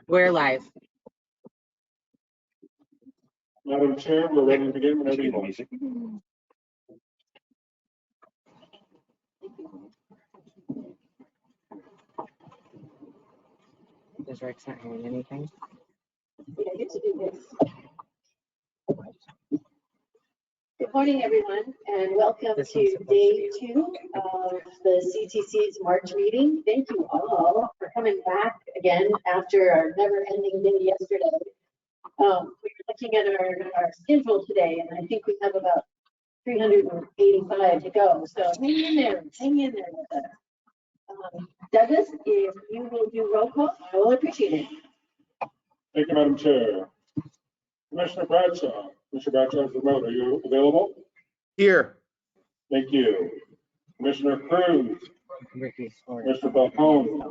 We're live. Madam Chair, we're ready to begin whenever you want. Is Rex not hearing anything? Yeah, I get to do this. Good morning, everyone, and welcome This one's to supposed to day be- 2 of the CTC's March meeting. Thank you all for coming back again after our never-ending day yesterday. We were looking at our schedule today, and I think we have about 385 to go. So hang in there with us. Douglas, if you will do roll call, I will appreciate it. Thank you, Madam Chair. Commissioner Bradshaw. Commissioner Bradshaw is remote. Are you available? Here. Thank you. Commissioner Cruz. Ricky's for it. Commissioner Falcone.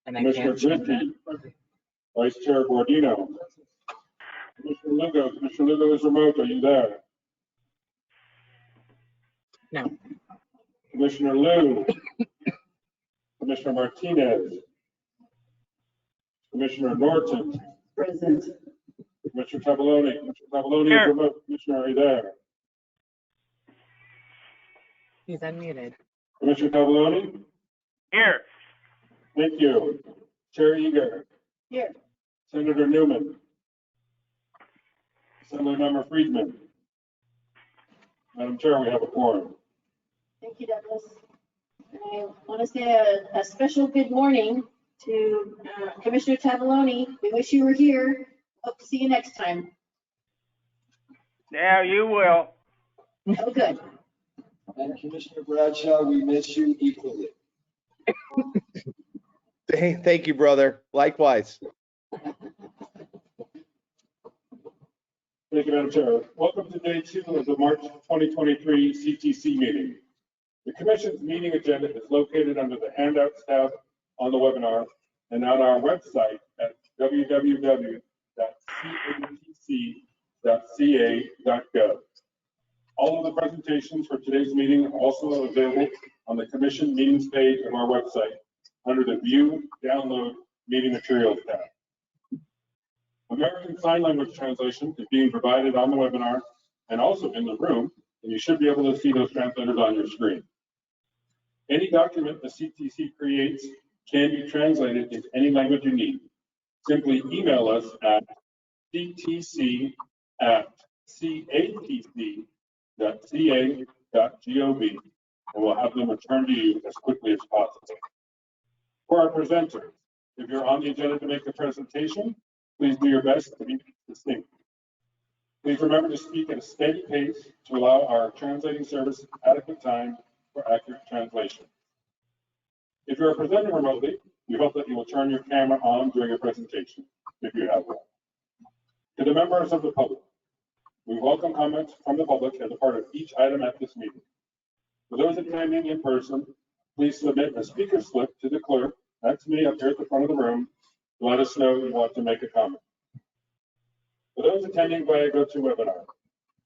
And I Commissioner can't. Gridley. Vice Chair Gordino. Commissioner Lugo. Commissioner Lugo is remote. Are you there? No. Commissioner Liu. Commissioner Martinez. Commissioner Norton. Present. Commissioner Tavoloni. Commissioner Tavoloni is remote. Commissioner, are you there? He's unmuted. Commissioner Tavoloni? Here. Thank you. Chair Eager. Here. Senator Newman. Assemblymember Friedman. Madam Chair, we have a quorum. Thank you, Douglas. And I want to say a special good morning to Commissioner Tavoloni. We wish you were here. Hope to see you next time. Yeah, you will. Oh, good. And Commissioner Bradshaw, we miss you equally. Thank you, brother. Likewise. Thank you, Madam Chair. Welcome to day 2 of the March 2023 CTC meeting. The Commission's meeting agenda is located under the Handouts tab on the webinar and on our website at www.catc.ca.gov. All of the presentations for today's meeting are also available on the Commission meetings page of our website under the View, Download, Meeting Materials tab. American Sign Language translation is being provided on the webinar and also in the room, and you should be able to see those translators on your screen. Any document the CTC creates can be translated into any language you need. Simply email us at ctc@catc.ca.gov, and we'll have them returned to you as quickly as possible. For our presenters, if you're on the agenda to make a presentation, please do your best to be distinct. Please remember to speak at a steady pace to allow our translating service adequate time for accurate translation. If you're presenting remotely, we hope that you will turn your camera on during your presentation, if you have one. To the members of the public, we welcome comments from the public as a part of each item at this meeting. For those attending in person, please submit a speaker slip to the clerk, that's me up here at the front of the room, to let us know you want to make a comment. For those attending via GoToWebinar,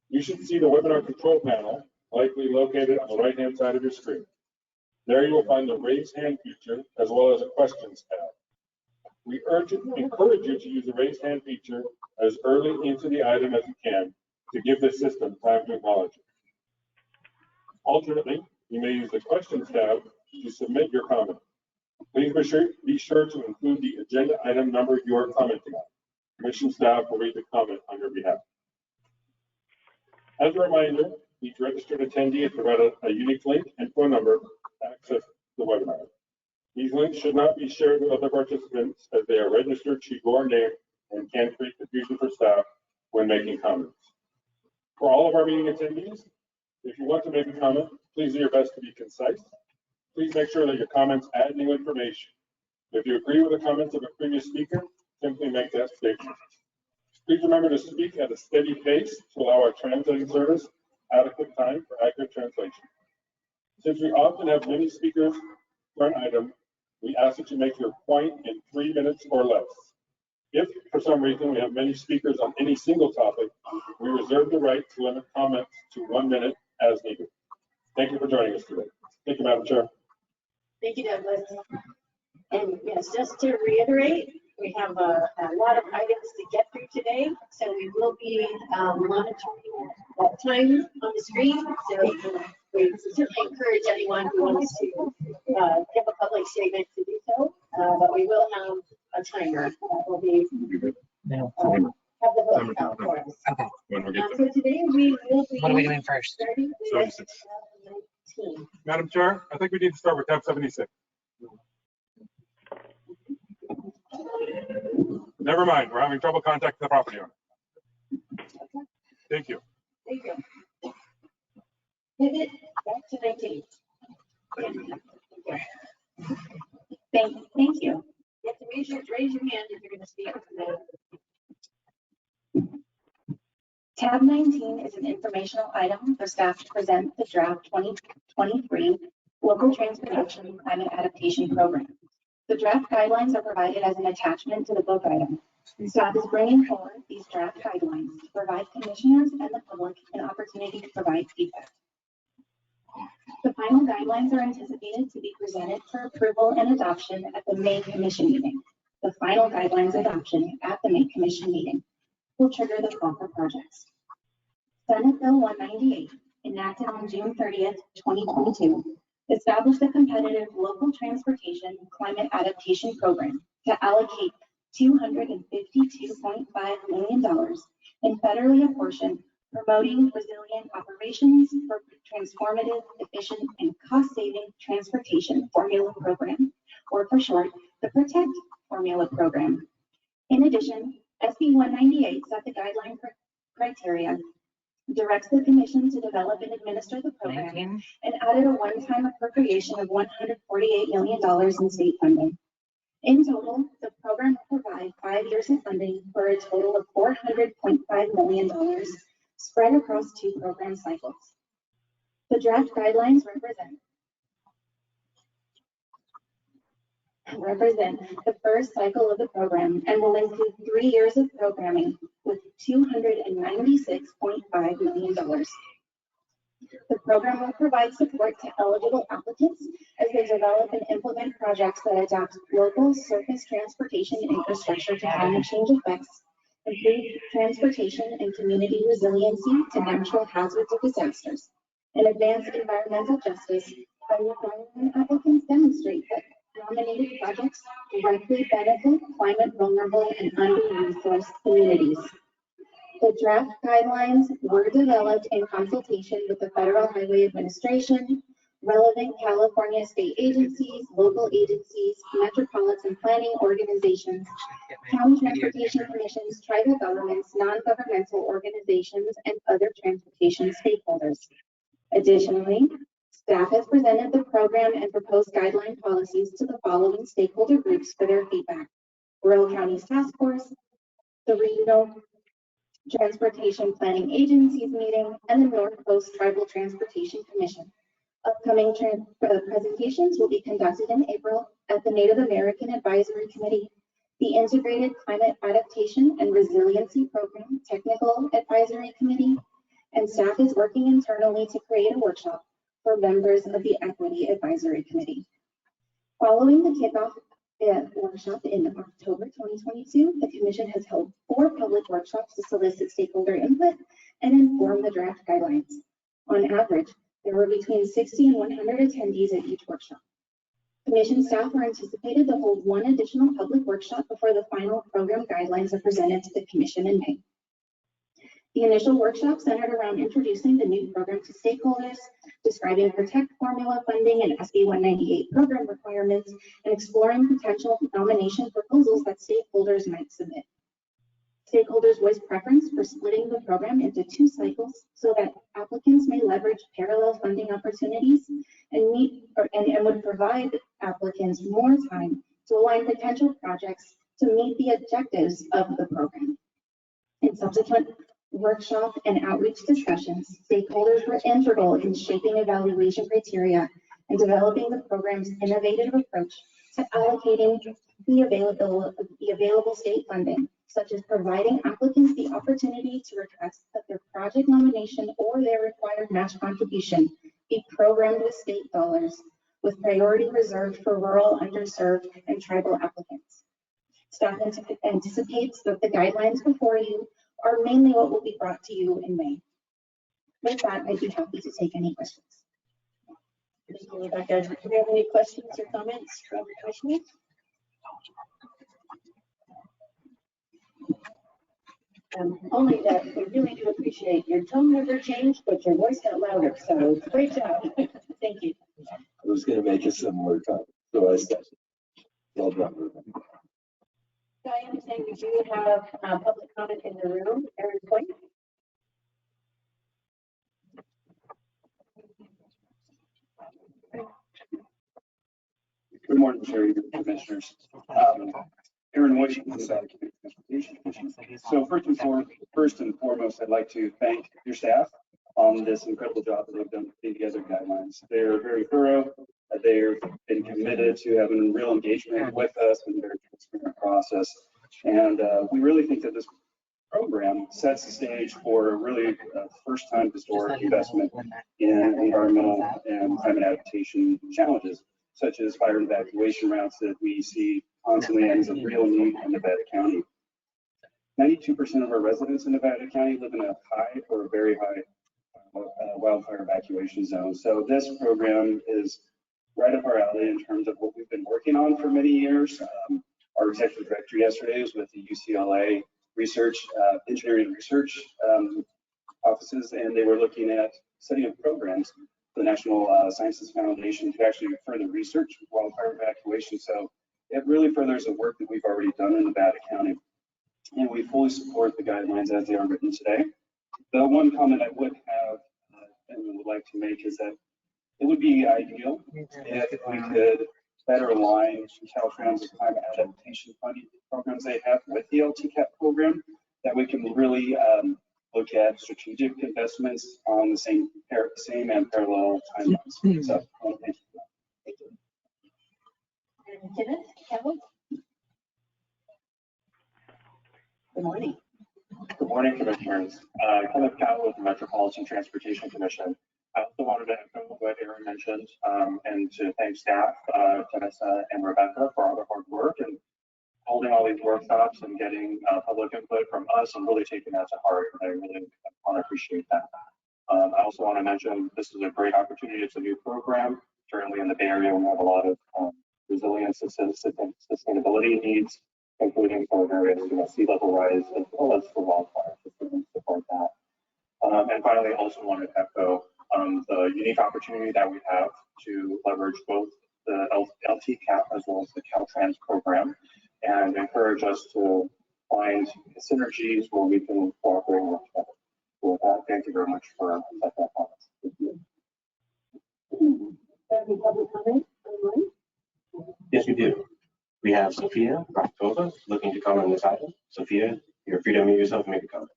you should see the webinar control panel, likely located on the right-hand side of your screen. There you will find the raise hand feature as well as a questions tab. We encourage you to use the raise hand feature as early into the item as you can to give the system time to acknowledge it. Alternately, you may use the questions tab to submit your comment. Please be sure to include the agenda item number you are commenting on. Commission staff will read the comment on your behalf. As a reminder, each registered attendee is provided a unique link and phone number to access the webinar. These links should not be shared with other participants as they are registered to your name and can create confusion for staff when making comments. For all of our meeting attendees, if you want to make a comment, please do your best to be concise. Please make sure that your comments add new information. If you agree with the comments of a previous speaker, simply make that statement. Please remember to speak at a steady pace to allow our translating service adequate time for accurate translation. Since we often have many speakers for an item, we ask that you make your point in 3 minutes or less. If, for some reason, we have many speakers on any single topic, we reserve the right to limit comments to 1 minute as needed. Thank you for joining us today. Thank you, Madam Chair. Thank you, Douglas. And yes, just to reiterate, we have a lot of items to get through today, so we will be monitoring that time on the screen. So we certainly encourage anyone who wants to give a public statement to do so, but we will have a timer that will be No. have the vote count for us. Okay. When we get So today we will be What are we doing first? starting with tab 19. Madam Chair, I think we need to start with tab 76. Never mind, we're having trouble contacting the property owner. Thank you. Thank you. Pivot back to 19. Thank you. You have to raise your hand if you're going to speak. Tab 19 is an informational item for staff to present the draft 2023 Local Transportation Climate Adaptation Program. The draft guidelines are provided as an attachment to the book item. Staff is bringing forward these draft guidelines to provide commissioners and the public an opportunity to provide feedback. The final guidelines are anticipated to be presented for approval and adoption at the May Commission meeting. The final guidelines adoption at the May Commission meeting will trigger the call for projects. Senate Bill 198, enacted on June 30th, 2022, established a competitive local transportation climate adaptation program to allocate $252.5 million in federally apportioned promoting resilient operations for transformative, efficient, and cost-saving transportation formula program, or for short, the PROTECT formula program. In addition, SB 198 set the guideline criteria, directs the commission to develop and administer the program, 19? and added a one-time appropriation of $148 million in state funding. In total, the program will provide 5 years of funding for a total of $400.5 million spread across 2 program cycles. The draft guidelines represent the first cycle of the program and will include 3 years of programming with $296.5 million. The program will provide support to eligible applicants as they develop and implement projects that adapt local surface transportation infrastructure to climate change effects, improve transportation and community resiliency to natural hazards or disasters, and advance environmental justice by requiring applicants demonstrate that nominated projects directly benefit climate vulnerable and under-resourced communities. The draft guidelines were developed in consultation with the Federal Highway Administration, relevant California state agencies, local agencies, metropolitan planning organizations, county transportation commissions, tribal governments, non-governmental organizations, and other transportation stakeholders. Additionally, staff has presented the program and proposed guideline policies to the following stakeholder groups for their feedback: Rural Counties Task Force, the Regional Transportation Planning Agencies meeting, and the North Coast Tribal Transportation Commission. Upcoming presentations will be conducted in April at the Native American Advisory Committee, the Integrated Climate Adaptation and Resiliency Program Technical Advisory Committee, and staff is working internally to create a workshop for members of the Equity Advisory Committee. Following the kickoff workshop in October 2022, the Commission has held 4 public workshops to solicit stakeholder input and inform the draft guidelines. On average, there were between 60 and 100 attendees at each workshop. Commission staff are anticipated to hold 1 additional public workshop before the final program guidelines are presented to the Commission in May. The initial workshop centered around introducing the new program to stakeholders, describing PROTECT formula funding and SB 198 program requirements, and exploring potential nomination proposals that stakeholders might submit. Stakeholders voiced preference for splitting the program into 2 cycles so that applicants may leverage parallel funding opportunities and would provide applicants more time to align potential projects to meet the objectives of the program. In subsequent workshop and outreach discussions, stakeholders were integral in shaping evaluation criteria and developing the program's innovative approach to allocating the available state funding, such as providing applicants the opportunity to request that their project nomination or their required match contribution be programmed with state dollars, with priority reserved for rural, underserved, and tribal applicants. Staff anticipates that the guidelines before you are mainly what will be brought to you in May. With that, I'd be happy to take any questions. Thank you, Rebecca. Do we have any questions or comments from the commissioners? Only that we really do appreciate your tone never changed, but your voice got louder, so great job. Thank you. I was gonna make a similar comment, so I said. Well done. So I understand we do have public comment in the room. Aaron Point. Good morning, Chair, Commissioners. Aaron White, with the Nevada County Transportation Commission. So first and foremost, I'd like to thank your staff on this incredible job that they've done putting together guidelines. They're very thorough. They've been committed to having real engagement with us and very transparent process. And we really think that this program sets the stage for a really first-time historic investment in environmental and climate adaptation challenges, such as fire and evacuation routes that we see constantly and is a real need in Nevada County. 92% of our residents in Nevada County live in a high or a very high wildfire evacuation zone. So this program is right up our alley in terms of what we've been working on for many years. Our executive director yesterday was with the UCLA research, engineering research offices, and they were looking at setting up programs for the National Sciences Foundation to actually further research wildfire evacuation. So it really furthers the work that we've already done in Nevada County. And we fully support the guidelines as they are written today. The one comment I would have and would like to make is that it would be ideal if we could better align Caltrans' climate adaptation funding programs they have with the LTCAP program, that we can really look at strategic investments on the same and parallel timelines. So, thank you. Thank you. And Kenneth Campbell. Good morning. Good morning, Commissioners. Kenneth Campbell with the Metropolitan Transportation Commission. I also wanted to echo what Aaron mentioned and to thank staff, Vanessa and Rebecca, for all their hard work and holding all these workshops and getting public input from us and really taking that to heart. I really want to appreciate that. I also want to mention this is a great opportunity. It's a new program. Certainly in the Bay Area, we have a lot of resilience and sustainability needs, including for various sea level rise as well as for wildfires. So we support that. And finally, I also want to echo the unique opportunity that we have to leverage both the LTCAP as well as the Caltrans program, and encourage us to find synergies where we can cooperate and work together. So with that, thank you very much for that comments. Thank you. Any public comment online? Yes, we do. We have Sophia Rakova looking to comment on this item. Sophia, you're free to unmute yourself and make a comment.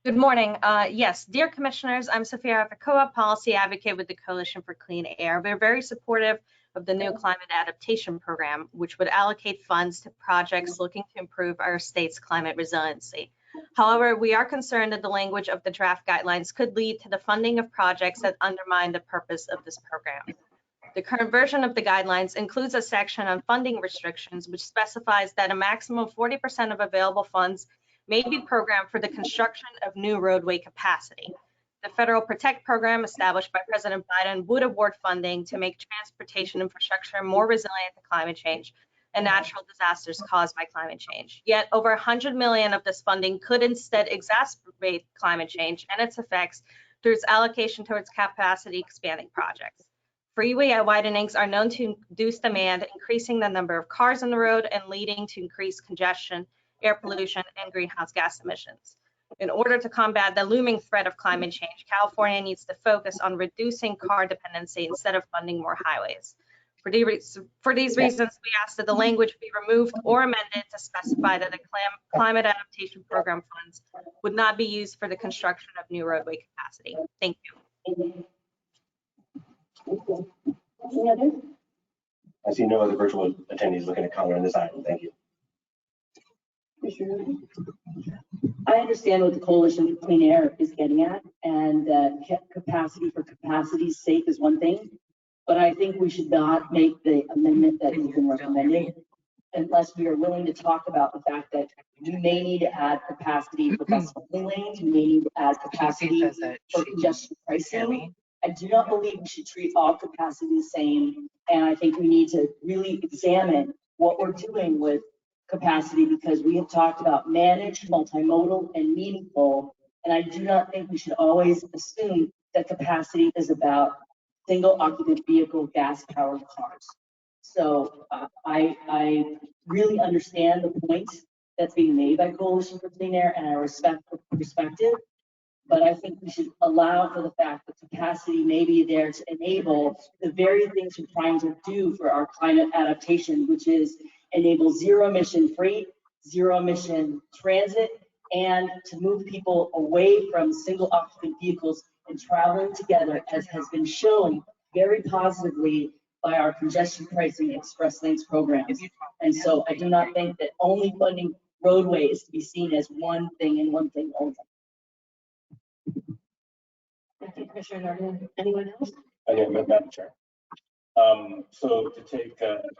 Good morning. Yes, dear commissioners, I'm Sophia Rakova, policy advocate with the Coalition for Clean Air. We're very supportive of the new climate adaptation program, which would allocate funds to projects looking to improve our state's climate resiliency. However, we are concerned that the language of the draft guidelines could lead to the funding of projects that undermine the purpose of this program. The current version of the guidelines includes a section on funding restrictions, which specifies that a maximum of 40% of available funds may be programmed for the construction of new roadway capacity. The Federal Protect program established by President Biden would award funding to make transportation infrastructure more resilient to climate change and natural disasters caused by climate change. Yet over 100 million of this funding could instead exacerbate climate change and its effects through its allocation towards capacity expanding projects. Freeway widenings are known to induce demand, increasing the number of cars on the road and leading to increased congestion, air pollution, and greenhouse gas emissions. In order to combat the looming threat of climate change, California needs to focus on reducing car dependency instead of funding more highways. For these reasons, we ask that the language be removed or amended to specify that the climate adaptation program funds would not be used for the construction of new roadway capacity. Thank you. Any others? I see no other virtual attendees looking to comment on this item. Thank you. I understand what the Coalition for Clean Air is getting at, and capacity for capacity's sake is one thing, But I think we should not make the amendment that has been recommended unless we are willing to talk about the fact that we may need to add capacity for bus only lanes, we may need to add capacity for congestion pricing. I do not believe we should treat all capacity the same, and I think we need to really examine what we're doing with capacity, because we have talked about managed, multimodal, and meaningful, and I do not think we should always assume that capacity is about single occupant vehicle, gas powered cars. So I really understand the point that's being made by Coalition for Clean Air, and I respect the perspective. But I think we should allow for the fact that capacity may be there to enable the very things we're trying to do for our climate adaptation, which is enable zero emission freight, zero emission transit, and to move people away from single occupant vehicles and traveling together, as has been shown very positively by our congestion pricing express lanes programs. And so I do not think that only funding roadway is to be seen as one thing and one thing only. Thank you, Commissioner Norton. Anyone else? Madam Chair. So to take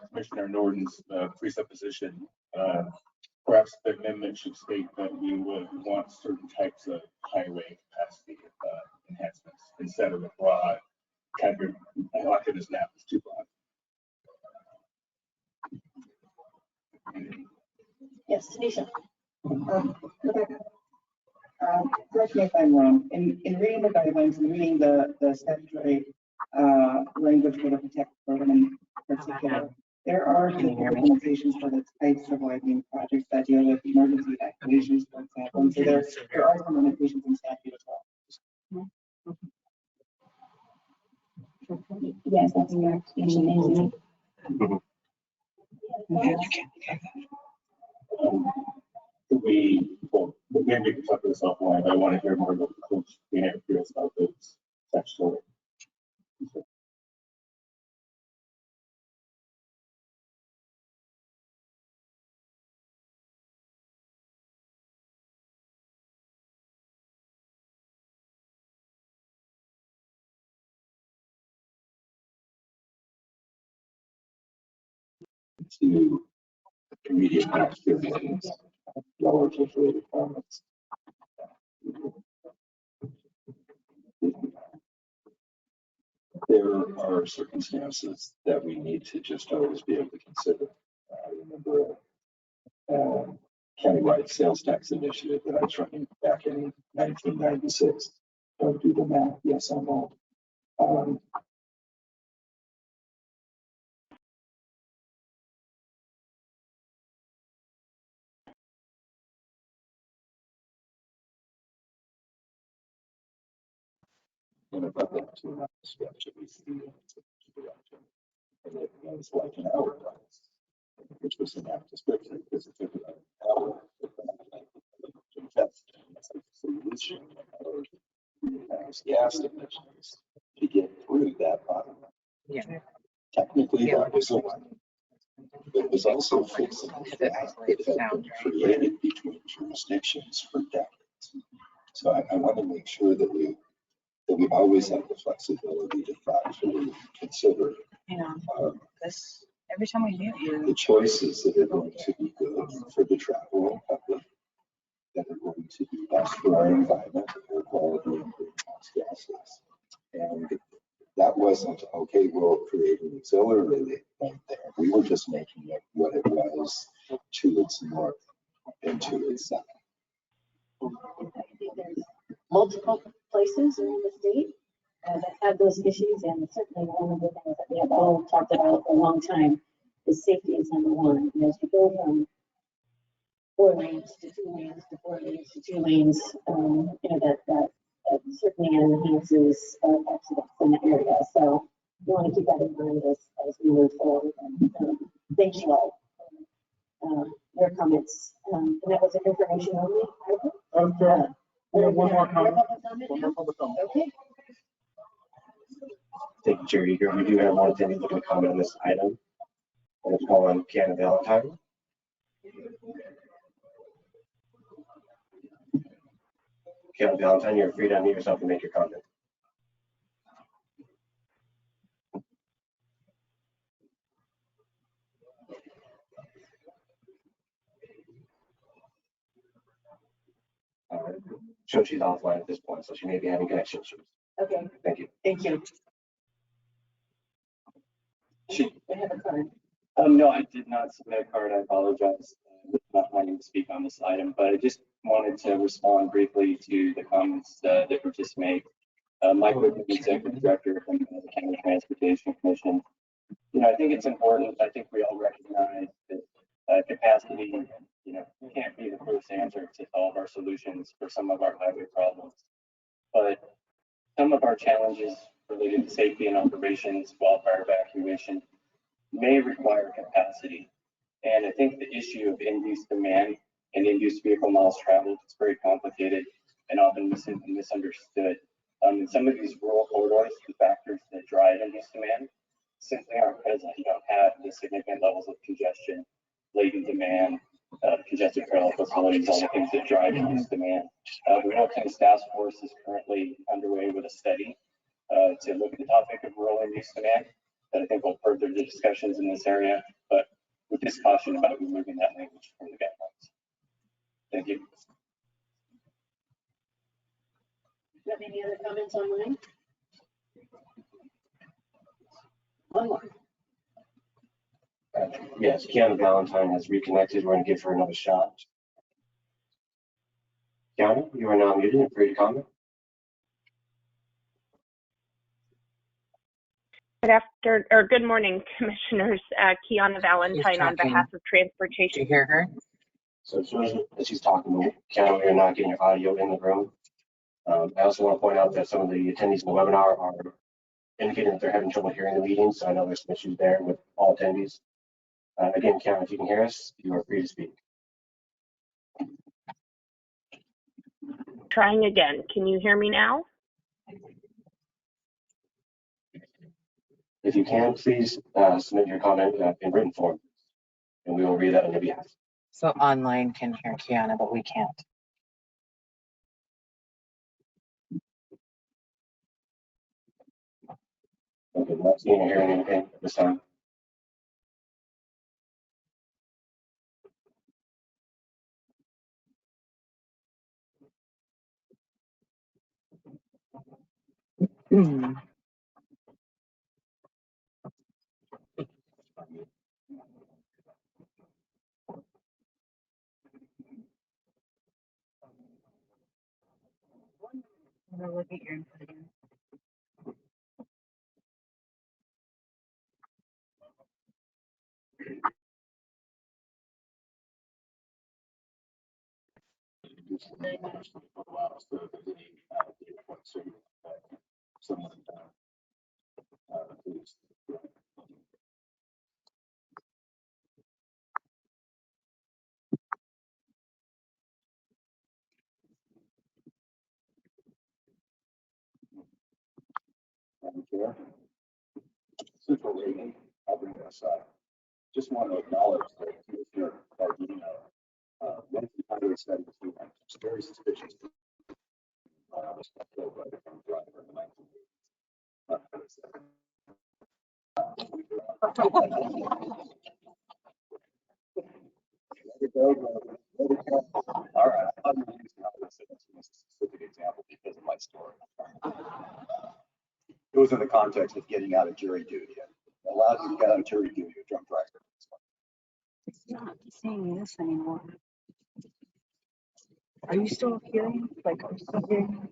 Commissioner Norton's presupposition, perhaps the amendment should state that we would want certain types of highway capacity enhancements instead of a broad kind of, I like it as now, it's too broad. Yes, Tanisha. Rebecca, correct me if I'm wrong, in reading the guidelines and reading the statutory language for the PROTECT program in particular, there are limitations for the types of lighting projects that deal with emergency evacuations, for example. And so there are some limitations in statute as well. Yes, that's correct. Maybe we can talk this offline. I want to hear more about the coach. We have curious about those statutory. To immediate experience relative to requirements. There are circumstances that we need to just always be able to consider. I remember a countywide sales tax initiative that I was running back in 1996. Don't do the math. Yes, I'm old. And about that 2 months, we see direction. And it was like an hour, which was an apt description because it took about an hour to test a solution or gas emissions to get through that bottom. Yeah. Technically, that was a one. But it was also fixing that had been created between jurisdictions for decades. So I want to make sure that we always have the flexibility to thoughtfully consider Every time we meet you, the choices that are going to be good for the traveling public, that are going to be best for our environment, air quality, and greenhouse gases. And that wasn't, okay, we'll create an auxiliary right there. We were just making it what it was to its north and to its south. There's multiple places around the state that have those issues, and certainly one of the things that we have all talked about for a long time is safety is number one. And as you go from 4 lanes to 2 lanes to 4 lanes to 2 lanes, that certainly enhances accidents in the area. So we want to keep that in mind as we move forward. And, thank you all for your comments. And that was information only. We have one more comment. Okay. Thank you, Chair Eager. We do have one thing to comment on this item. And it's on Kiana Valentine. Kiana Valentine, you're free to unmute yourself and make your comment. shows she's offline at this point, so she may be having connection issues. Okay, Thank you. thank you. I have a card. No, I did not submit a card. I apologize. Not wanting to speak on this item, but I just wanted to respond briefly to the comments that were just made. Mike Whitman, Executive Director from the County Transportation Commission. I think it's important. I think we all recognize that capacity, can't be the first answer to solve our solutions for some of our highway problems. But some of our challenges related to safety and operations, wildfire evacuation, may require capacity. And I think the issue of end-use demand and end-use vehicle miles traveled is very complicated and often misunderstood. In some of these rural corridors, the factors that drive end-use demand simply aren't present. You don't have the significant levels of congestion, latent demand, congested parallel facilities, all the things that drive end-use demand. We know County's task force is currently underway with a study to look at the topic of rural end-use demand that I think will further the discussions in this area, but with this caution about removing that language from the guidelines. Thank you. Got any other comments online? One more. Yes, Kiana Valentine has reconnected. We're going to give her another shot. Kiana, you are now muted and free to comment. Good morning, Commissioners. Kiana Valentine on behalf of Transportation. Did you hear her? So as soon as she's talking, Kiana, we are not getting your audio in the room. I also want to point out that some of the attendees in the webinar are indicating that they're having trouble hearing the meeting, so I know there's some issues there with all attendees. Again, Kiana, if you can hear us, you are free to speak. Trying again. Can you hear me now? If you can, please submit your comment in written form, and we will read that on your behalf. So online can hear Kiana, but we can't. Okay, not seeing or hearing anything at this time. Look at your input again. Since we're waiting, I'll bring this up. Just want to acknowledge that Commissioner Bardino went through highway 72 and was very suspicious. All right, I'm going to use highway 72 as a specific example because of my story. It was in the context of getting out of jury duty. Allowed you to get out of jury duty, a drunk driver. It's not saying this anymore. Are you still hearing? Like, are you still hearing?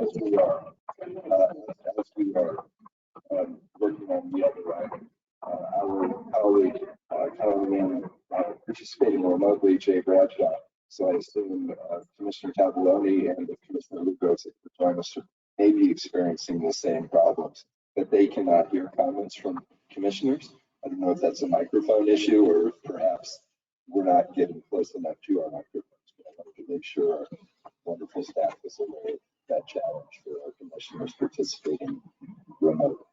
As we are working on the other item, our colleague, participating remotely, Jay Bradshaw. So I assume Commissioner Tavoloni and Commissioner Lugos join us may be experiencing the same problems, that they cannot hear comments from commissioners. I don't know if that's a microphone issue or perhaps we're not getting close enough to our microphones, but I want to make sure our wonderful staff is aware of that challenge for our commissioners participating remotely.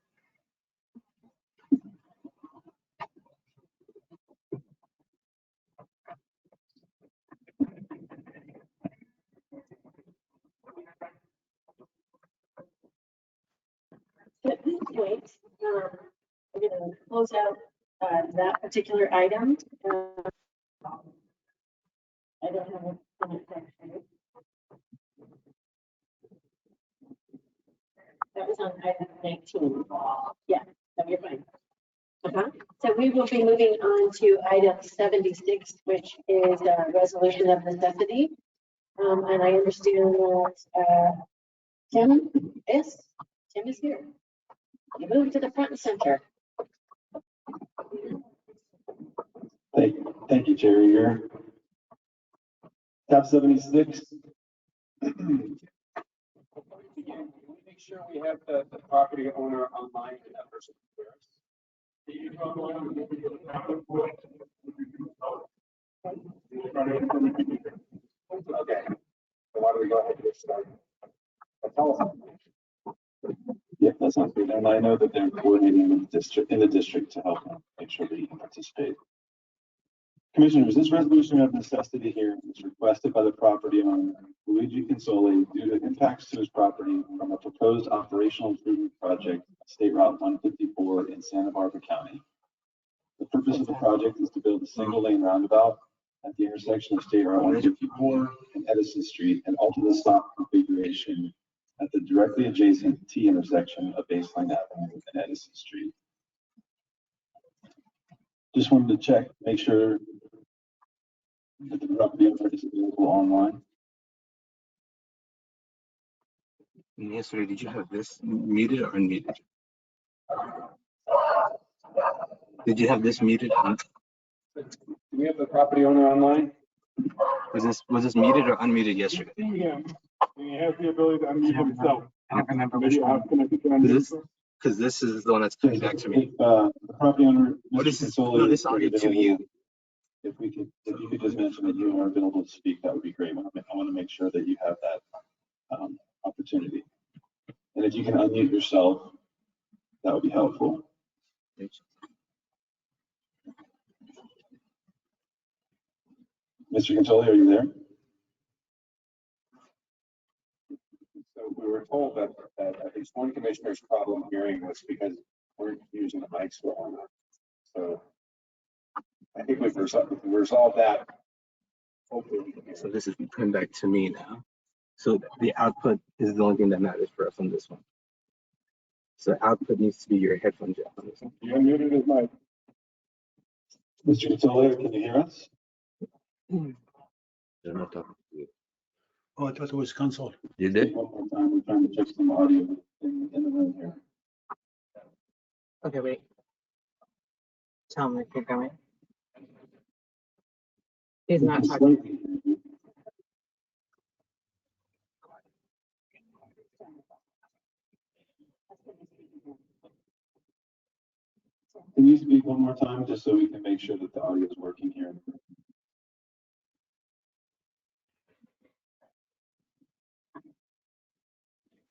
At this point, we're going to close out that particular item. I don't have a minute there. That was on item 19. Yeah, no, you're fine. So we will be moving on to item 76, which is a resolution of necessity. And I understand that Tim is here. You move to the front and center. Thank you, Chair Eager. Tab 76. Make sure we have the property owner online and that person. Okay. So why don't we go ahead and get started? Yeah, that sounds good. And I know that they're coordinating with the district to help them make sure that you can participate. Commissioners, this resolution of necessity here is requested by the property owner, Luigi Consoli, due to impacts to his property from a proposed operational improvement project, State Route 154 in Santa Barbara County. The purpose of the project is to build a single-lane roundabout at the intersection of State Route 154 and Edison Street and alter the stop configuration at the directly adjacent T intersection of Baseline Avenue and Edison Street. Just wanted to check, make sure that the property owner is available online. Yesterday, did you have this muted or unmuted? Did you have this muted? Do we have the property owner online? Was this muted or unmuted yesterday? Yeah, he has the ability to unmute himself. I don't remember which Maybe I'll one. connect it to unmute. Because this is the one that's coming back to me. The property owner, What is Mr. this? Consoli, No, this audio to you. If you could just mention that you are available to speak, that would be great. I want to make sure that you have that opportunity. And if you can unmute yourself, that would be helpful. Mr. Consoli, are you there? So we were told that at least one commissioner's problem hearing was because we're using the mics well enough. So I think we've resolved that. Hopefully we can hear. So this is coming back to me now. So the output is the only thing that matters for us on this one. So output needs to be your headphone jack on this one. You unmuted his mic. Mr. Consoli, can you hear us? They're not talking to you. Oh, I thought it was console. You did? One more time, we're trying to check some audio in the room here. Okay, wait. Tell him to keep going. He's not talking. Can you speak one more time, just so we can make sure that the audio is working here?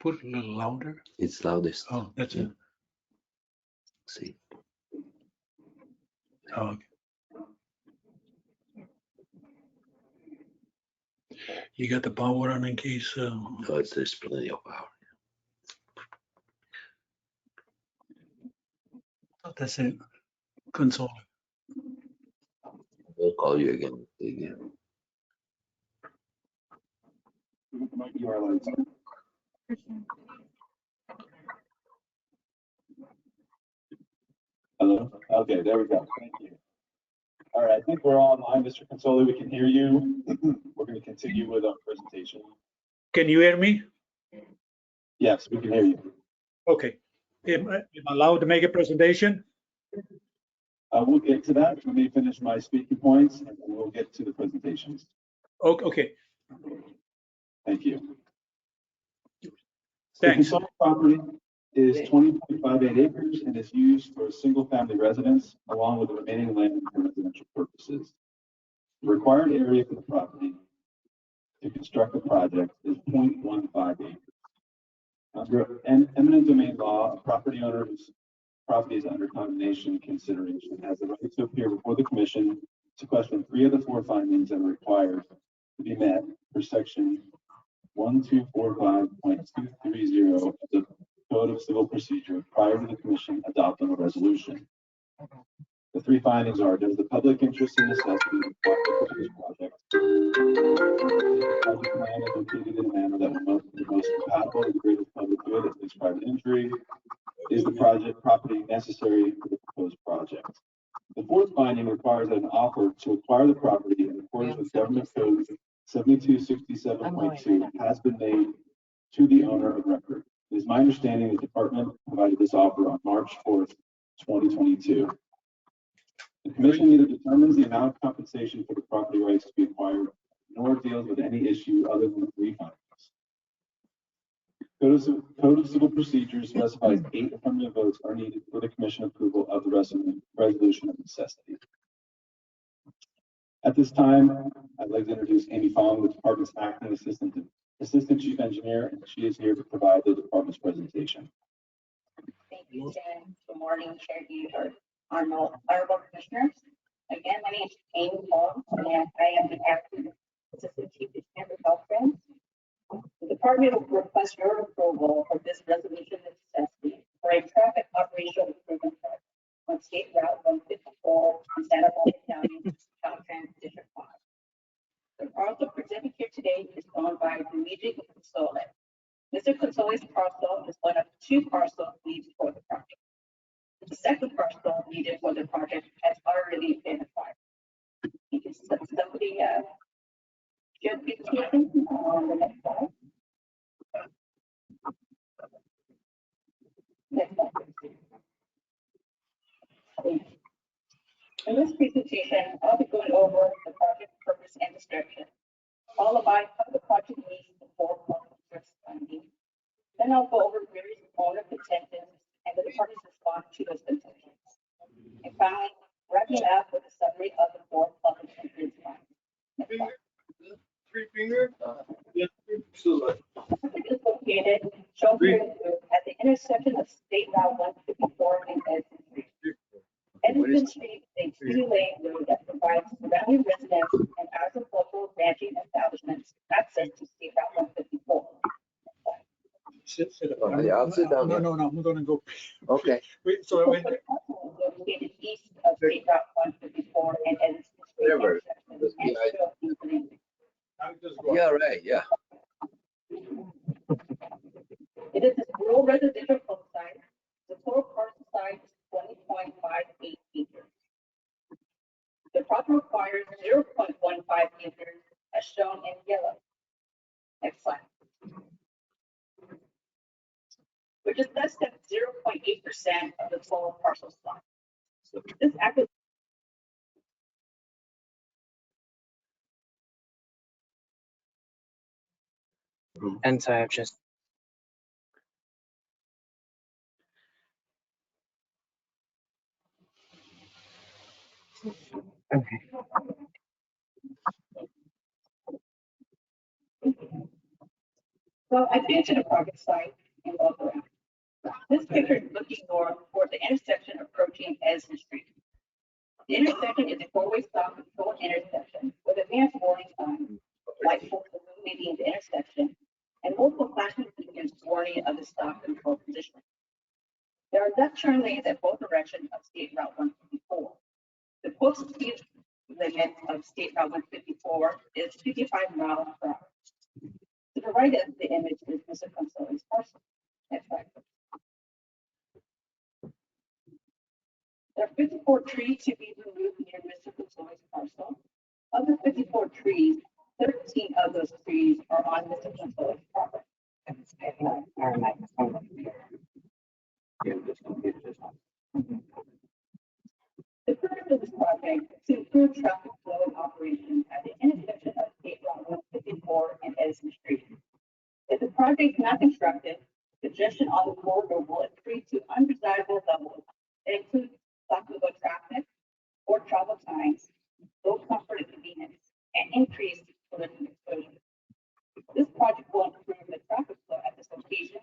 Put it a little louder. It's loudest. Oh, that's it. See. Oh, okay. You got the power on in case. No, there's plenty of power. Oh, that's it. Console. We'll call you again. Again. You are live. Hello? Okay, there we go. Thank you. All right, I think we're all online. Mr. Consoli, we can hear you. We're going to continue with our presentation. Can you hear me? Yes, we can hear you. Okay. Am I allowed to make a presentation? We'll get to that. Let me finish my speaking points and then we'll get to the presentations. Okay. Thank you. Thanks. The Consoli property is 20.58 acres and is used for a single-family residence along with the remaining land for residential purposes. The required area for the property to construct the project is 0.15 acres. Under eminent domain law, a property owner whose property is under condemnation consideration has the right to appear before the commission to question 3 of the 4 findings that are required to be met for section 1245.230 of the Code of Civil Procedure prior to the commission adopting a resolution. The three findings are, does the public interest and necessity require the proposed project? Is the project plan is located in a manner that will be most compatible with the greatest public good as described in injury? Is the project property necessary for the proposed project? The fourth finding requires that an offer to acquire the property in accordance with Government Code 7267.2 has been made to the owner of record. It is my understanding the department provided this offer on March 4th, 2022. The commission neither determines the amount of compensation for the property rights to be acquired, nor deals with any issue other than the three findings. Code of Civil Procedures specifies 8 affirmative votes are needed for the commission approval of the resolution of necessity. At this time, I'd like to introduce Amy Fong, the department's acting assistant chief engineer, and she is here to provide the department's presentation. Thank you, Jen. Good morning, Chair Huber, honorable commissioners. Again, my name is Amy Fong, and I am the acting assistant chief engineer for Caltrans. The department will request your approval for this resolution of necessity for a traffic operational improvement project on State Route 154 in Santa Monica County, Caltrans District 5. The parcel presented here today is owned by Luigi Console. Mr. Console's parcel is one of 2 parcels needed for the project. The second parcel needed for the project has already been acquired. Somebody share the presentation on the next slide. Next slide, please. In this presentation, I'll be going over the project purpose and description, followed by how the project meets the 4 public findings. Then I'll go over various owner contentions and the department's response to those contentions. And finally, wrapping up with a summary of the 4 public interest findings. Next slide. Project is located shown here at the intersection of State Route 154 and Edison Street. Edison Street is a 2-lane road that provides surrounding residents and hours of local ranching establishments access to State Route 154. I'll sit down. No, I'm gonna go. Okay. Wait, so wait. Located east of State Route 154 and Edison Street. Whatever. Yeah, right, yeah. It is a rural residential cul-de-sac. The total parcel size is 20.58 acres. The property requires 0.15 acres as shown in yellow. Next slide. Which is less than 0.8% of the total parcel size. So this acquisition And so I've just. Okay. So I've been to the project site and walked around. This picture is looking north toward the intersection approaching Edison Street. The intersection is a 4-way stop control intersection with advanced warning signs, light poles illuminating the intersection, and multiple flashing beacons warning of the stop control position. There are left turn lanes at both directions of State Route 154. The posted speed limit of State Route 154 is 55 miles per hour. To the right of the image is Mr. Console's parcel. Next slide. There are 54 trees to be removed near Mr. Console's parcel. Of the 54 trees, 13 of those trees are on Mr. Console's property. The purpose of this project is to improve traffic flow and operation at the intersection of State Route 154 and Edison Street. If the project is not constructed, congestion on the corridor will increase to undesirable levels that include stoppable traffic or travel times, low comfort and convenience, and increased collision exposure. This project will improve the traffic flow at this location,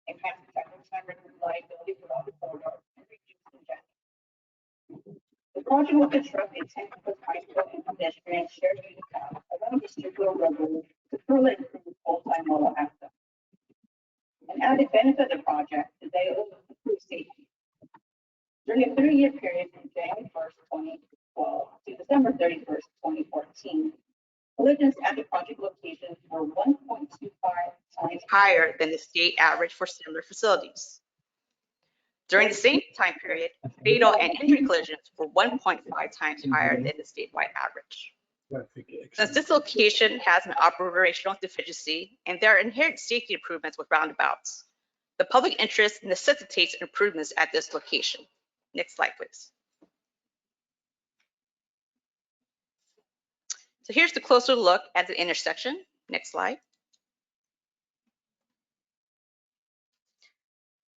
enhance traffic time reliability throughout the corridor, and reduce congestion. The project will construct a 10-foot bicycle and pedestrian shared use path around the circular roadway to further improve multimodal access. An added benefit of the project is that it will improve safety. During a 3-year period from January 1st, December 31st, 2014. Collisions at the project locations were 1.25 times higher than the state average for similar facilities. During the same time period, fatal and injury collisions were 1.5 times higher than the statewide average. Since this location has an operational deficiency and there are inherent safety improvements with roundabouts, the public interest necessitates improvements at this location. Next slide, please. So here's the closer look at the intersection. Next slide.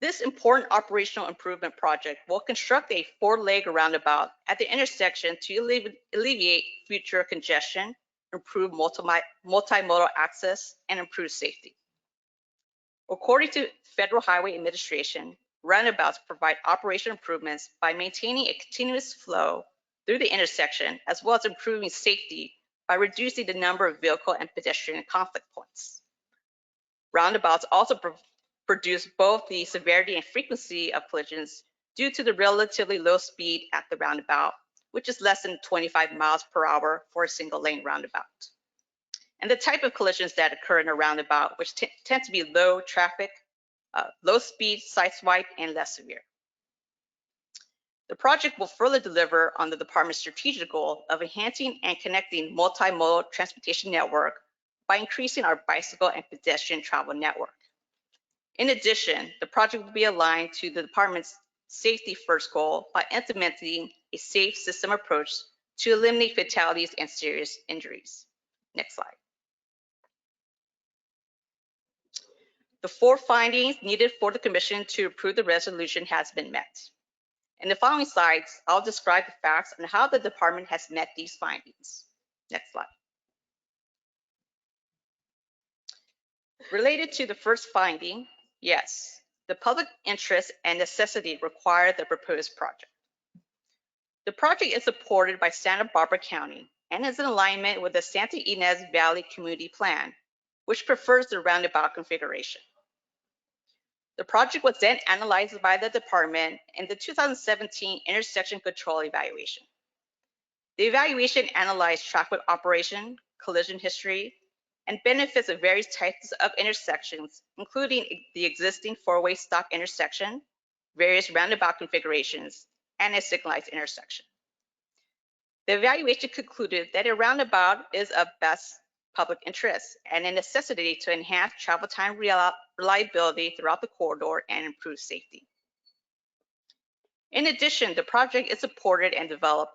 This important operational improvement project will construct a 4-leg roundabout at the intersection to alleviate future congestion, improve multimodal access, and improve safety. According to Federal Highway Administration, roundabouts provide operational improvements by maintaining a continuous flow through the intersection, as well as improving safety by reducing the number of vehicle and pedestrian conflict points. Roundabouts also produce both the severity and frequency of collisions due to the relatively low speed at the roundabout, which is less than 25 miles per hour for a single lane roundabout, and the type of collisions that occur in a roundabout, which tend to be low traffic, low speed, sideswipe, and less severe. The project will further deliver on the department's strategic goal of enhancing and connecting multimodal transportation network by increasing our bicycle and pedestrian travel network. In addition, the project will be aligned to the department's safety first goal by implementing a safe system approach to eliminate fatalities and serious injuries. Next slide. The 4 findings needed for the commission to approve the resolution has been met. In the following slides, I'll describe the facts on how the department has met these findings. Next slide. Related to the first finding, yes, the public interest and necessity require the proposed project. The project is supported by Santa Barbara County and is in alignment with the Santa Ynez Valley Community Plan, which prefers the roundabout configuration. The project was then analyzed by the department in the 2017 intersection control evaluation. The evaluation analyzed traffic operation, collision history, and benefits of various types of intersections, including the existing 4-way stop intersection, various roundabout configurations, and a signalized intersection. The evaluation concluded that a roundabout is of best public interest and a necessity to enhance travel time reliability throughout the corridor and improve safety. In addition, the project is supported and developed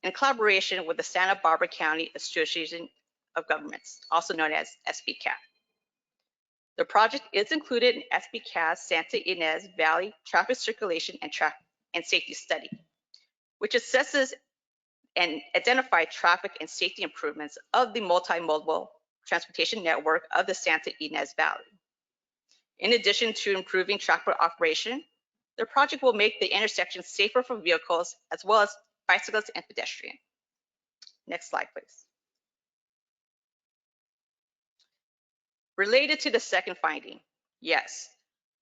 in collaboration with the Santa Barbara County Association of Governments, also known as SBCAT. The project is included in SBCAT's Santa Ynez Valley Traffic Circulation and Safety Study, which assesses and identifies traffic and safety improvements of the multimodal transportation network of the Santa Ynez Valley. In addition to improving traffic operation, the project will make the intersection safer for vehicles as well as bicyclists and pedestrians. Next slide, please. Related to the second finding, yes,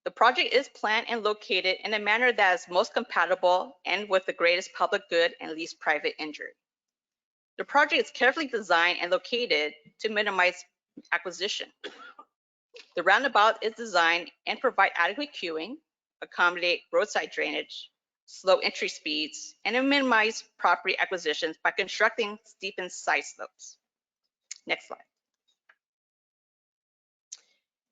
the project is planned and located in a manner that is most compatible and with the greatest public good and least private injury. The project is carefully designed and located to minimize acquisition. The roundabout is designed and provide adequate queuing, accommodate roadside drainage, slow entry speeds, and minimize property acquisitions by constructing steepened side slopes. Next slide.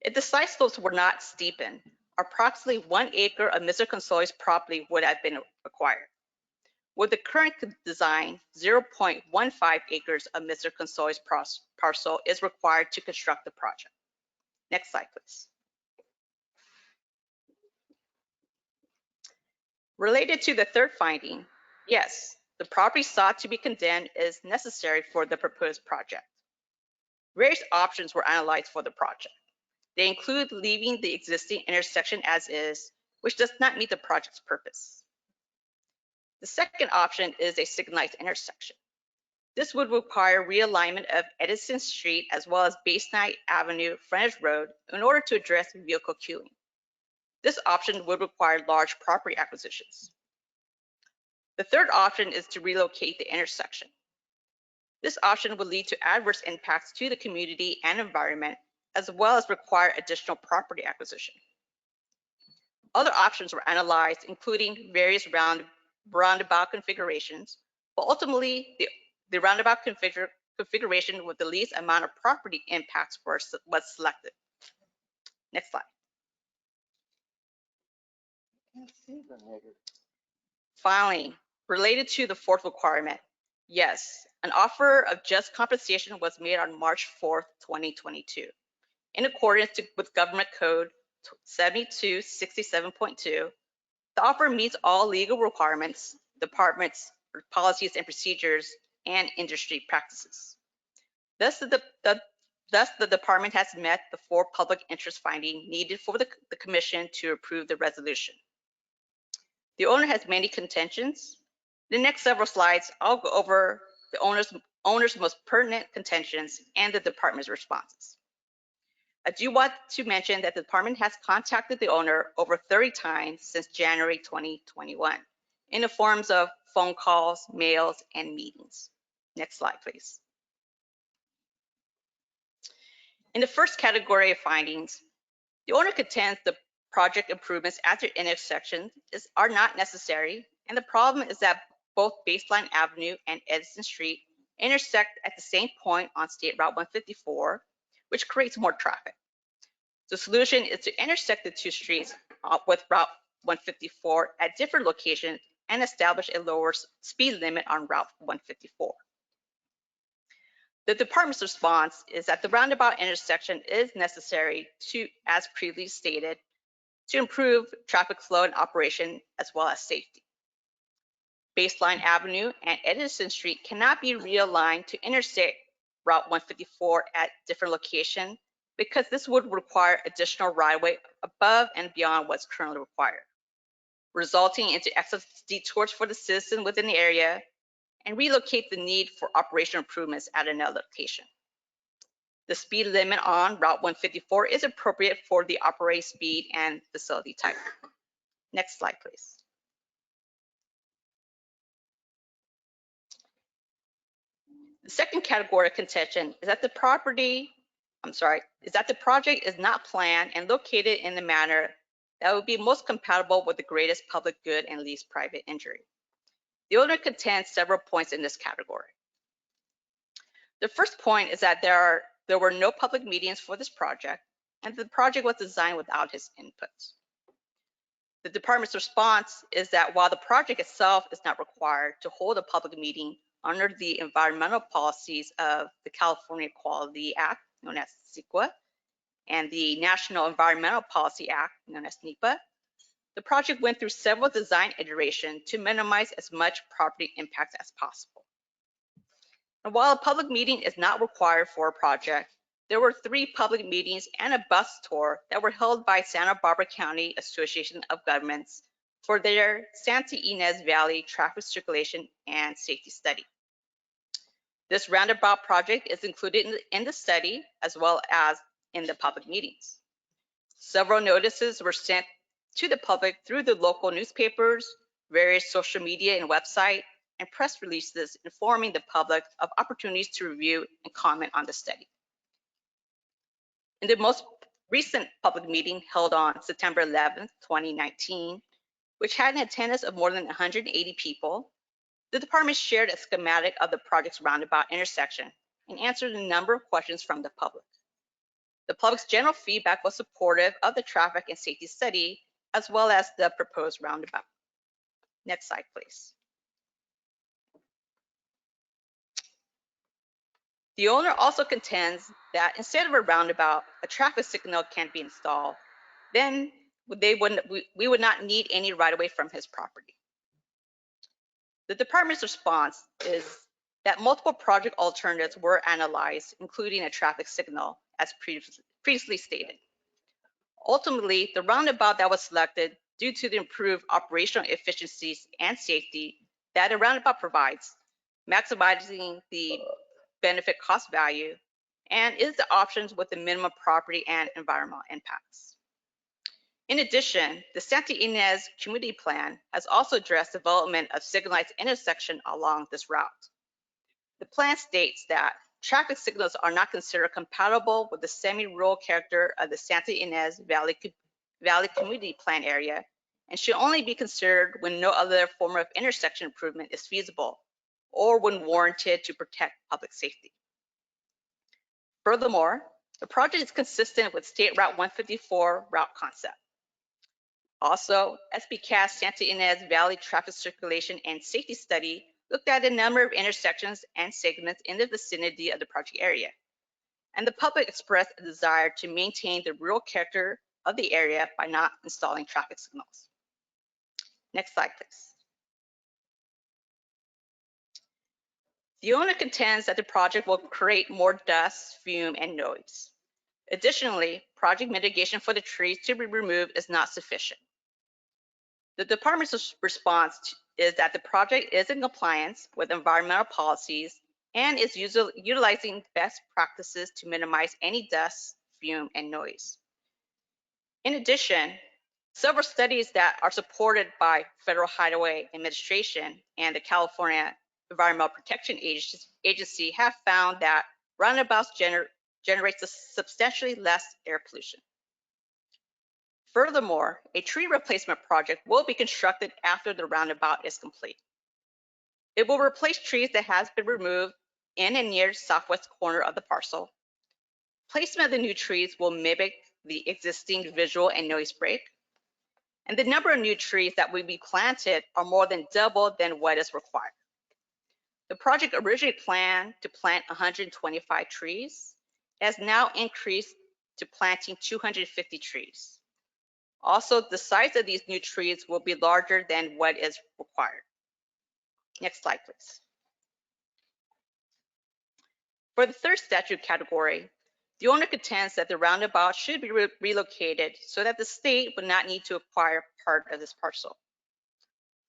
If the side slopes were not steepened, approximately 1 acre of Mr. Consoy's property would have been acquired. With the current design, 0.15 acres of Mr. Consoy's parcel is required to construct the project. Next slide, please. Related to the third finding, yes, the property sought to be condemned is necessary for the proposed project. Various options were analyzed for the project. They include leaving the existing intersection as is, which does not meet the project's purpose. The second option is a signalized intersection. This would require realignment of Edison Street as well as Bayside Avenue frontage road in order to address vehicle queuing. This option would require large property acquisitions. The third option is to relocate the intersection. This option would lead to adverse impacts to the community and environment, as well as require additional property acquisition. Other options were analyzed, including various roundabout configurations, but ultimately the roundabout configuration with the least amount of property impacts was selected. Next slide. Finally, related to the fourth requirement, yes, an offer of just compensation was made on March 4th, 2022. In accordance with Government Code 7267.2, the offer meets all legal requirements, departments, policies and procedures, and industry practices. Thus, the department has met the 4 public interest findings needed for the commission to approve the resolution. The owner has many contentions. In the next several slides, I'll go over the owner's most pertinent contentions and the department's responses. I do want to mention that the department has contacted the owner over 30 times since January 2021 in the forms of phone calls, mails, and meetings. Next slide, please. In the first category of findings, the owner contends the project improvements at their intersection are not necessary, and the problem is that both Baseline Avenue and Edison Street intersect at the same point on State Route 154, which creates more traffic. The solution is to intersect the 2 streets with Route 154 at different locations and establish a lower speed limit on Route 154. The department's response is that the roundabout intersection is necessary to, as previously stated, to improve traffic flow and operation as well as safety. Baseline Avenue and Edison Street cannot be realigned to intersect Route 154 at different locations because this would require additional right-of-way above and beyond what's currently required, resulting into excess detours for the citizen within the area and relocate the need for operational improvements at another location. The speed limit on Route 154 is appropriate for the operating speed and facility type. Next slide, please. The second category of contention is that the project is not planned and located in a manner that would be most compatible with the greatest public good and least private injury. The owner contends several points in this category. The first point is that there were no public meetings for this project, and the project was designed without his inputs. The department's response is that while the project itself is not required to hold a public meeting under the environmental policies of the California Quality Act, known as CEQA, and the National Environmental Policy Act, known as NEPA, the project went through several design iterations to minimize as much property impact as possible. And while a public meeting is not required for a project, there were 3 public meetings and a bus tour that were held by Santa Barbara County Association of Governments for their Santa Ynez Valley Traffic Circulation and Safety Study. This roundabout project is included in the study as well as in the public meetings. Several notices were sent to the public through the local newspapers, various social media and website, and press releases informing the public of opportunities to review and comment on the study. In the most recent public meeting held on September 11th, 2019, which had an attendance of more than 180 people, the department shared a schematic of the project's roundabout intersection and answered a number of questions from the public. The public's general feedback was supportive of the traffic and safety study, as well as the proposed roundabout. Next slide, please. The owner also contends that instead of a roundabout, a traffic signal can be installed. Then we would not need any right-of-way from his property. The department's response is that multiple project alternatives were analyzed, including a traffic signal, as previously stated. Ultimately, the roundabout that was selected due to the improved operational efficiencies and safety that a roundabout provides, maximizing the benefit cost value, and is the options with the minimum property and environmental impacts. In addition, the Santa Ynez Community Plan has also addressed development of signalized intersection along this route. The plan states that traffic signals are not considered compatible with the semi-rural character of the Santa Ynez Valley Community Plan area and should only be considered when no other form of intersection improvement is feasible or when warranted to protect public safety. Furthermore, the project is consistent with State Route 154 route concept. Also, SBCAS Santa Ynez Valley Traffic Circulation and Safety Study looked at a number of intersections and segments in the vicinity of the project area. And the public expressed a desire to maintain the rural character of the area by not installing traffic signals. Next slide, please. The owner contends that the project will create more dust, fume, and noise. Additionally, project mitigation for the trees to be removed is not sufficient. The department's response is that the project is in compliance with environmental policies and is utilizing best practices to minimize any dust, fume, and noise. In addition, several studies that are supported by Federal Highway Administration and the California Environmental Protection Agency have found that roundabouts generates substantially less air pollution. Furthermore, a tree replacement project will be constructed after the roundabout is complete. It will replace trees that has been removed in and near the southwest corner of the parcel. Placement of the new trees will mimic the existing visual and noise break. And the number of new trees that will be planted are more than double than what is required. The project originally planned to plant 125 trees, has now increased to planting 250 trees. Also, the size of these new trees will be larger than what is required. Next slide, please. For the third statute category, the owner contends that the roundabout should be relocated so that the state would not need to acquire part of this parcel.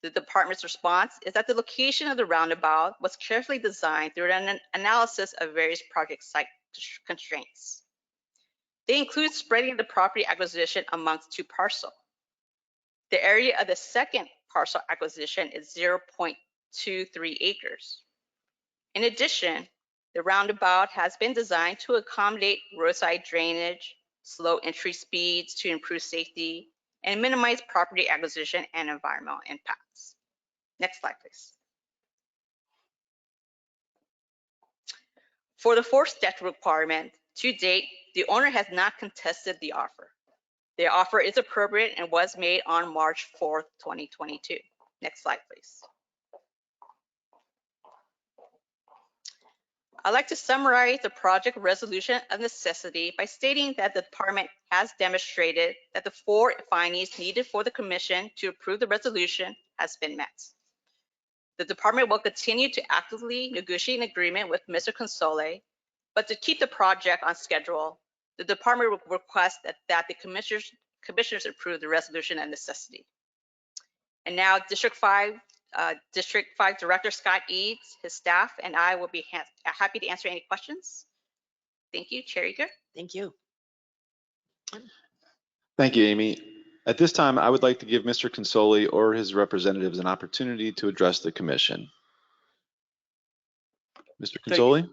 The department's response is that the location of the roundabout was carefully designed through an analysis of various project site constraints. They include spreading the property acquisition amongst two parcels. The area of the second parcel acquisition is 0.23 acres. In addition, the roundabout has been designed to accommodate roadside drainage, slow entry speeds to improve safety, and minimize property acquisition and environmental impacts. Next slide, please. For the fourth statute requirement, to date, the owner has not contested the offer. The offer is appropriate and was made on March 4th, 2022. Next slide, please. I'd like to summarize the project resolution of necessity by stating that the department has demonstrated that the four findings needed for the commission to approve the resolution has been met. The department will continue to actively negotiate an agreement with Mr. Console, but to keep the project on schedule, the department will request that the commissioners approve the resolution of necessity. And now District 5 Director Scott Eads, his staff, and I will be happy to answer any questions. Thank you, Chair Eager. Thank you. Thank you, Amy. At this time, I would like to give Mr. Console or his representatives an opportunity to address the commission. Mr. Console?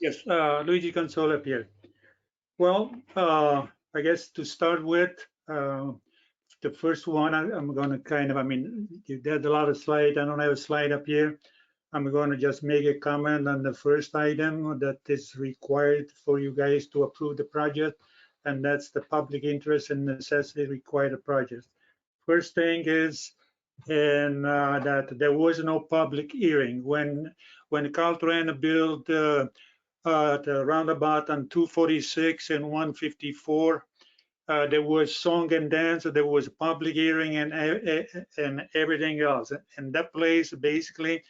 Yes, Luigi Console up here. Well, I guess to start with, the first one, I'm going to kind of, I mean, there's a lot of slides. I don't have a slide up here. I'm going to just make a comment on the first item that is required for you guys to approve the project, and that's the public interest and necessity required the project. First thing is, and that there was no public hearing when Caltrans built the roundabout on 246 and 154. There was song and dance, there was a public hearing and everything else. And that place, basically,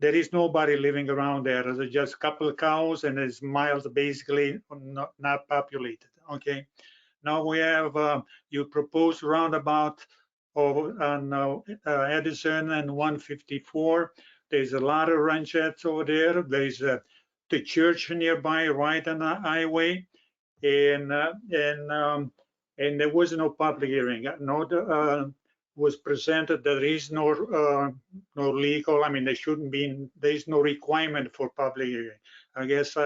there is nobody living around there. There's just a couple of cows and there's miles basically not populated, okay? Now we have, you proposed roundabout on Edison and 154. There's a lot of ranchettes over there. There's the church nearby, right on the highway. And there was no public hearing. No, was presented, there is no legal, I mean, there is no requirement for public hearing. I guess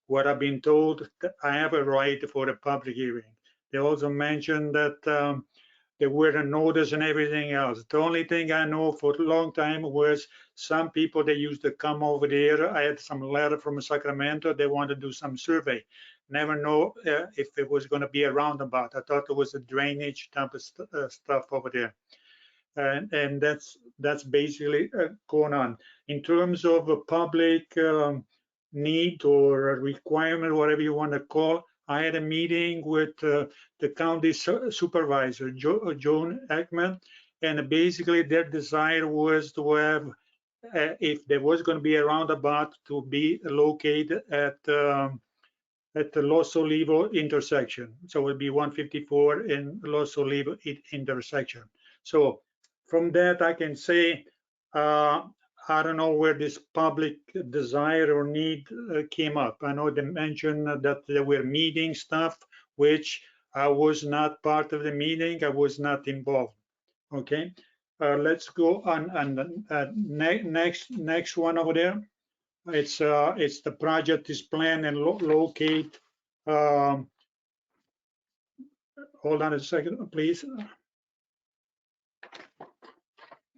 what I've been told, I have a right for a public hearing. They also mentioned that there were a notice and everything else. The only thing I know for a long time was some people, they used to come over there. I had some letter from Sacramento. They wanted to do some survey. Never know if it was going to be a roundabout. I thought it was a drainage type of stuff over there. And that's basically going on. In terms of a public need or a requirement, whatever you want to call, I had a meeting with the county supervisor, Joan Ekman, and basically their desire was to have, if there was going to be a roundabout, to be located at the Los Olivos intersection. So it would be 154 in Los Olivos intersection. So from that, I can say, I don't know where this public desire or need came up. I know they mentioned that there were meeting stuff, which I was not part of the meeting. I was not involved. Okay, let's go on. Next one over there. It's the project is planned and locate. Hold on a second, please.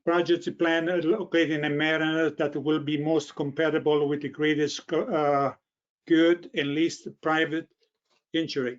Projects plan located in a manner that will be most compatible with the greatest good and least private injury.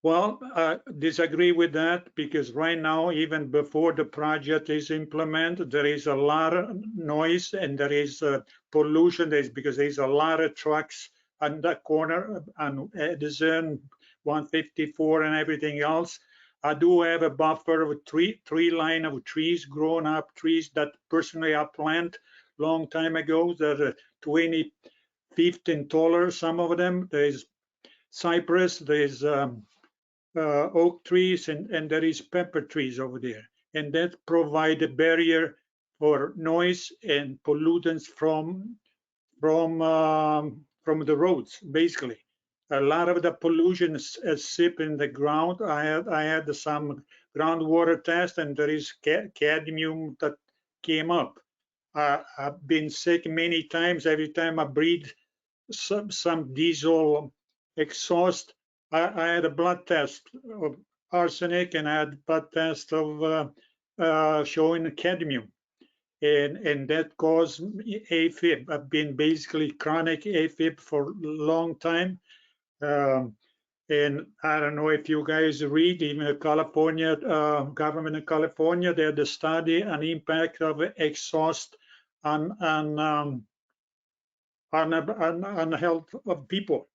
Well, I disagree with that because right now, even before the project is implemented, there is a lot of noise and there is pollution. Because there's a lot of trucks on that corner on Edison, 154 and everything else. I do have a buffer of three line of trees, grown up trees that personally I planted long time ago. They're 20 feet and taller, some of them. There's cypress, there's oak trees, and there is pepper trees over there. And that provide a barrier for noise and pollutants from the roads, basically. A lot of the pollution is sip in the ground. I had some groundwater test, and there is cadmium that came up. I've been sick many times. Every time I breathe some diesel exhaust, I had a blood test of arsenic, and I had a blood test of showing cadmium. And that caused AFib. I've been basically chronic AFib for a long time. And I don't know if you guys read, even the California government in California, they had a study on impact of exhaust on health of people.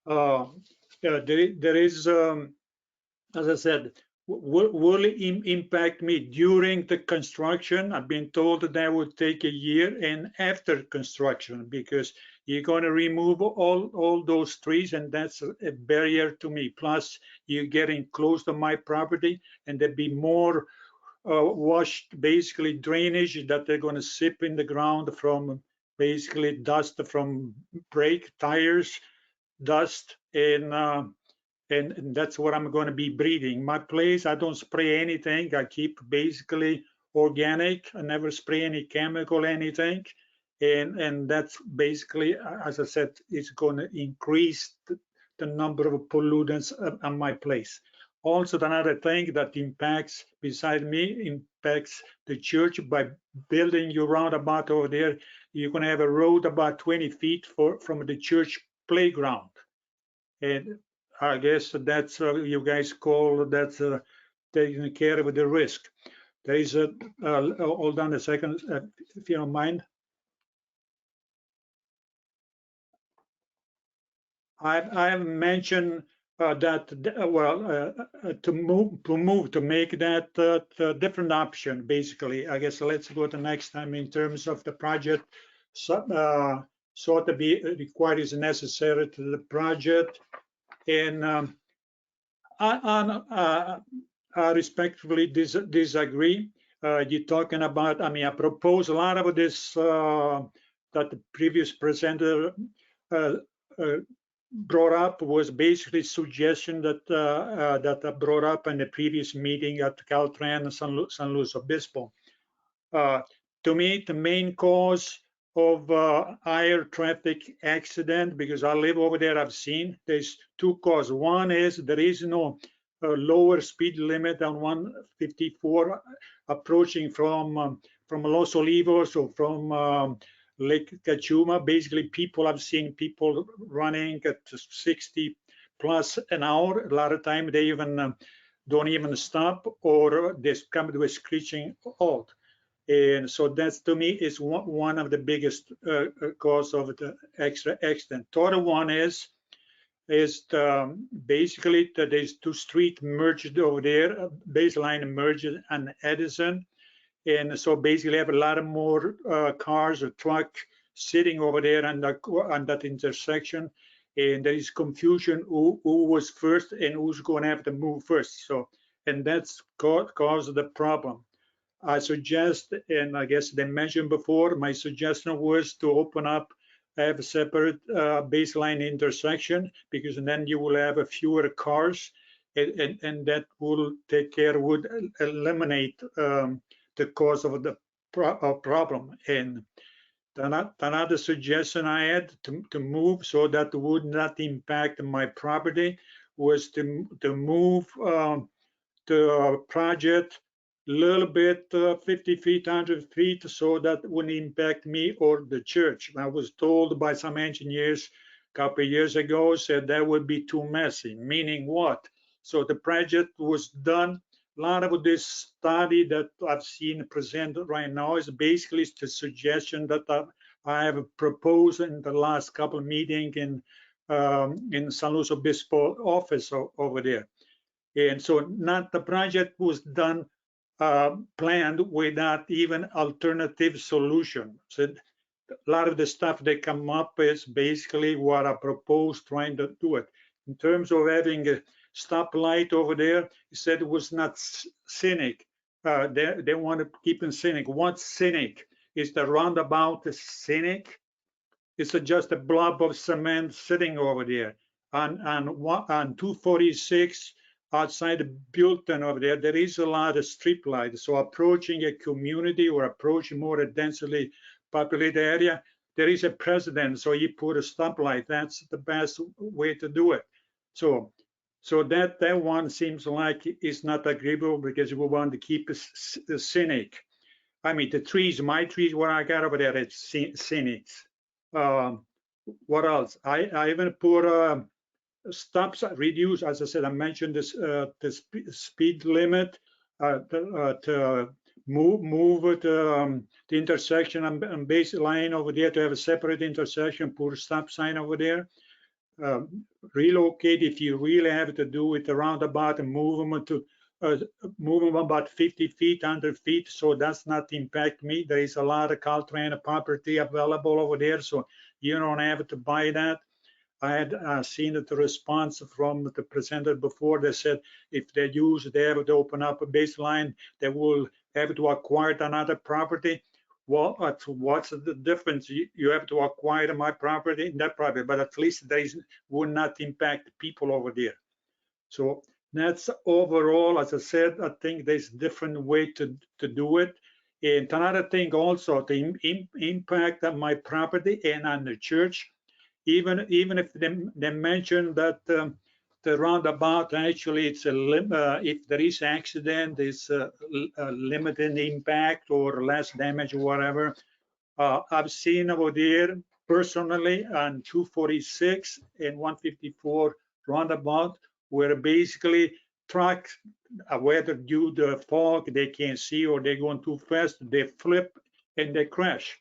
There is, as I said, will impact me during the construction. I've been told that that would take a year, and after construction, because you're going to remove all those trees, and that's a barrier to me. Plus, you're getting close to my property, and there'd be more washed, basically drainage that they're going to sip in the ground from basically dust from brake tires, dust, and that's what I'm going to be breathing. My place, I don't spray anything. I keep basically organic. I never spray any chemical, anything. And that's basically, as I said, it's going to increase the number of pollutants on my place. Also, another thing that impacts, beside me, impacts the church by building your roundabout over there. You're going to have a road about 20 feet from the church playground. And I guess that's you guys call that's taking care of the risk. There is a hold on a second, if you don't mind. I have mentioned that to make that different option. Basically, I guess let's go to next time in terms of the project. So to be required is necessary to the project. And I respectfully disagree. You're talking about, I mean, I propose a lot of this that the previous presenter brought up was basically suggestion that that I brought up in the previous meeting at Caltrans San Luis Obispo. To me, the main cause of higher traffic accident, because I live over there, I've seen there's two causes. One is there is no lower speed limit on 154 approaching from Los Olivos or from Lake Cachuma. Basically, I've seen people running at 60 plus an hour. A lot of time they even don't even stop, or they come to a screeching halt. And so that's, to me, is one of the biggest cause of the extra accident. The other one is basically that there's two streets merged over there, Baseline merged and Edison. And so basically have a lot of more cars or truck sitting over there on that intersection. And there is confusion who was first and who's going to have to move first. So, and that's caused the problem. I suggest, and I guess they mentioned before, my suggestion was to open up, have a separate Baseline intersection, because then you will have fewer cars, and that will take care, would eliminate the cause of the problem. And another suggestion I had to move so that would not impact my property was to move the project a little bit 50 feet, 100 feet, so that wouldn't impact me or the church. I was told by some engineers a couple of years ago, said that would be too messy, meaning what? So the project was done. A lot of this study that I've seen presented right now is basically the suggestion that I have proposed in the last couple of meetings in San Luis Obispo office over there. And so not the project was done planned without even alternative solution. So a lot of the stuff that come up is basically what I proposed, trying to do it. In terms of having a stoplight over there, he said it was not scenic. They want to keep it scenic. What's scenic? Is the roundabout scenic? It's just a blob of cement sitting over there. On 246, outside the building over there, there is a lot of street lights. So approaching a community or approaching more a densely populated area, there is a precedent. So you put a stoplight. That's the best way to do it. So that one seems like it's not agreeable, because we want to keep it scenic. I mean, the trees, my trees, what I got over there, it's scenic. What else? I even put stops, reduce, as I said, I mentioned this the speed limit to move it, the intersection and Baseline over there, to have a separate intersection, put a stop sign over there. Relocate if you really have to do it, the roundabout, and move them about 50 feet, 100 feet, so that's not impact me. There is a lot of Caltrans property available over there, so you don't have to buy that. I had seen the response from the presenter before. They said if they have to open up a Baseline, they will have to acquire another property. Well, what's the difference? You have to acquire my property, that property, but at least would not impact people over there. So that's overall, as I said, I think there's different way to do it. And another thing also, the impact on my property and on the church. Even if they mention that the roundabout, actually it's if there is accident, it's a limited impact or less damage or whatever. I've seen over there personally on 246 and 154 roundabout, where basically trucks, whether due to fog they can't see or they're going too fast, they flip and they crash.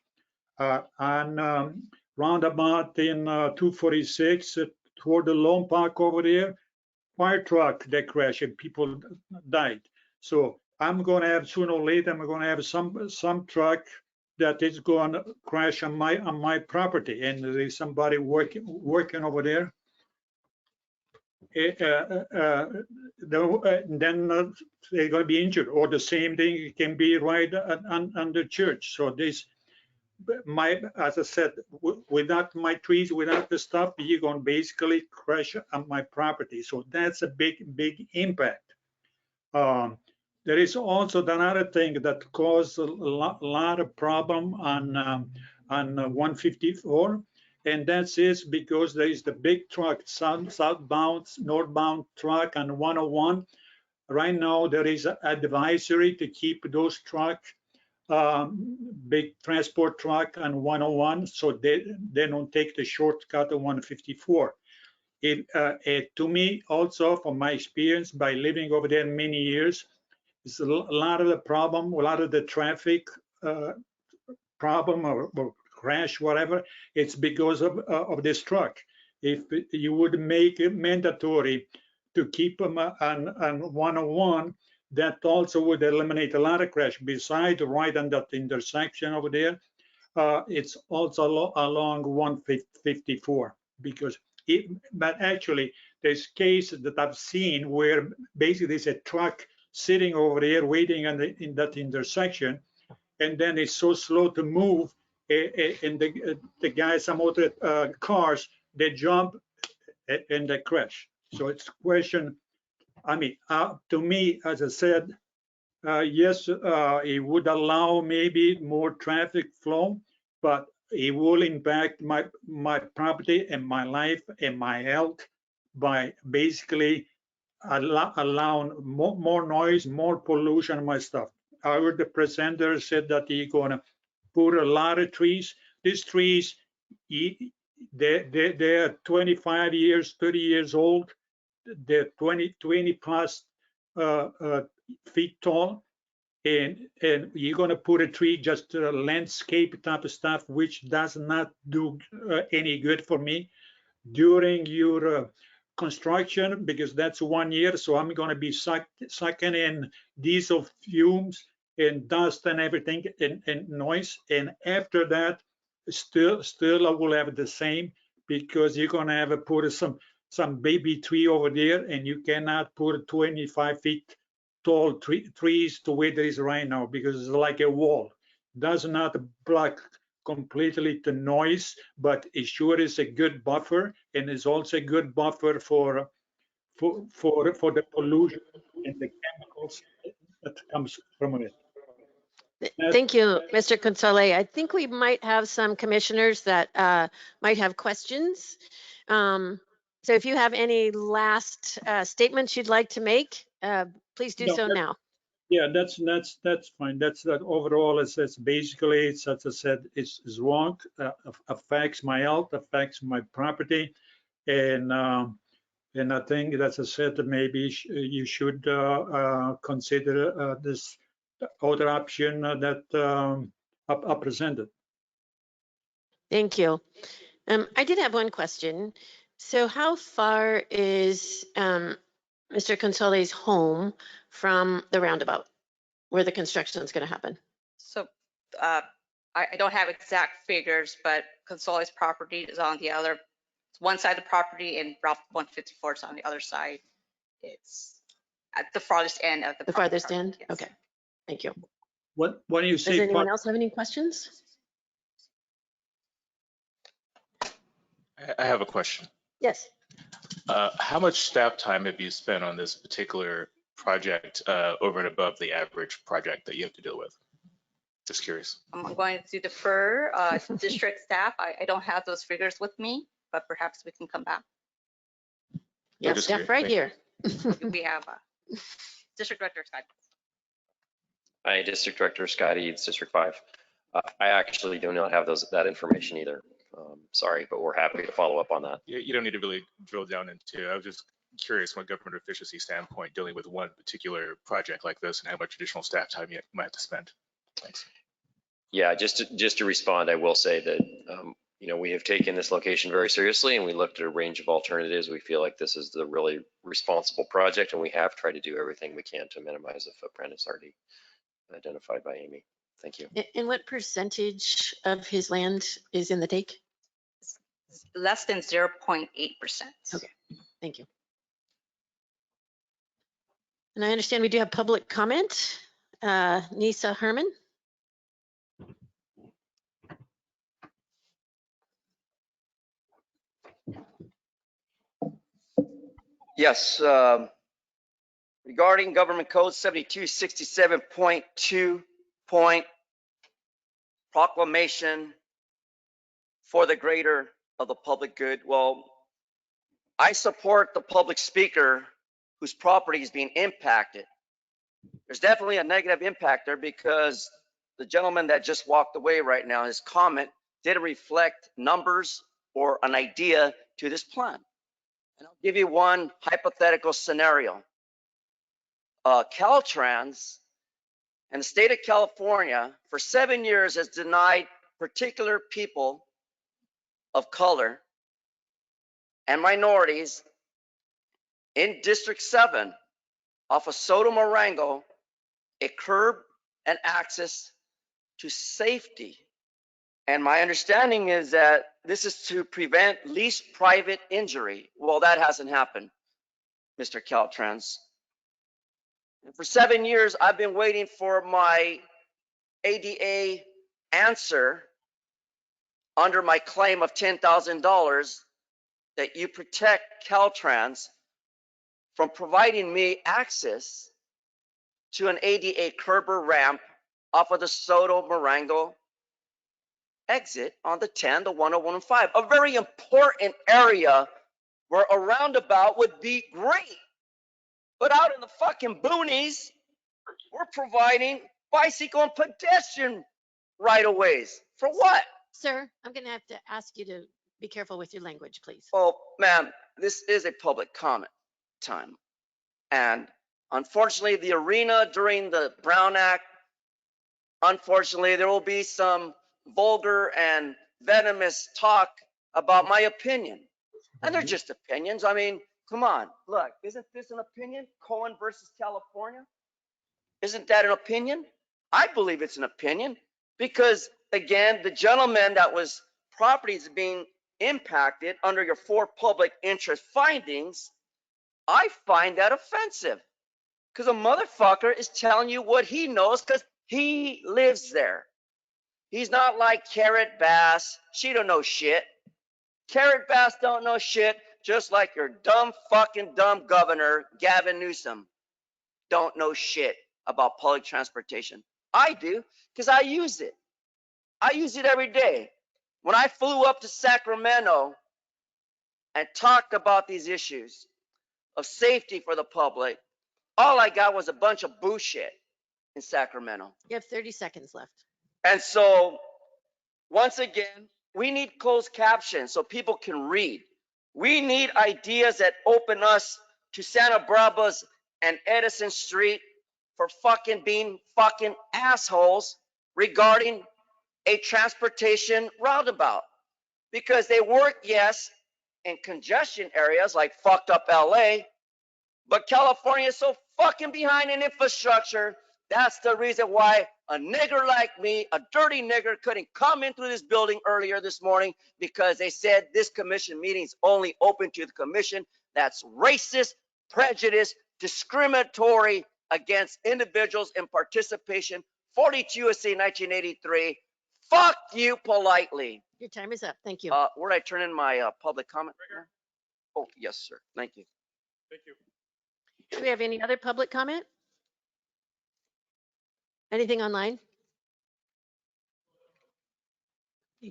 Roundabout in 246 toward the Lone Park over there, fire truck that crashed and people died. So I'm going to have, sooner or later, I'm going to have some truck that is going to crash on my property, and there's somebody working over there. Then they're going to be injured, or the same thing can be right on the church. So this as I said, without my trees, without the stuff, you're going to basically crush my property. So that's a big impact. There is also another thing that caused a lot of problem on 154, and that is because there is the big truck, southbound, northbound truck on 101. Right now, there is an advisory to keep those trucks, big transport truck on 101, so they don't take the shortcut of 154. To me, also from my experience by living over there many years, it's a lot of the problem, a lot of the traffic problem or crash, whatever. It's because of this truck. If you would make it mandatory to keep them on 101, that also would eliminate a lot of crash. Besides, right on that intersection over there, it's also along 154 because but actually there's cases that I've seen where basically there's a truck sitting over there waiting in that intersection, and then it's so slow to move, and the guys, some other cars, they jump and they crash. So it's a question. I mean, to me, as I said, yes, it would allow maybe more traffic flow, but it will impact my property and my life and my health by basically allowing more noise, more pollution, my stuff. I heard the presenter said that he's gonna put a lot of trees. These trees, they're 25 years, 30 years old. They're 20 plus feet tall. And you're going to put a tree, just landscape type of stuff, which does not do any good for me during your construction, because that's 1 year. So I'm going to be sucking in diesel fumes and dust and everything and noise. And after that, still I will have the same, because you're going to have to put some baby tree over there, and you cannot put 25 feet tall trees to where there is right now, because it's like a wall. Does not block completely the noise, but it sure is a good buffer, and is also a good buffer for the pollution and the chemicals that comes from it. Thank you, Mr. Console. I think we might have some commissioners that might have questions. So if you have any last statements you'd like to make, please do so now. Yeah, that's fine. That's that overall. It's basically, it's, as I said, it's wrong. Affects my health, affects my property, and I think, as I said, that maybe you should consider this other option that I presented. Thank you. I did have one question. So how far is Mr. Console's home from the roundabout where the construction is going to happen? So I don't have exact figures, but Console's property is on the other, it's one side of the property, and Route 154 is on the other side. It's at the farthest end of the farthest end. Yes. Okay, thank you. What do you say? Does anyone else have any questions? I have a question. Yes. How much staff time have you spent on this particular project over and above the average project that you have to deal with? Just curious. I'm going to defer district staff. I don't have those figures with me, but perhaps we can come back. Yeah, staff right here. We have District Director Scott. Hi, District Director Scott Eads, District 5. I actually do not have that information either. Sorry, but we're happy to follow up on that. You don't need to really drill down into. I was just curious from a government efficiency standpoint, dealing with one particular project like this, and how much additional staff time you might have to spend. Thanks. Yeah, just to respond, I will say that we have taken this location very seriously, and we looked at a range of alternatives. We feel like this is the really responsible project, and we have tried to do everything we can to minimize the footprint as already identified by Amy. Thank you. And what percentage of his land is in the take? Less than 0.8%. Okay, thank you. And I understand we do have public comment. Nisa Herman. Yes, regarding Government Code 7267.2 point proclamation for the greater of the public good. Well, I support the public speaker whose property is being impacted. There's definitely a negative impact there because the gentleman that just walked away right now, his comment didn't reflect numbers or an idea to this plan. And I'll give you one hypothetical scenario. Caltrans and the state of California for 7 years has denied particular people of color and minorities in District 7 off of Soto Morango a curb and access to safety. And my understanding is that this is to prevent least private injury. Well, that hasn't happened, Mr. Caltrans. And for 7 years, I've been waiting for my ADA answer under my claim of $10,000 that you protect Caltrans from providing me access to an ADA curb or ramp off of the Soto Morango exit on the 10, the 101 a very important area where a roundabout would be great. But out in the fucking boonies, we're providing bicycle and pedestrian right-of-ways. For what? Sir, I'm going to have to ask you to be careful with your language, please. Well, ma'am, this is a public comment time. And unfortunately, the arena during the Brown Act, unfortunately, there will be some vulgar and venomous talk about my opinion. And they're just opinions. I mean, come on, look, isn't this an opinion? Cohen versus California? Isn't that an opinion? I believe it's an opinion because, again, the gentleman that was properties being impacted under your 4 public interest findings, I find that offensive because a motherfucker is telling you what he knows because he lives there. He's not like Carrot Bass. She don't know shit. Carrot Bass don't know shit, just like your dumb governor, Gavin Newsom, don't know shit about public transportation. I do, because I use it. I use it every day. When I flew up to Sacramento and talked about these issues of safety for the public, all I got was a bunch of bullshit in Sacramento. You have 30 seconds left. And so, once again, we need closed captions so people can read. We need ideas that open us to Santa Barbara's and Edison Street for fucking being fucking assholes regarding a transportation roundabout. Because they work, yes, in congestion areas like fucked up LA, but California is so fucking behind in infrastructure. That's the reason why a nigger like me, a dirty nigger, couldn't come in through this building earlier this morning because they said this commission meeting is only open to the commission. That's racist, prejudiced, discriminatory against individuals in participation. 42 U.S.C. 1983. Fuck you politely. Your time is up. Thank you. Where did I turn in my public comment? Oh, yes, sir. Thank you. Thank you. Do we have any other public comment? Anything online?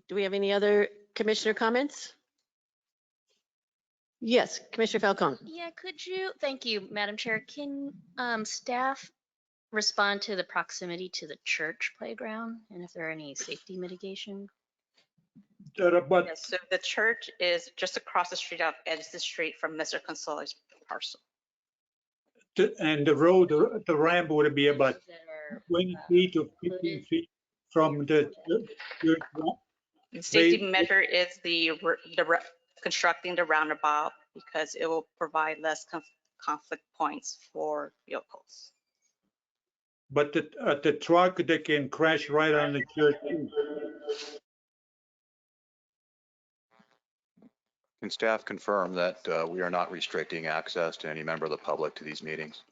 Do we have any other commissioner comments? Yes, Commissioner Falcone. Yeah, could you, thank you, Madam Chair. Can staff respond to the proximity to the church playground and if there are any safety mitigation? Yes, so the church is just across the street off Edison Street from Mr. Consoli's parcel. And the road, the ramp would be about 20 feet to 15 feet from the church. The safety measure is constructing the roundabout because it will provide less conflict points for vehicles. But the truck, they can crash right on the church. Can staff confirm that we are not restricting access to any member of the public to these meetings?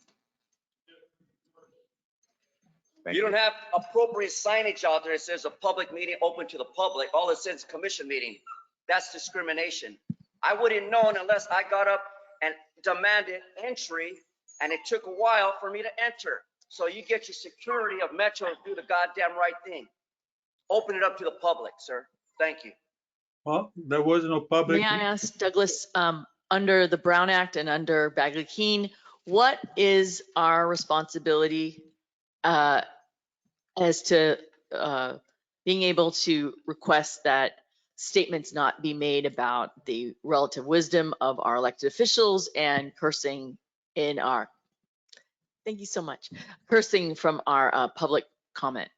You don't have appropriate signage out there that says a public meeting open to the public. All it says is commission meeting. That's discrimination. I wouldn't know unless I got up and demanded entry, and it took a while for me to enter. So you get your security of Metro to do the goddamn right thing. Open it up to the public, sir. Thank you. Well, there was no public. May I ask Douglas, under the Brown Act and under Bagley-Keene, what is our responsibility as to being able to request that statements not be made about the relative wisdom of our elected officials and cursing in our, thank you so much, cursing from our public comment?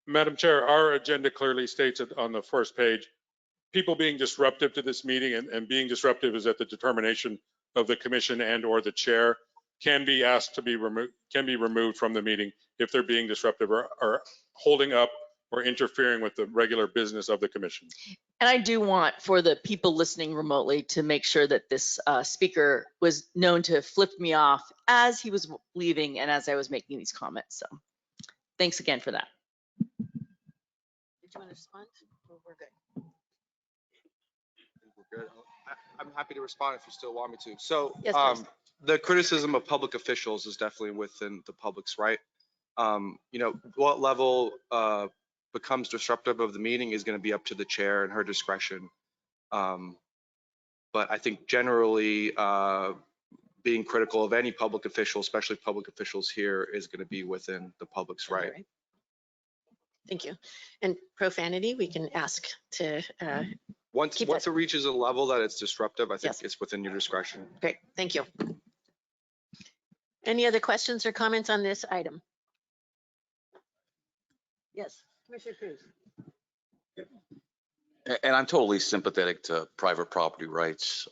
Madam Chair, our agenda clearly states it on the first page. People being disruptive to this meeting, and being disruptive is at the determination of the commission and or the chair, can be asked to be removed from the meeting if they're being disruptive or holding up or interfering with the regular business of the commission. And I do want for the people listening remotely to make sure that this speaker was known to have flipped me off as he was leaving and as I was making these comments. So thanks again for that. Did you want to respond? Or we're good. We're good. I'm happy to respond if you still want me to. So Yes, please. the criticism of public officials is definitely within the public's right. You know, what level becomes disruptive of the meeting is going to be up to the chair and her discretion. But I think generally being critical of any public official, especially public officials here, is going to be within the public's right. Thank you. And profanity, we can ask to. Once it reaches a level that it's disruptive, I think it's within your discretion. Great, thank you. Any other questions or comments on this item? Yes, Commissioner Cruz. And I'm totally sympathetic to private property rights.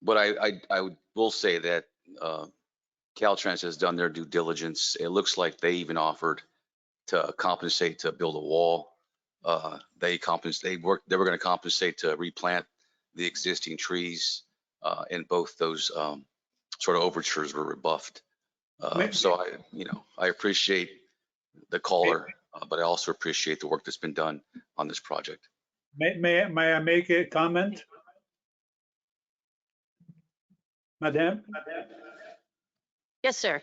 But I will say that Caltrans has done their due diligence. It looks like they even offered to compensate to build a wall. They were going to compensate to replant the existing trees, and both those sort of overtures were rebuffed. So I appreciate the caller, but I also appreciate the work that's been done on this project. May I make a comment? Madam? Yes, sir.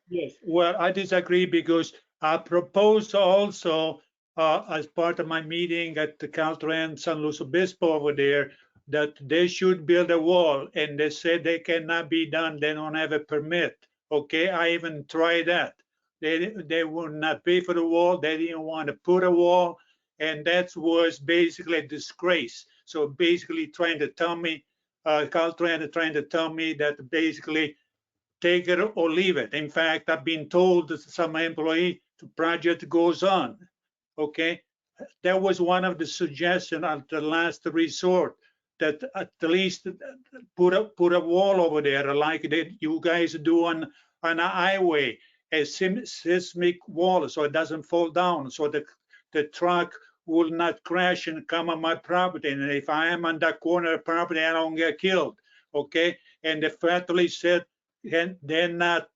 Yes, well, I disagree because I proposed also as part of my meeting at the Caltrans San Luis Obispo over there that they should build a wall, and they said they cannot be done. They don't have a permit. Okay, I even tried that. They would not pay for the wall. They didn't want to put a wall, and that was basically a disgrace. So basically trying to tell me, Caltrans trying to tell me that basically take it or leave it. In fact, I've been told that some employee, the project goes on. Okay, that was one of the suggestions at the last resort, that at least put a wall over there like you guys do on a highway, a seismic wall, so it doesn't fall down, so the truck will not crash and come on my property. And if I am on that corner of property, I don't get killed. Okay, and the faculty said they're not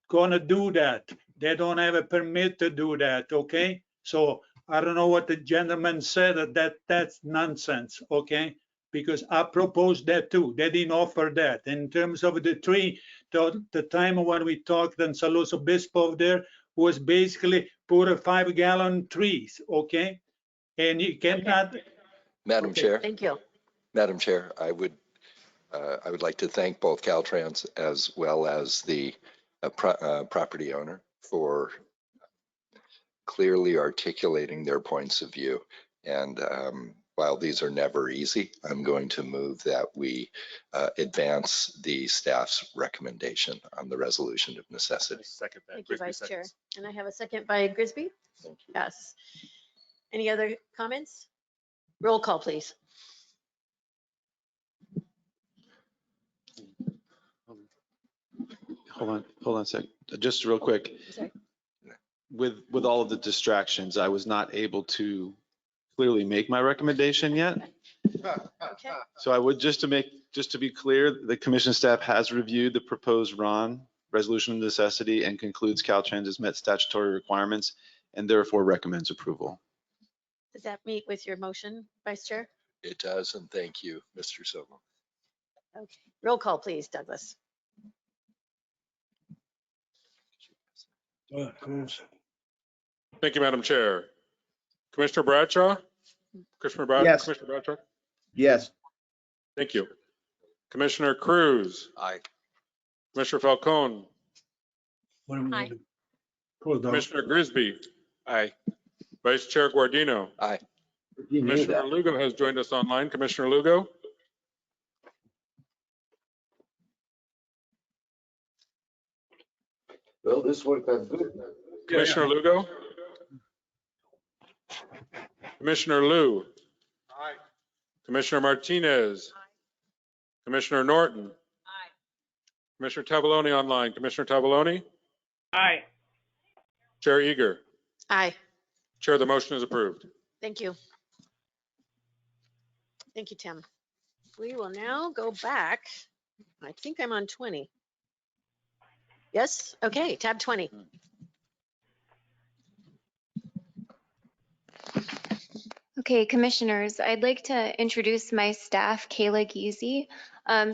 gonna do that. They don't have a permit to do that. Okay, so I don't know what the gentleman said, that's nonsense. Okay, because I proposed that too. They didn't offer that. In terms of the tree, the time when we talked in San Luis Obispo there was basically put a 5-gallon trees. Okay, and you cannot. Madam Chair. Thank you. Madam Chair, I would like to thank both Caltrans as well as the property owner for clearly articulating their points of view. And while these are never easy, I'm going to move that we advance the staff's recommendation on the resolution of necessity. Second that. Thank you, Vice Chair. And I have a second by Grisby. Yes. Any other comments? Roll call, please. Hold on a sec. Just real quick. Sorry. With all of the distractions, I was not able to clearly make my recommendation yet. Okay. So I would just to be clear, the commission staff has reviewed the proposed RON resolution of necessity and concludes Caltrans has met statutory requirements and therefore recommends approval. Does that meet with your motion, Vice Chair? It does, and thank you, Mr. Silva. Okay, roll call, please, Douglas. Thank you, Madam Chair. Commissioner Bradshaw? Yes. Commissioner Bradshaw? Yes. Thank you. Commissioner Cruz? Aye. Commissioner Falcone? Aye. Commissioner Grisby? Aye. Vice Chair Guardino? Aye. You knew Commissioner that. Lugo has joined us online. Commissioner Lugo? Well, this worked out good. Commissioner Lugo? Commissioner Liu? Aye. Commissioner Martinez? Commissioner Norton? Aye. Commissioner Tavoloni online. Commissioner Tavoloni? Aye. Chair Eager? Aye, Chair, the motion is approved. thank you. Thank you, Tim. We will now go back. I think I'm on 20. Yes, okay, tab 20. Okay, commissioners, I'd like to introduce my staff, Kayla Giese.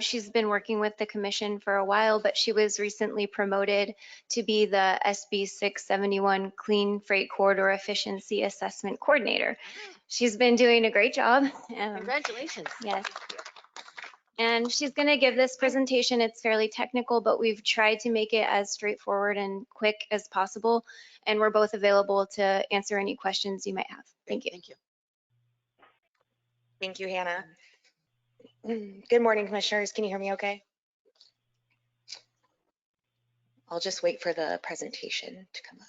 She's been working with the commission for a while, but she was recently promoted to be the SB 671 Clean Freight Corridor Efficiency Assessment Coordinator. She's been doing a great job. Congratulations. Yes. And she's going to give this presentation. It's fairly technical, but we've tried to make it as straightforward and quick as possible. And we're both available to answer any questions you might have. Thank you. Thank you. Thank you, Hannah. Good morning, commissioners. Can you hear me okay? I'll just wait for the presentation to come up.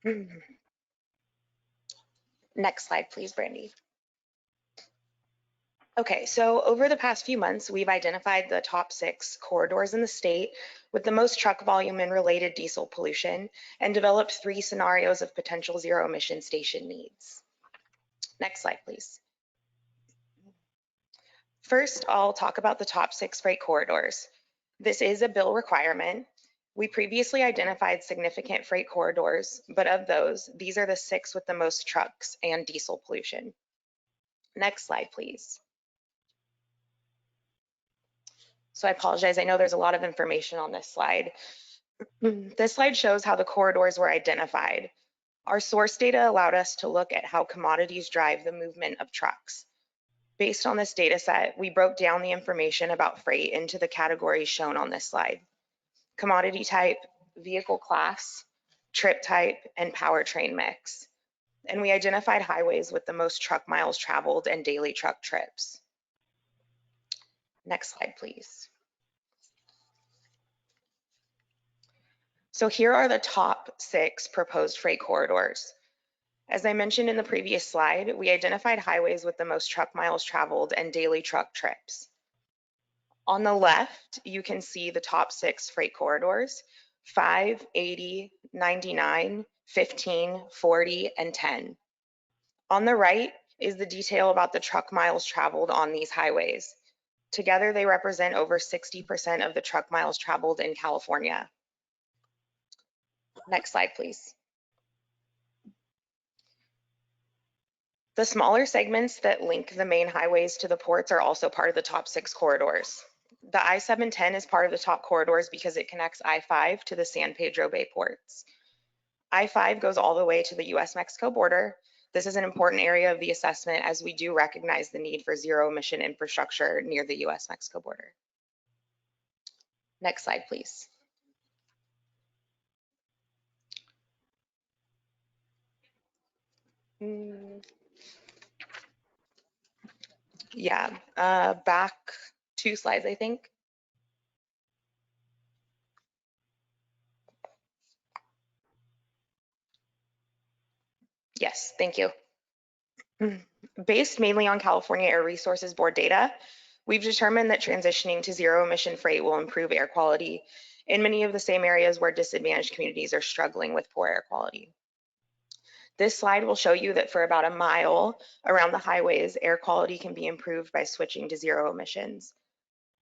Okay. Next slide, please, Brandy. Okay, so over the past few months, we've identified the top 6 corridors in the state with the most truck volume and related diesel pollution and developed 3 scenarios of potential zero emission station needs. Next slide, please. First, I'll talk about the top 6 freight corridors. This is a bill requirement. We previously identified significant freight corridors, but of those, these are the 6 with the most trucks and diesel pollution. Next slide, please. So I apologize, I know there's a lot of information on this slide. This slide shows how the corridors were identified. Our source data allowed us to look at how commodities drive the movement of trucks. Based on this data set, we broke down the information about freight into the categories shown on this slide: commodity type, vehicle class, trip type, and powertrain mix. And we identified highways with the most truck miles traveled and daily truck trips. Next slide, please. So here are the top 6 proposed freight corridors. As I mentioned in the previous slide, we identified highways with the most truck miles traveled and daily truck trips. On the left, you can see the top 6 freight corridors: 5, 80, 99, 15, 40, and 10. On the right is the detail about the truck miles traveled on these highways. Together, they represent over 60% of the truck miles traveled in California. Next slide, please. The smaller segments that link the main highways to the ports are also part of the top 6 corridors. The I-710 is part of the top corridors because it connects I-5 to the San Pedro Bay ports. I-5 goes all the way to the US-Mexico border. This is an important area of the assessment as we do recognize the need for zero emission infrastructure near the US-Mexico border. Next slide, please. Yeah, back 2 slides, I think. Yes, thank you. Based mainly on California Air Resources Board data, we've determined that transitioning to zero emission freight will improve air quality in many of the same areas where disadvantaged communities are struggling with poor air quality. This slide will show you that for about a mile around the highways, air quality can be improved by switching to zero emissions.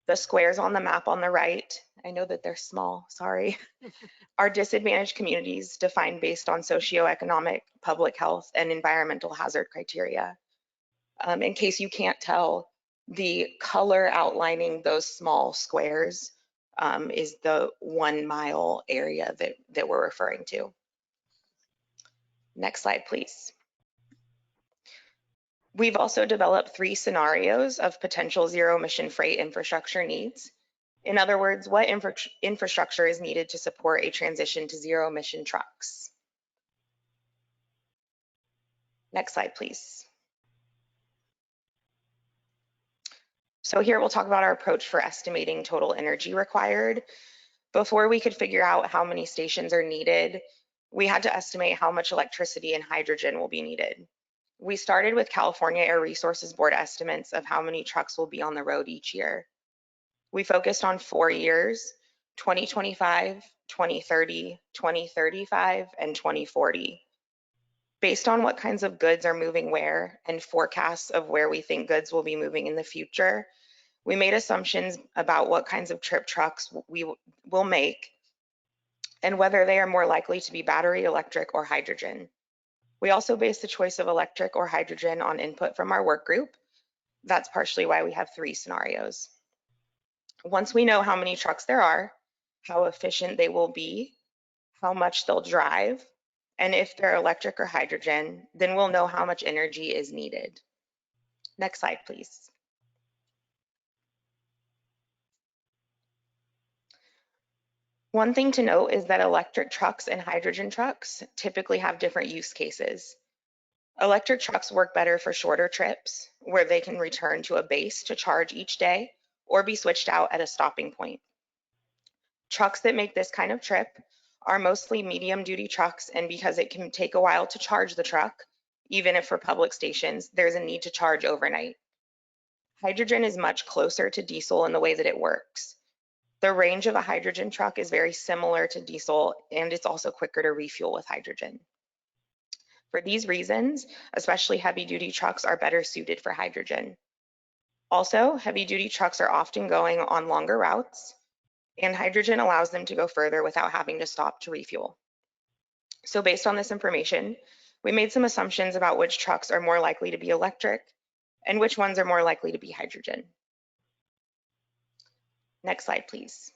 The squares on the map on the right I know that they're small, sorry, are disadvantaged communities defined based on socioeconomic, public health, and environmental hazard criteria. In case you can't tell, the color outlining those small squares is the 1 mile area that we're referring to. Next slide, please. We've also developed 3 scenarios of potential zero emission freight infrastructure needs. In other words, what infrastructure is needed to support a transition to zero emission trucks? Next slide, please. So here we'll talk about our approach for estimating total energy required. Before we could figure out how many stations are needed, we had to estimate how much electricity and hydrogen will be needed. We started with California Air Resources Board estimates of how many trucks will be on the road each year. We focused on 4 years, 2025, 2030, 2035, and 2040. Based on what kinds of goods are moving where and forecasts of where we think goods will be moving in the future, we made assumptions about what kinds of trip trucks we will make and whether they are more likely to be battery, electric, or hydrogen. We also based the choice of electric or hydrogen on input from our work group. That's partially why we have 3 scenarios. Once we know how many trucks there are, how efficient they will be, how much they'll drive, and if they're electric or hydrogen, then we'll know how much energy is needed. Next slide, please. One thing to note is that electric trucks and hydrogen trucks typically have different use cases. Electric trucks work better for shorter trips where they can return to a base to charge each day or be switched out at a stopping point. Trucks that make this kind of trip are mostly medium duty trucks, and because it can take a while to charge the truck, even if for public stations, there's a need to charge overnight. Hydrogen is much closer to diesel in the way that it works. The range of a hydrogen truck is very similar to diesel, and it's also quicker to refuel with hydrogen. For these reasons, especially heavy duty trucks are better suited for hydrogen. Also, heavy duty trucks are often going on longer routes, and hydrogen allows them to go further without having to stop to refuel. So based on this information, we made some assumptions about which trucks are more likely to be electric and which ones are more likely to be hydrogen. Next slide, please.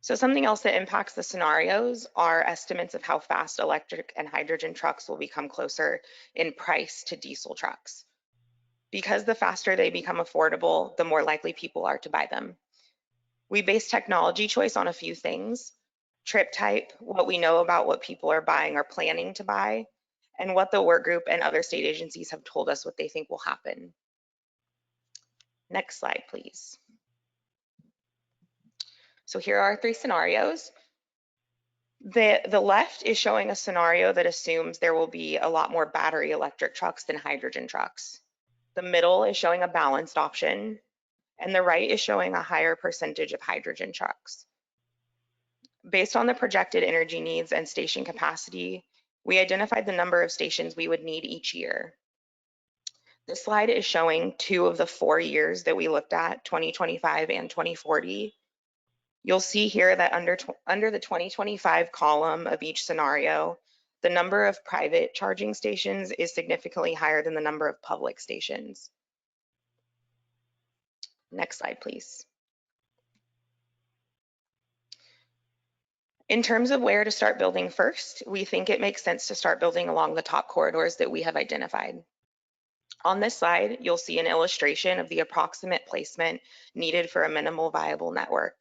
So something else that impacts the scenarios are estimates of how fast electric and hydrogen trucks will become closer in price to diesel trucks. Because the faster they become affordable, the more likely people are to buy them. We base technology choice on a few things: trip type, what we know about what people are buying or planning to buy, and what the work group and other state agencies have told us what they think will happen. Next slide, please. So here are our 3 scenarios. The left is showing a scenario that assumes there will be a lot more battery electric trucks than hydrogen trucks. The middle is showing a balanced option, and the right is showing a higher percentage of hydrogen trucks. Based on the projected energy needs and station capacity, we identified the number of stations we would need each year. This slide is showing 2 of the 4 years that we looked at, 2025 and 2040. You'll see here that under the 2025 column of each scenario, the number of private charging stations is significantly higher than the number of public stations. Next slide, please. In terms of where to start building first, we think it makes sense to start building along the top corridors that we have identified. On this slide, you'll see an illustration of the approximate placement needed for a minimal viable network.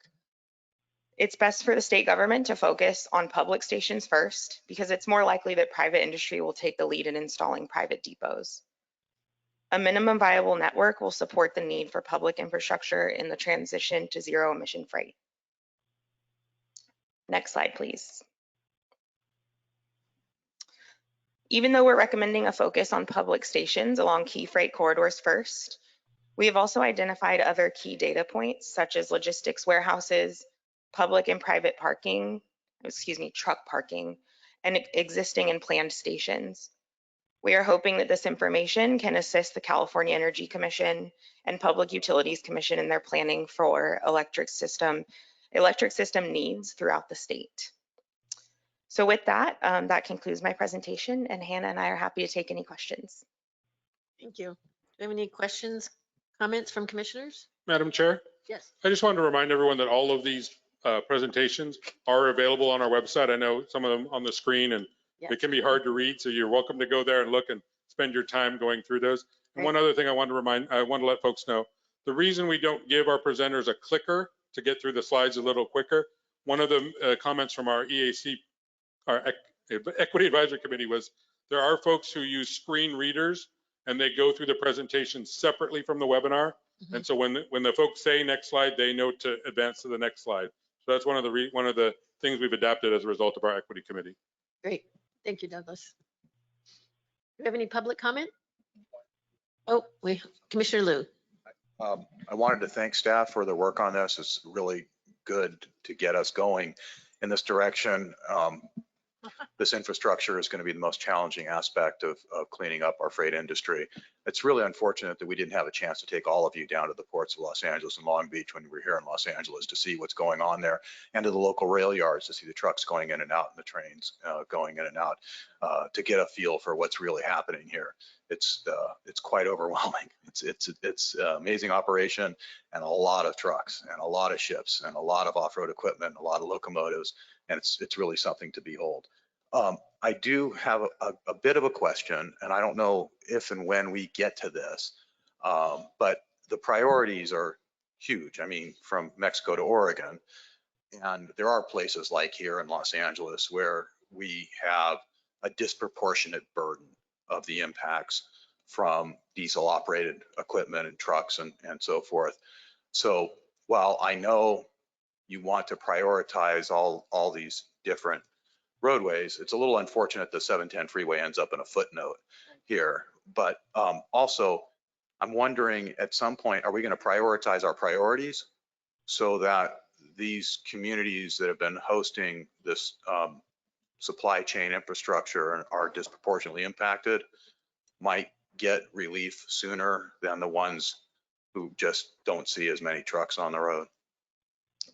It's best for the state government to focus on public stations first, because it's more likely that private industry will take the lead in installing private depots. A minimum viable network will support the need for public infrastructure in the transition to zero emission freight. Next slide, please. Even though we're recommending a focus on public stations along key freight corridors first, we have also identified other key data points such as logistics warehouses, public and private parking, truck parking, and existing and planned stations. We are hoping that this information can assist the California Energy Commission and Public Utilities Commission in their planning for electric system needs throughout the state. So with that, that concludes my presentation, and Hannah and I are happy to take any questions. Thank you. Do you have any questions, comments from commissioners? Madam Chair, Yes. I just wanted to remind everyone that all of these presentations are available on our website. I know some of them on the screen, and it can be hard to read, so you're welcome to go there and look and spend your time going through those. And one other thing I want to let folks know, the reason we don't give our presenters a clicker to get through the slides a little quicker, one of the comments from our EAC, our Equity Advisory Committee, was there are folks who use screen readers and they go through the presentation separately from the webinar. And so when the folks say next slide, they know to advance to the next slide. So that's one of the things we've adapted as a result of our equity committee. Great. Thank you, Douglas. Do you have any public comment? Oh, Commissioner Liu. I wanted to thank staff for their work on this. It's really good to get us going in this direction. This infrastructure is going to be the most challenging aspect of cleaning up our freight industry. It's really unfortunate that we didn't have a chance to take all of you down to the ports of Los Angeles and Long Beach when we were here in Los Angeles to see what's going on there, and to the local rail yards to see the trucks going in and out and the trains going in and out, to get a feel for what's really happening here. It's quite overwhelming. It's an amazing operation, and a lot of trucks and a lot of ships and a lot of off-road equipment, a lot of locomotives, and it's really something to behold. I do have a bit of a question, and I don't know if and when we get to this, but the priorities are huge. I mean, from Mexico to Oregon, and there are places like here in Los Angeles where we have a disproportionate burden of the impacts from diesel operated equipment and trucks and so forth. So while I know you want to prioritize all these different roadways, it's a little unfortunate the 710 freeway ends up in a footnote here. But also, I'm wondering at some point, are we going to prioritize our priorities so that these communities that have been hosting this supply chain infrastructure and are disproportionately impacted might get relief sooner than the ones who just don't see as many trucks on the road?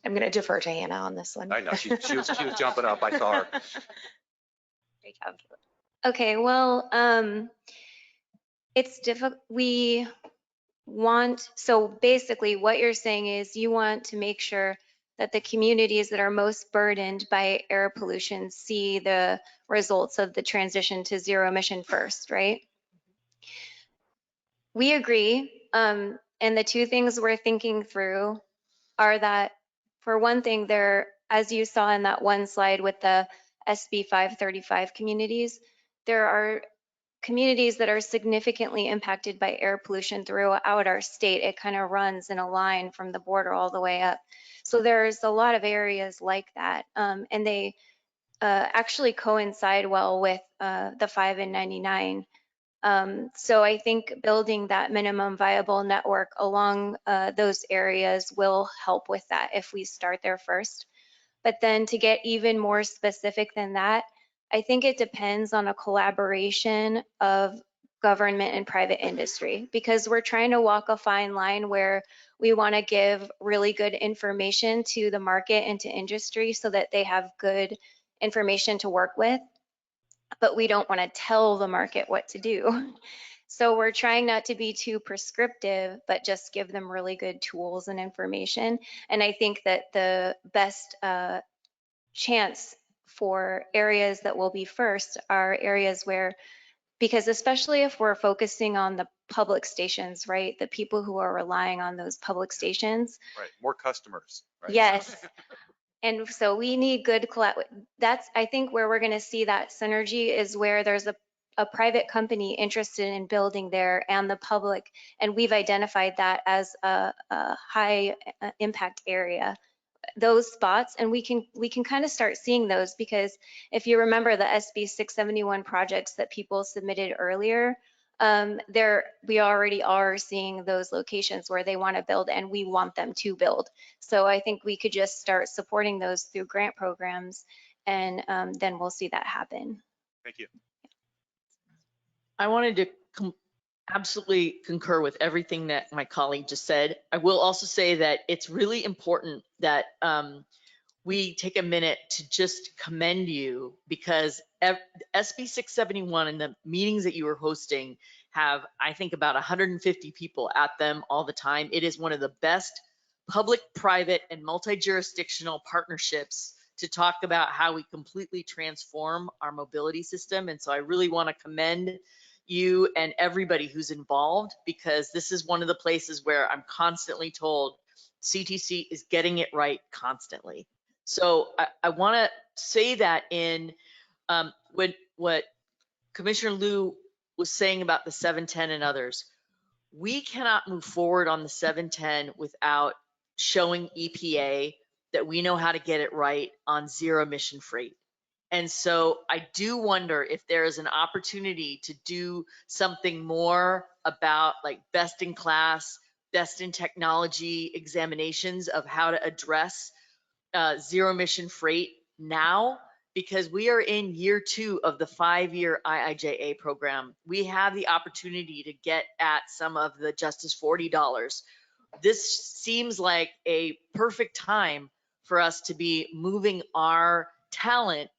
I'm going to defer to Hannah on this one. I know, she was jumping up, I saw her. Okay, well, it's difficult. So basically what you're saying is you want to make sure that the communities that are most burdened by air pollution see the results of the transition to zero emission first, right? We agree. And the two things we're thinking through are that, for one thing, there, as you saw in that one slide with the SB 535 communities, there are communities that are significantly impacted by air pollution throughout our state. It kind of runs in a line from the border all the way up. So there's a lot of areas like that. And they actually coincide well with the 5 and 99. So I think building that minimum viable network along those areas will help with that if we start there first. But then to get even more specific than that, I think it depends on a collaboration of government and private industry, because we're trying to walk a fine line where we want to give really good information to the market and to industry so that they have good information to work with, but we don't want to tell the market what to do. So we're trying not to be too prescriptive, but just give them really good tools and information. And I think that the best chance for areas that will be first are areas where, because especially if we're focusing on the public stations, right? The people who are relying on those public stations. Right, more customers. Right? Yes. And so we need good that's, I think, where we're going to see that synergy is where there's a private company interested in building there and the public, and we've identified that as a high impact area, those spots, and we can kind of start seeing those, because if you remember the SB 671 projects that people submitted earlier, we already are seeing those locations where they want to build and we want them to build. So I think we could just start supporting those through grant programs, and then we'll see that happen. Thank you. I wanted to absolutely concur with everything that my colleague just said. I will also say that it's really important that we take a minute to just commend you, because SB 671 and the meetings that you were hosting have, I think, about 150 people at them all the time. It is one of the best public, private, and multi-jurisdictional partnerships to talk about how we completely transform our mobility system. And so I really want to commend you and everybody who's involved, because this is one of the places where I'm constantly told CTC is getting it right constantly. So I want to say that in what Commissioner Liu was saying about the 710 and others, we cannot move forward on the 710 without showing EPA that we know how to get it right on zero emission freight. And so I do wonder if there is an opportunity to do something more about like best in class, best in technology examinations of how to address zero emission freight now, because we are in year 2 of the 5-year IIJA program. We have the opportunity to get at some of the Justice $40. This seems like a perfect time for us to be moving our talent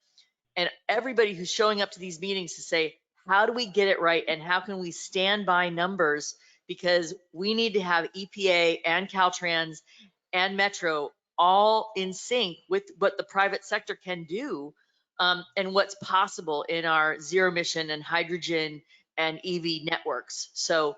and everybody who's showing up to these meetings to say, how do we get it right and how can we stand by numbers? Because we need to have EPA and Caltrans and Metro all in sync with what the private sector can do and what's possible in our zero emission and hydrogen and EV networks. So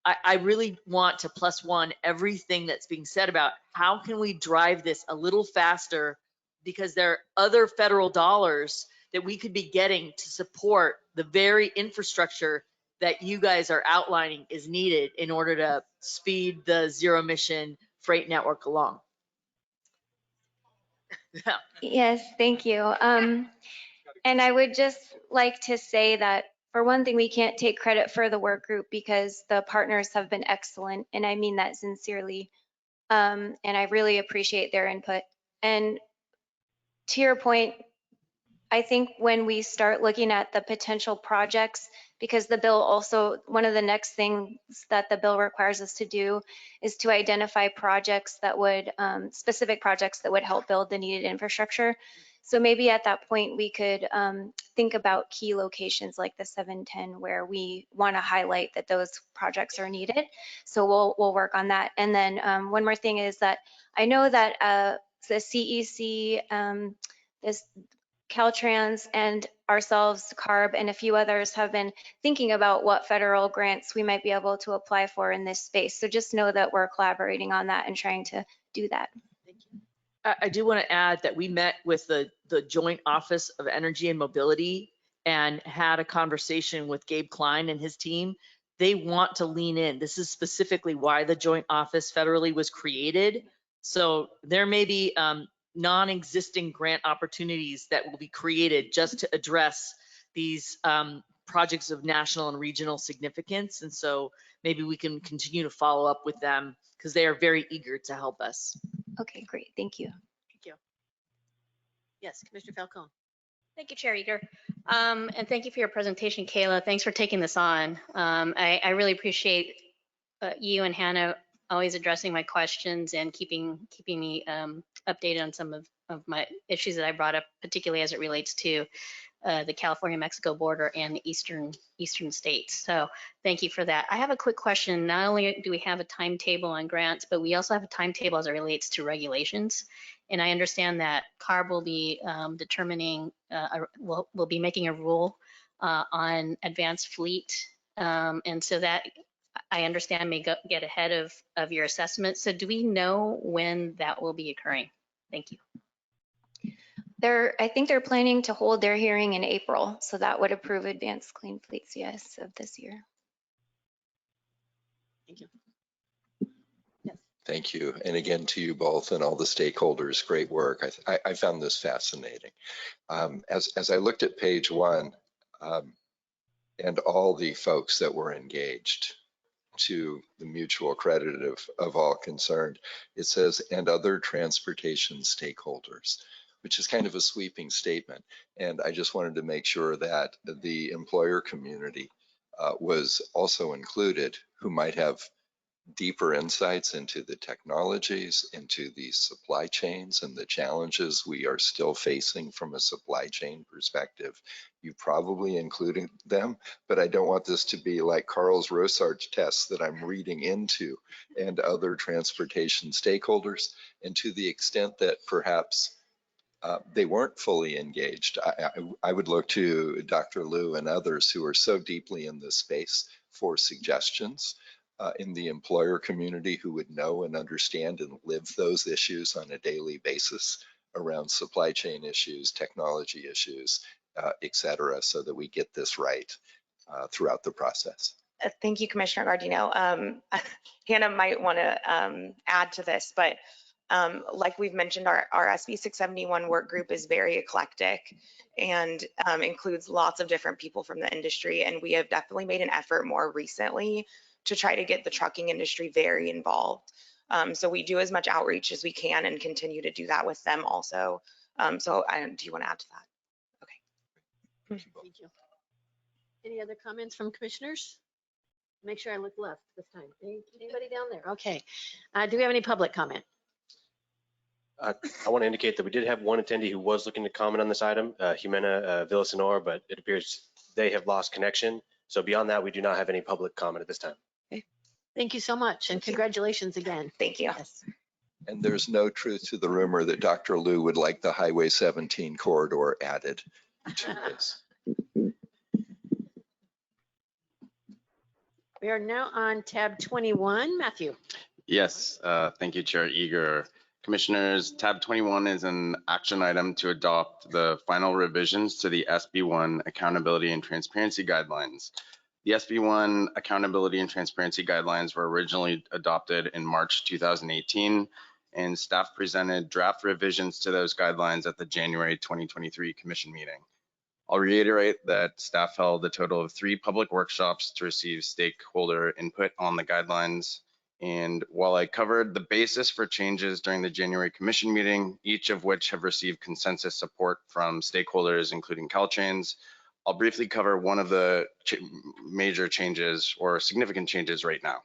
I really want to +1 everything that's being said about how can we drive this a little faster, because there are other federal dollars that we could be getting to support the very infrastructure that you guys are outlining is needed in order to speed the zero emission freight network along. Yes, thank you. And I would just like to say that, for one thing, we can't take credit for the work group because the partners have been excellent, and I mean that sincerely. And I really appreciate their input. And to your point, I think when we start looking at the potential projects, because the bill also, one of the next things that the bill requires us to do is to identify projects that would, specific projects that would help build the needed infrastructure. So maybe at that point, we could think about key locations like the 710 where we want to highlight that those projects are needed. So we'll work on that. And then one more thing is that I know that the CEC, this Caltrans and ourselves, CARB, and a few others have been thinking about what federal grants we might be able to apply for in this space. So just know that we're collaborating on that and trying to do that. Thank you. I do want to add that we met with the Joint Office of Energy and Mobility and had a conversation with Gabe Klein and his team. They want to lean in. This is specifically why the Joint Office federally was created. So there may be non-existing grant opportunities that will be created just to address these projects of national and regional significance. And so maybe we can continue to follow up with them because they are very eager to help us. Okay, great. Thank you. Thank you. Yes, Commissioner Falcone. Thank you, Chair Eager. And thank you for your presentation, Kayla. Thanks for taking this on. I really appreciate you and Hannah always addressing my questions and keeping me updated on some of my issues that I brought up, particularly as it relates to the California-Mexico border and the eastern states. So thank you for that. I have a quick question. Not only do we have a timetable on grants, but we also have a timetable as it relates to regulations. And I understand that CARB will be determining, will be making a rule on advanced fleet. And so that I understand may get ahead of your assessment. So do we know when that will be occurring? Thank you. I think they're planning to hold their hearing in April, so that would approve advanced clean fleets, yes, of this year. Thank you. Thank you. And again, to you both and all the stakeholders, great work. I found this fascinating. As I looked at page 1 and all the folks that were engaged, to the mutual credit of all concerned, it says, and other transportation stakeholders, which is kind of a sweeping statement. And I just wanted to make sure that the employer community was also included, who might have deeper insights into the technologies, into the supply chains and the challenges we are still facing from a supply chain perspective. You probably included them, but I don't want this to be like Carl's Rosarch tests that I'm reading into and other transportation stakeholders. And to the extent that perhaps they weren't fully engaged, I would look to Dr. Liu and others who are so deeply in this space for suggestions. In the employer community who would know and understand and live those issues on a daily basis around supply chain issues, technology issues, et cetera, so that we get this right throughout the process. Thank you, Commissioner Gardino. Hannah might want to add to this, but like we've mentioned, our SB 671 work group is very eclectic and includes lots of different people from the industry. And we have definitely made an effort more recently to try to get the trucking industry very involved. So we do as much outreach as we can and continue to do that with them also. Do you want to add to that? Okay. Thank you. Any other comments from commissioners? Make sure I look left this time. Anybody down there? Okay. Do we have any public comment? I want to indicate that we did have one attendee who was looking to comment on this item, Jimena Villasenor, but it appears they have lost connection. So beyond that, we do not have any public comment at this time. Okay. Thank you so much, and congratulations again. Thank you. Yes. And there's no truth to the rumor that Dr. Liu would like the Highway 17 corridor added to this. We are now on tab 21. Matthew. Yes, thank you, Chair Eager. Commissioners, tab 21 is an action item to adopt the final revisions to the SB1 Accountability and Transparency Guidelines. The SB1 Accountability and Transparency Guidelines were originally adopted in March 2018, and staff presented draft revisions to those guidelines at the January 2023 Commission meeting. I'll reiterate that staff held a total of 3 public workshops to receive stakeholder input on the guidelines. And while I covered the basis for changes during the January Commission meeting, each of which have received consensus support from stakeholders, including Caltrans, I'll briefly cover one of the major changes or significant changes right now.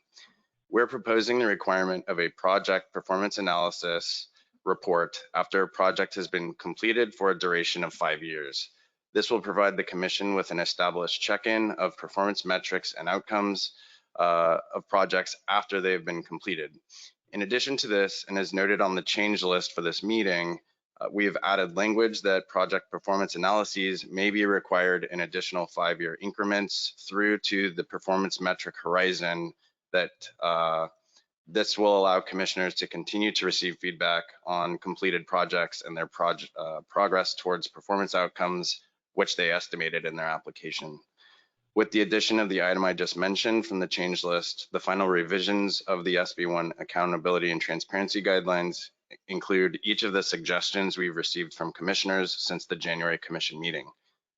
We're proposing the requirement of a project performance analysis report after a project has been completed for a duration of 5 years. This will provide the Commission with an established check-in of performance metrics and outcomes of projects after they've been completed. In addition to this, and as noted on the change list for this meeting, we have added language that project performance analyses may be required in additional 5-year increments through to the performance metric horizon that this will allow commissioners to continue to receive feedback on completed projects and their progress towards performance outcomes, which they estimated in their application. With the addition of the item I just mentioned from the change list, the final revisions of the SB1 Accountability and Transparency Guidelines include each of the suggestions we've received from commissioners since the January Commission meeting.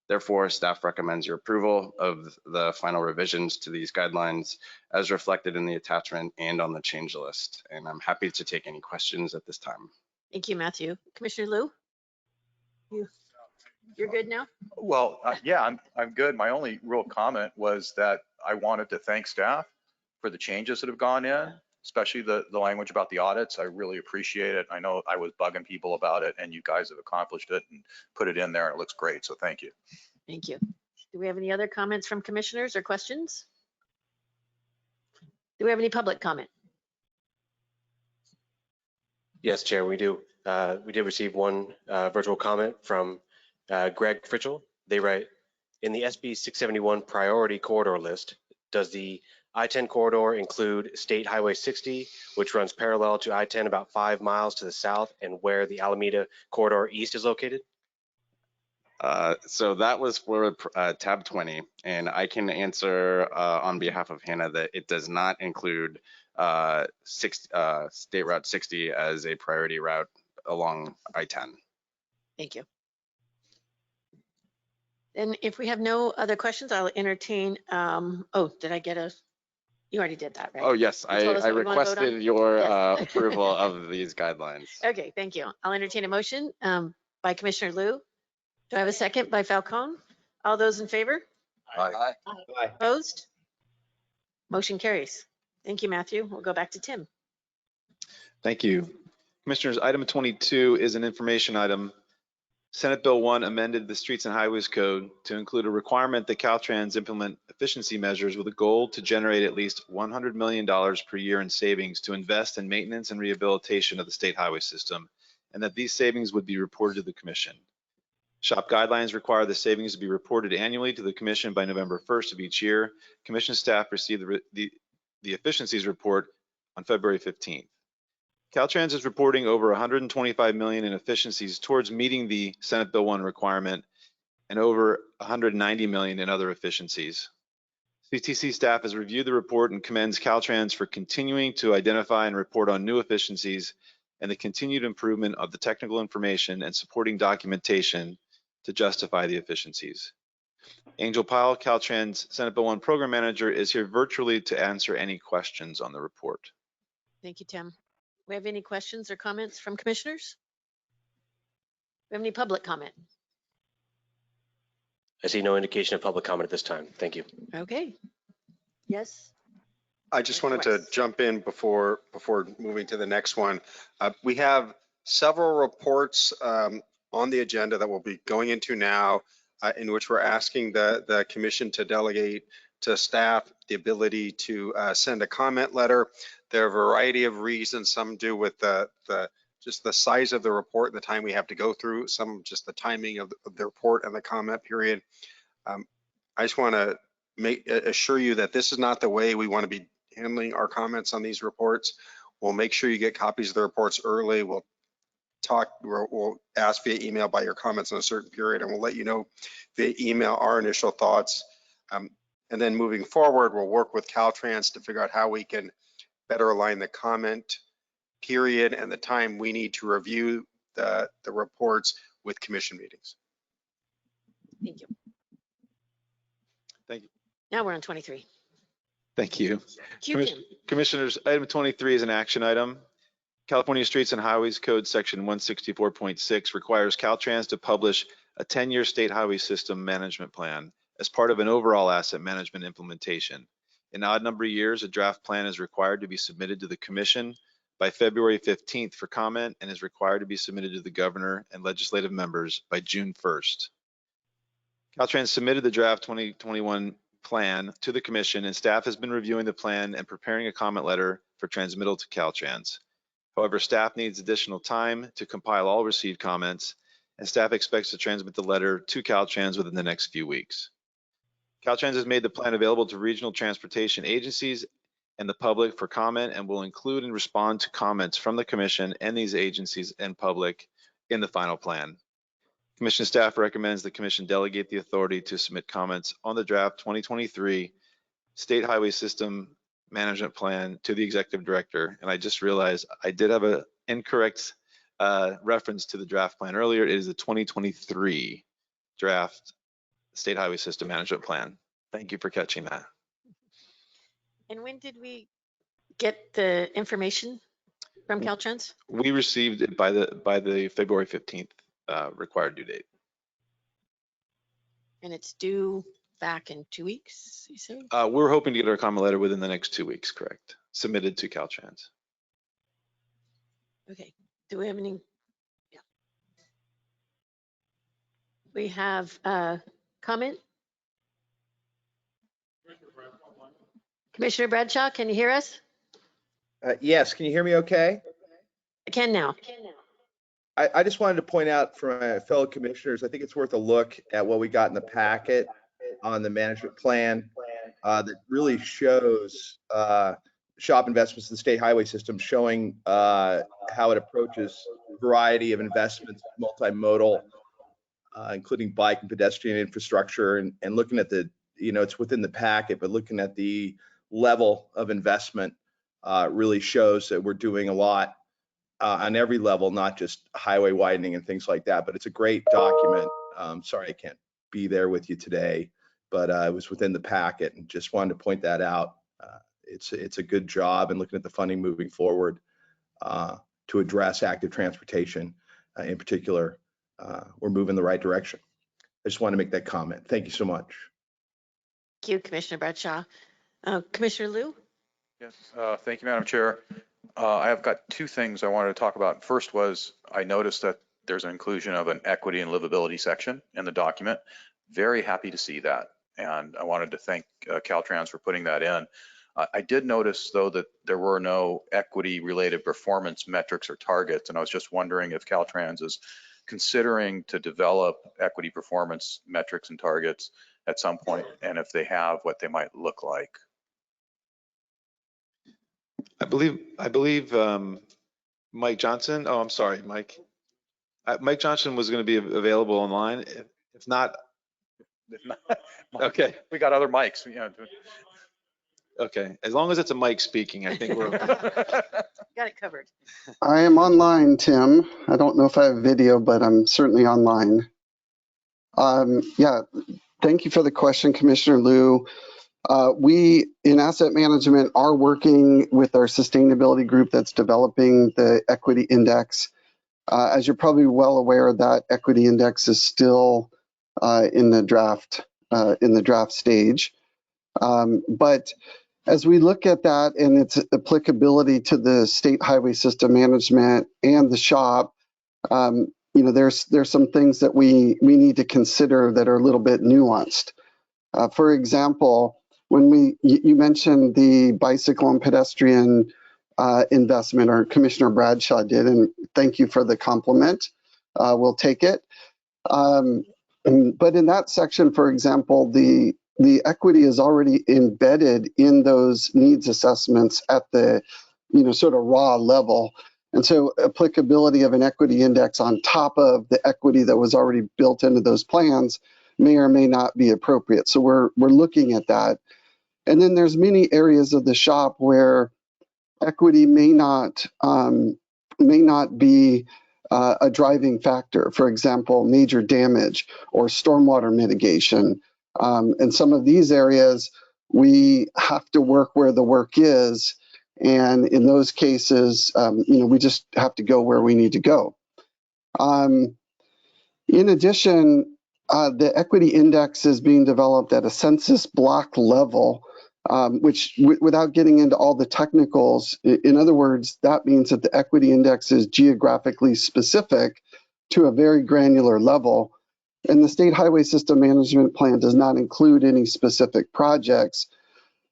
Therefore, staff recommends your approval of the final revisions to these guidelines as reflected in the attachment and on the change list. And I'm happy to take any questions at this time. Thank you, Matthew. Commissioner Liu? You're good now? Well, yeah, I'm good. My only real comment was that I wanted to thank staff for the changes that have gone in, especially the language about the audits. I really appreciate it. I know I was bugging people about it and you guys have accomplished it and put it in there and it looks great. So thank you. Thank you. Do we have any other comments from commissioners or questions? Do we have any public comment? Yes, Chair, we do. We did receive one virtual comment from Greg Fritchell. They write, in the SB 671 priority corridor list, does the I-10 corridor include State Highway 60, which runs parallel to I-10 about 5 miles to the south and where the Alameda Corridor East is located? So that was for tab 20, and I can answer on behalf of Hannah that it does not include State Route 60 as a priority route along I-10. Thank you. And if we have no other questions, I'll entertain, oh, did I get a, you already did that, right? Oh, yes, I requested your Yes. approval of these guidelines. Okay, thank you. I'll entertain a motion by Commissioner Liu. Do I have a second by Falcone? All those in favor? Aye. Opposed? Motion carries. Thank you, Matthew. We'll go back to Tim. Thank you. Commissioners, item 22 is an information item. Senate Bill 1 amended the Streets and Highways Code to include a requirement that Caltrans implement efficiency measures with a goal to generate at least $100 million per year in savings to invest in maintenance and rehabilitation of the state highway system, and that these savings would be reported to the Commission. SHOP guidelines require the savings to be reported annually to the Commission by November 1st of each year. Commission staff received the efficiencies report on February 15th. Caltrans is reporting over 125 million in efficiencies towards meeting the Senate Bill 1 requirement and over 190 million in other efficiencies. CTC staff has reviewed the report and commends Caltrans for continuing to identify and report on new efficiencies and the continued improvement of the technical information and supporting documentation to justify the efficiencies. Angel Pyle, Caltrans Senate Bill 1 Program Manager, is here virtually to answer any questions on the report. Thank you, Tim. We have any questions or comments from commissioners? We have any public comment? I see no indication of public comment at this time. Thank you. Okay. Yes. I just wanted to jump in before moving to the next one. We have several reports on the agenda that we'll be going into now, in which we're asking the commission to delegate to staff the ability to send a comment letter. There are a variety of reasons. Some do with just the size of the report and the time we have to go through, some just the timing of the report and the comment period. I just want to assure you that this is not the way we want to be handling our comments on these reports. We'll make sure you get copies of the reports early. We'll ask via email about your comments in a certain period, and we'll let you know via email our initial thoughts. And then moving forward, we'll work with Caltrans to figure out how we can better align the comment period and the time we need to review the reports with commission meetings. Thank you. Thank you. Now we're on 23. Thank you. Tim. Commissioners, item 23 is an action item. California Streets and Highways Code section 164.6 requires Caltrans to publish a 10-year state highway system management plan as part of an overall asset management implementation. In odd number of years, a draft plan is required to be submitted to the Commission by February 15th for comment and is required to be submitted to the Governor and legislative members by June 1st. Caltrans submitted the draft 2021 plan to the Commission, and staff has been reviewing the plan and preparing a comment letter for transmittal to Caltrans. However, staff needs additional time to compile all received comments, and staff expects to transmit the letter to Caltrans within the next few weeks. Caltrans has made the plan available to regional transportation agencies and the public for comment and will include and respond to comments from the Commission and these agencies and public in the final plan. Commission staff recommends the Commission delegate the authority to submit comments on the draft 2023 State Highway System Management Plan to the Executive Director. And I just realized I did have an incorrect reference to the draft plan earlier. It is the 2023 draft State Highway System Management Plan. Thank you for catching that. And when did we get the information from Caltrans? We received it by the February 15th required due date. And it's due back in 2 weeks, you say? We're hoping to get our comment letter within the next 2 weeks, correct? Submitted to Caltrans. Okay. Do we have any? Yeah. We have a comment. Commissioner Bradshaw, can you hear us? Yes, can you hear me okay? I can now. I just wanted to point out for my fellow commissioners, I think it's worth a look at what we got in the packet on the management plan that really shows SHOP investments in the state highway system, showing how it approaches a variety of investments, multimodal, including bike and pedestrian infrastructure, and looking at the, it's within the packet, but looking at the level of investment really shows that we're doing a lot on every level, not just highway widening and things like that. But it's a great document. Sorry I can't be there with you today, but it was within the packet and just wanted to point that out. It's a good job, and looking at the funding moving forward to address active transportation in particular, we're moving in the right direction. I just want to make that comment. Thank you so much. Thank you, Commissioner Bradshaw. Commissioner Liu? Yes, thank you, Madam Chair. I have got two things I wanted to talk about. First was I noticed that there's an inclusion of an equity and livability section in the document. Very happy to see that. And I wanted to thank Caltrans for putting that in. I did notice, though, that there were no equity related performance metrics or targets. And I was just wondering if Caltrans is considering to develop equity performance metrics and targets at some point, and if they have, what they might look like. I believe Mike Johnson. Oh, I'm sorry, Mike. Mike Johnson was going to be available online. If not, okay. We got other mics. Yeah. Okay. As long as it's a mic speaking, I think we're okay. Got it covered. I am online, Tim. I don't know if I have video, but I'm certainly online. Yeah, thank you for the question, Commissioner Liu. We in asset management are working with our sustainability group that's developing the equity index. As you're probably well aware, that equity index is still in the draft stage. But as we look at that and its applicability to the state highway system management and the shop, there's some things that we need to consider that are a little bit nuanced. For example, when you mentioned the bicycle and pedestrian investment, or Commissioner Bradshaw did, and thank you for the compliment. We'll take it. But in that section, for example, the equity is already embedded in those needs assessments at the sort of raw level. And so applicability of an equity index on top of the equity that was already built into those plans may or may not be appropriate. So we're looking at that. And then there's many areas of the shop where equity may not be a driving factor. For example, major damage or stormwater mitigation. And some of these areas, we have to work where the work is. And in those cases, we just have to go where we need to go. In addition, the equity index is being developed at a census block level, which without getting into all the technicals, in other words, that means that the equity index is geographically specific to a very granular level. And the State Highway System Management Plan does not include any specific projects.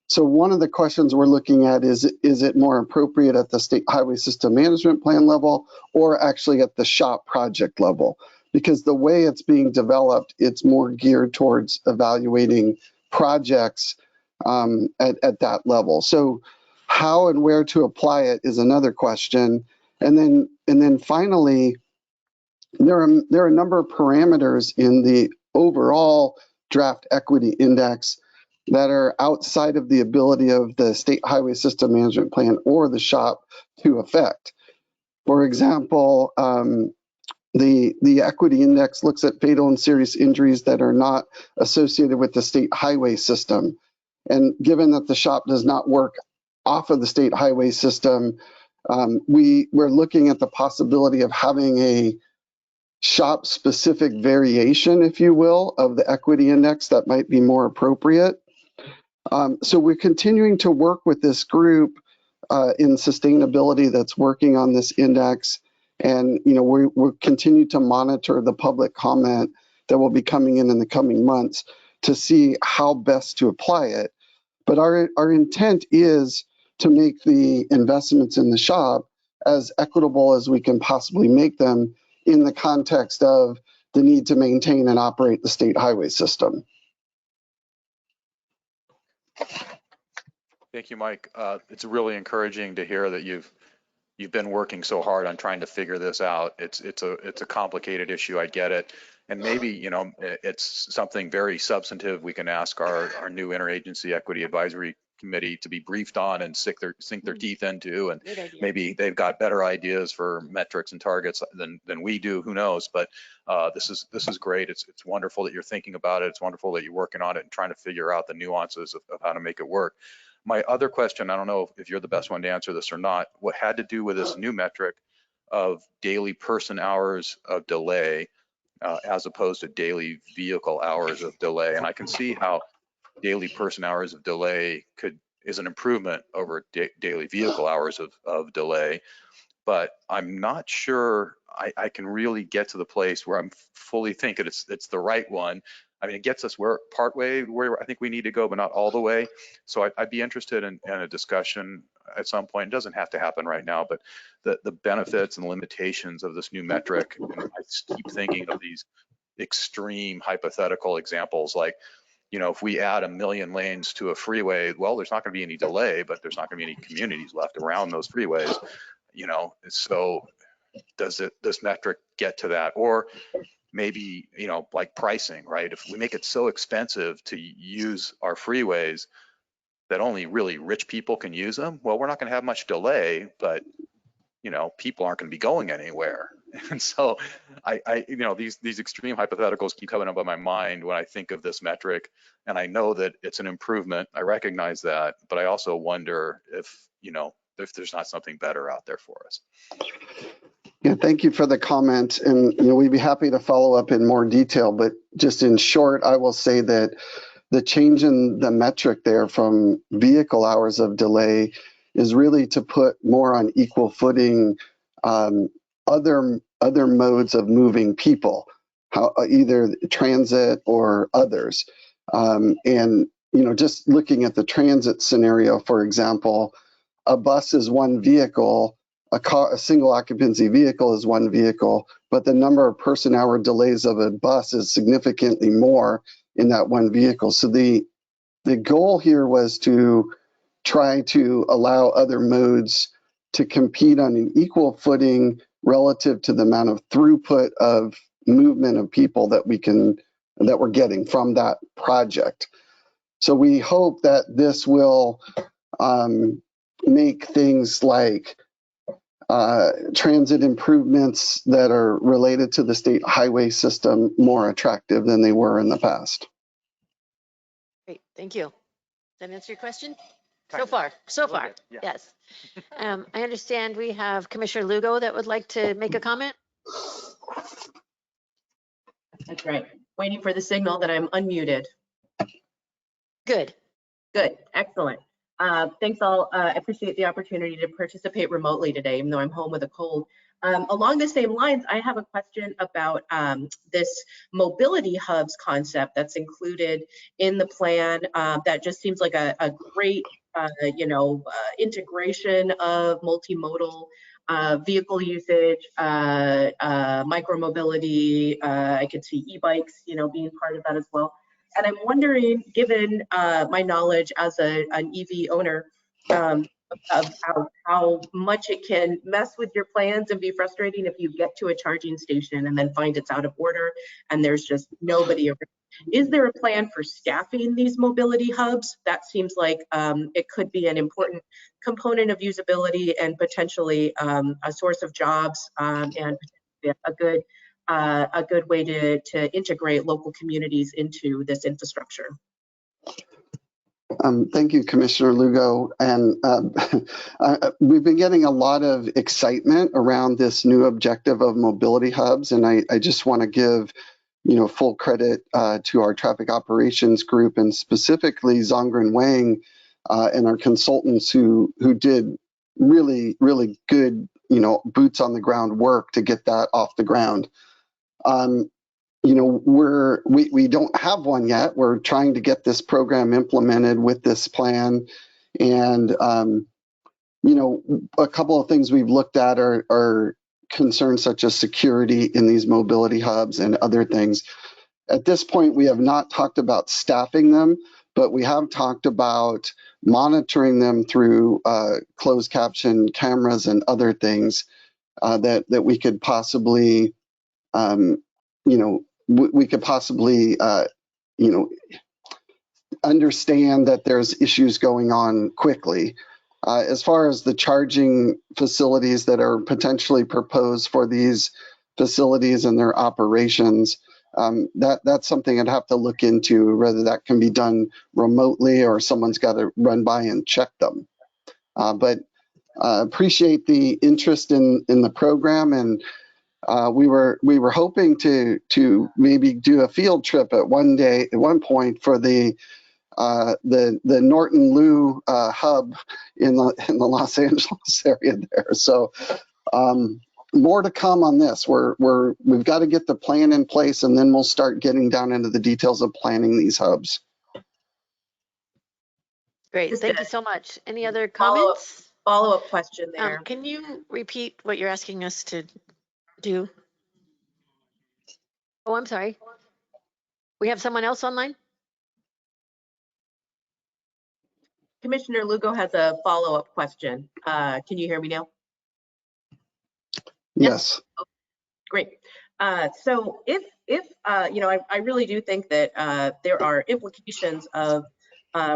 So one of the questions we're looking at is it more appropriate at the State Highway System Management Plan level or actually at the shop project level? Because the way it's being developed, it's more geared towards evaluating projects at that level. So how and where to apply it is another question. And then finally, there are a number of parameters in the overall draft equity index that are outside of the ability of the State Highway System Management Plan or the shop to affect. For example, the equity index looks at fatal and serious injuries that are not associated with the state highway system. And given that the shop does not work off of the state highway system, we're looking at the possibility of having a shop specific variation, if you will, of the equity index that might be more appropriate. So we're continuing to work with this group in sustainability that's working on this index. And, we'll continue to monitor the public comment that will be coming in the coming months to see how best to apply it. But our intent is to make the investments in the shop as equitable as we can possibly make them in the context of the need to maintain and operate the state highway system. Thank you, Mike. It's really encouraging to hear that you've been working so hard on trying to figure this out. It's a complicated issue. I get it. And maybe, it's something very substantive we can ask our new interagency equity advisory committee to be briefed on and sink their teeth into. And maybe they've got better ideas for metrics and targets than we do. Who knows? But this is great. It's wonderful that you're thinking about it. It's wonderful that you're working on it and trying to figure out the nuances of how to make it work. My other question, I don't know if you're the best one to answer this or not, what had to do with this new metric of daily person hours of delay as opposed to daily vehicle hours of delay. And I can see how daily person hours of delay is an improvement over daily vehicle hours of delay. But I'm not sure I can really get to the place where I'm fully thinking it's the right one. I mean, it gets us partway where I think we need to go, but not all the way. So I'd be interested in a discussion at some point. It doesn't have to happen right now, but the benefits and limitations of this new metric. And I just keep thinking of these extreme hypothetical examples, like, you know, if we add 1 million lanes to a freeway, well, there's not going to be any delay, but there's not going to be any communities left around those freeways. You know, so does this metric get to that? Or maybe, you know, like pricing, right? If we make it so expensive to use our freeways that only really rich people can use them, well, we're not going to have much delay, but, you know, people aren't going to be going anywhere. And so you know, these extreme hypotheticals keep coming up in my mind when I think of this metric, and I know that it's an improvement. I recognize that, but I also wonder if, you know, if there's not something better out there for us. Yeah, thank you for the comment. And, you know, we'd be happy to follow up in more detail, but just in short, I will say that the change in the metric there from vehicle hours of delay is really to put more on equal footing other modes of moving people, either transit or others. And, you know, just looking at the transit scenario, for example, a bus is one vehicle, a single occupancy vehicle is one vehicle, but the number of person hour delays of a bus is significantly more in that one vehicle. So the goal here was to try to allow other modes to compete on an equal footing relative to the amount of throughput of movement of people that we're getting from that project. So we hope that this will make things like transit improvements that are related to the state highway system more attractive than they were in the past. Great, thank you. Does that answer your question? So far, yeah. Yes. I understand we have Commissioner Lugo that would like to make a comment. That's right. Waiting for the signal that I'm unmuted. Good. Good, excellent. Thanks all. I appreciate the opportunity to participate remotely today, even though I'm home with a cold. Along the same lines, I have a question about this mobility hubs concept that's included in the plan. That just seems like a great, integration of multimodal vehicle usage, micromobility. I could see e-bikes, being part of that as well. And I'm wondering, given my knowledge as an EV owner, of how much it can mess with your plans and be frustrating if you get to a charging station and then find it's out of order and there's just nobody around. Is there a plan for staffing these mobility hubs? That seems like it could be an important component of usability and potentially a source of jobs and a good way to integrate local communities into this infrastructure. Thank you, Commissioner Lugo. And we've been getting a lot of excitement around this new objective of mobility hubs. And I just want to give, full credit to our traffic operations group and specifically Zongren Wang and our consultants who did really, really good, boots on the ground work to get that off the ground. We don't have one yet. We're trying to get this program implemented with this plan. And, a couple of things we've looked at are concerns such as security in these mobility hubs and other things. At this point, we have not talked about staffing them, but we have talked about monitoring them through closed caption cameras and other things that we could possibly, we could possibly, understand that there's issues going on quickly. As far as the charging facilities that are potentially proposed for these facilities and their operations, that's something I'd have to look into, whether that can be done remotely or someone's got to run by and check them. But appreciate the interest in the program, and we were hoping to maybe do a field trip at one point for the the Norton Lou hub in the Los Angeles area there. So more to come on this. We've got to get the plan in place, and then we'll start getting down into the details of planning these hubs. Great, Just thank a you so much. Any other comments? Follow-up question there. Can you repeat what you're asking us to do? Oh, I'm sorry. We have someone else online? Commissioner Lugo has a follow-up question. Can you hear me now? Yes. Great. So if you know, I really do think that there are implications of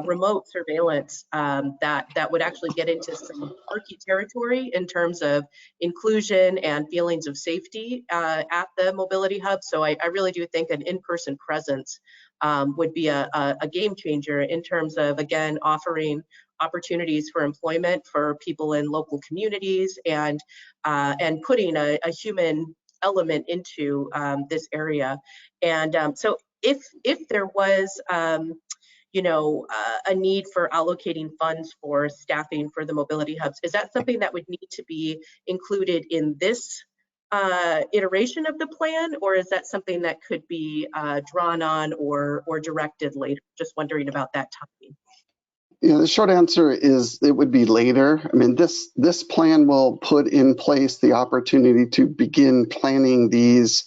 remote surveillance that would actually get into some murky territory in terms of inclusion and feelings of safety at the mobility hub. So I really do think an in-person presence would be a game changer in terms of, again, offering opportunities for employment for people in local communities and putting a human element into this area. And so if there was you know, a need for allocating funds for staffing for the mobility hubs, is that something that would need to be included in this iteration of the plan, or is that something that could be drawn on or directed later? Just wondering about that timing. Yeah, the short answer is it would be later. I mean, this plan will put in place the opportunity to begin planning these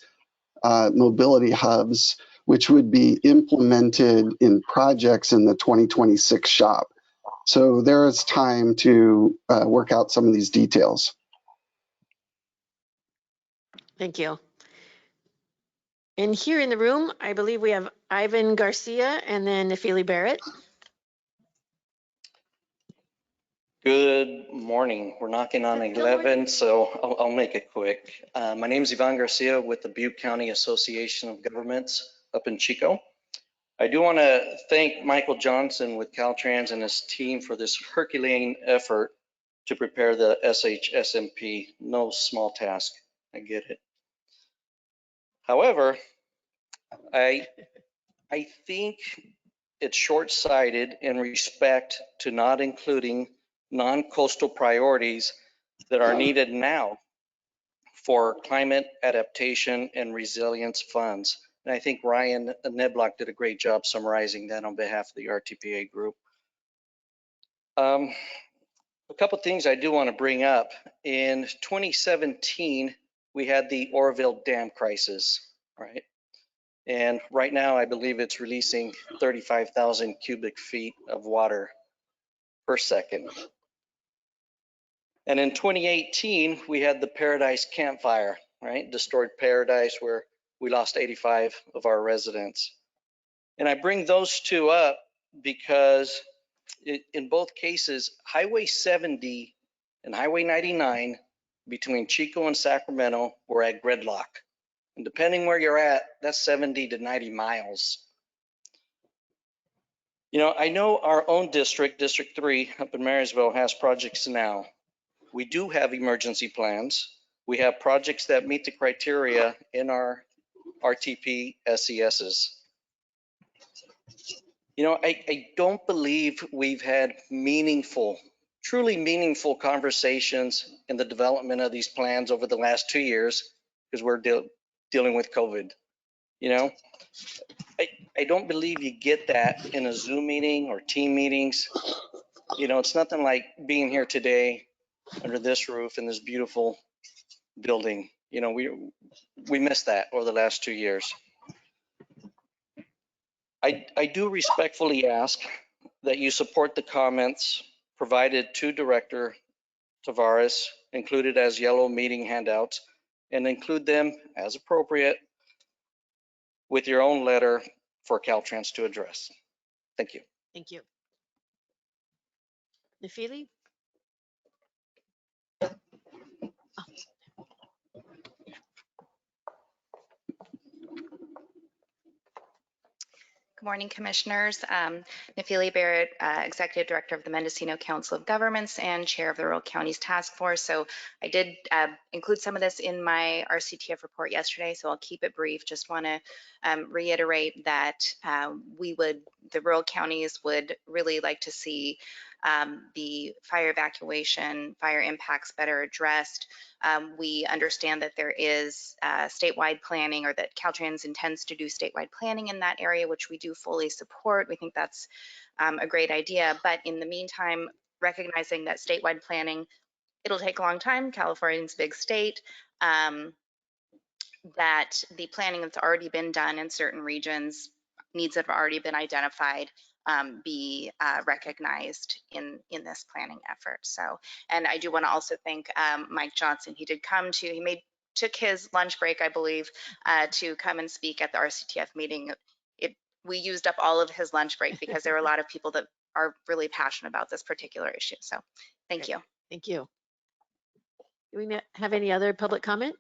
mobility hubs, which would be implemented in projects in the 2026 shop. So there is time to work out some of these details. Thank you. And here in the room, I believe we have Ivan Garcia and then Nephili Barrett. Good morning. We're knocking on 11, so I'll make it quick. My name is Ivan Garcia with the Butte County Association of Governments up in Chico. I do want to thank Michael Johnson with Caltrans and his team for this Herculean effort to prepare the SHSMP. No small task, I get it. However, I think it's short-sighted in respect to not including non-coastal priorities that are needed now for climate adaptation and resilience funds. And I think Ryan Neblock did a great job summarizing that on behalf of the RTPA group. A couple things I do want to bring up. In 2017, we had the Oroville Dam crisis, right? And right now, I believe it's releasing 35,000 cubic feet of water per second. And in 2018, we had the Paradise Camp Fire, right? Destroyed Paradise, where we lost 85 of our residents. And I bring those two up because in both cases, Highway 70 and Highway 99 between Chico and Sacramento were at gridlock. And depending where you're at, that's 70 to 90 miles. You know, I know our own district, District 3 up in Marysville, has projects now. We do have emergency plans. We have projects that meet the criteria in our RTP SESs. You know, I don't believe we've had meaningful, truly meaningful conversations in the development of these plans over the last 2 years because we're dealing with COVID. You know, I don't believe you get that in a Zoom meeting or team meetings. You know, it's nothing like being here today under this roof in this beautiful building. You know, we missed that over the last 2 years. I do respectfully ask that you support the comments provided to Director Tavares, included as yellow meeting handouts, and include them as appropriate with your own letter for Caltrans to address. Thank you. Thank you. Nephili? Good morning, Commissioners. Nafili Barrett, Executive Director of the Mendocino Council of Governments and Chair of the Rural Counties Task Force. So I did include some of this in my RCTF report yesterday, so I'll keep it brief. Just want to reiterate that the rural counties would really like to see the fire evacuation, fire impacts better addressed. We understand that there is statewide planning, or that Caltrans intends to do statewide planning in that area, which we do fully support. We think that's a great idea. But in the meantime, recognizing that statewide planning, it'll take a long time. California's a big state. That the planning that's already been done in certain regions, needs that have already been identified, be recognized in this planning effort. So, and I do want to also thank Mike Johnson. He did come to, took his lunch break, I believe, to come and speak at the RCTF meeting. We used up all of his lunch break because there are a lot of people that are really passionate about this particular issue. So thank you. Thank you. Do we have any other public comment?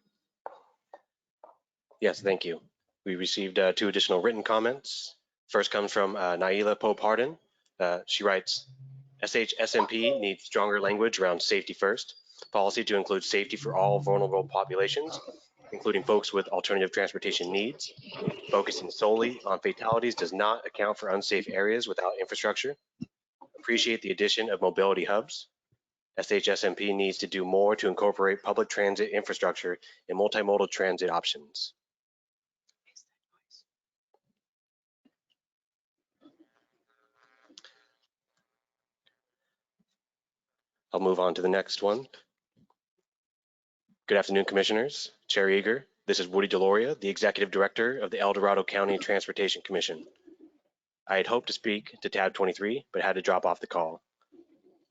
Yes, thank you. We received 2 additional written comments. First comes from Naila Pope Hardin. She writes, SHSMP needs stronger language around safety first, policy to include safety for all vulnerable populations, including folks with alternative transportation needs. Focusing solely on fatalities does not account for unsafe areas without infrastructure. Appreciate the addition of mobility hubs. SHSMP needs to do more to incorporate public transit infrastructure and multimodal transit options. I'll move on to the next one. Good afternoon, Commissioners. Chair Eager, this is Woody Deloria, the Executive Director of the El Dorado County Transportation Commission. I had hoped to speak to tab 23, but had to drop off the call.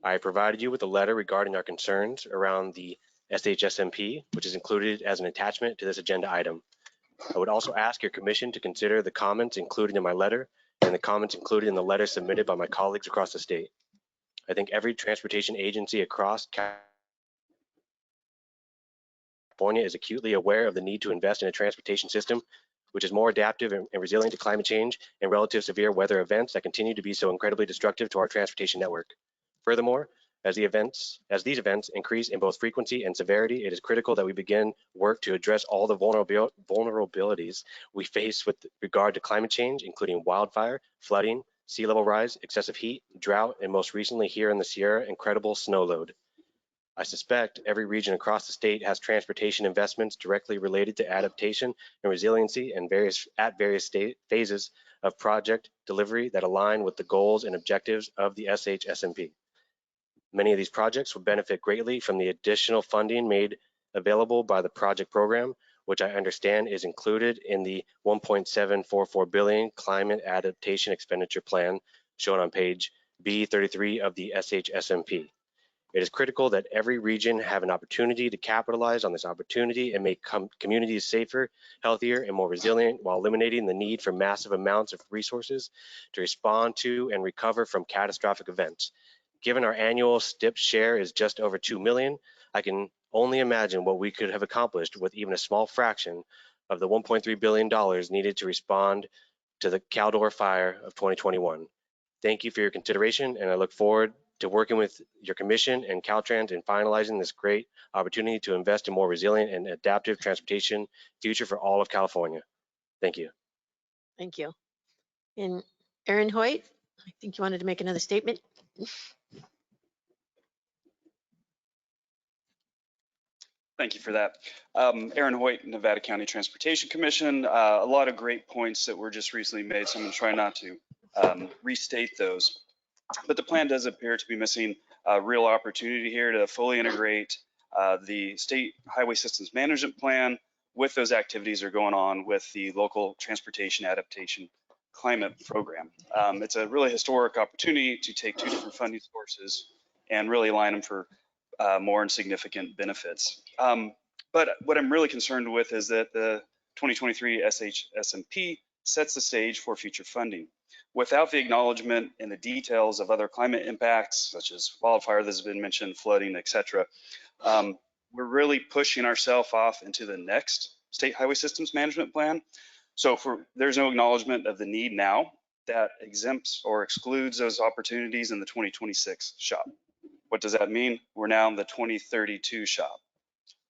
I have provided you with a letter regarding our concerns around the SHSMP, which is included as an attachment to this agenda item. I would also ask your commission to consider the comments included in my letter and the comments included in the letter submitted by my colleagues across the state. I think every transportation agency across California is acutely aware of the need to invest in a transportation system which is more adaptive and resilient to climate change and relative severe weather events that continue to be so incredibly destructive to our transportation network. Furthermore, as these events increase in both frequency and severity, it is critical that we begin work to address all the vulnerabilities we face with regard to climate change, including wildfire, flooding, sea level rise, excessive heat, drought, and most recently here in the Sierra, incredible snow load. I suspect every region across the state has transportation investments directly related to adaptation and resiliency and at various phases of project delivery that align with the goals and objectives of the SHSMP. Many of these projects will benefit greatly from the additional funding made available by the project program, which I understand is included in the $1.744 billion climate adaptation expenditure plan shown on page B33 of the SHSMP. It is critical that every region have an opportunity to capitalize on this opportunity and make communities safer, healthier, and more resilient while eliminating the need for massive amounts of resources to respond to and recover from catastrophic events. Given our annual STIP share is just over 2 million, I can only imagine what we could have accomplished with even a small fraction of the $1.3 billion needed to respond to the Caldor fire of 2021. Thank you for your consideration, and I look forward to working with your commission and Caltrans in finalizing this great opportunity to invest in more resilient and adaptive transportation future for all of California. Thank you. Thank you. And Aaron Hoyt, I think you wanted to make another statement. Thank you for that. Aaron Hoyt, Nevada County Transportation Commission. A lot of great points that were just recently made, so I'm going to try not to restate those. But the plan does appear to be missing a real opportunity here to fully integrate the State Highway Systems Management Plan with those activities that are going on with the local transportation adaptation climate program. It's a really historic opportunity to take 2 different funding sources and really align them for more and significant benefits. But what I'm really concerned with is that the 2023 SHSMP sets the stage for future funding. Without the acknowledgement and the details of other climate impacts, such as wildfire that has been mentioned, flooding, etc., we're really pushing ourselves off into the next State Highway Systems Management Plan. So there's no acknowledgement of the need now that exempts or excludes those opportunities in the 2026 shop. What does that mean? We're now in the 2032 shop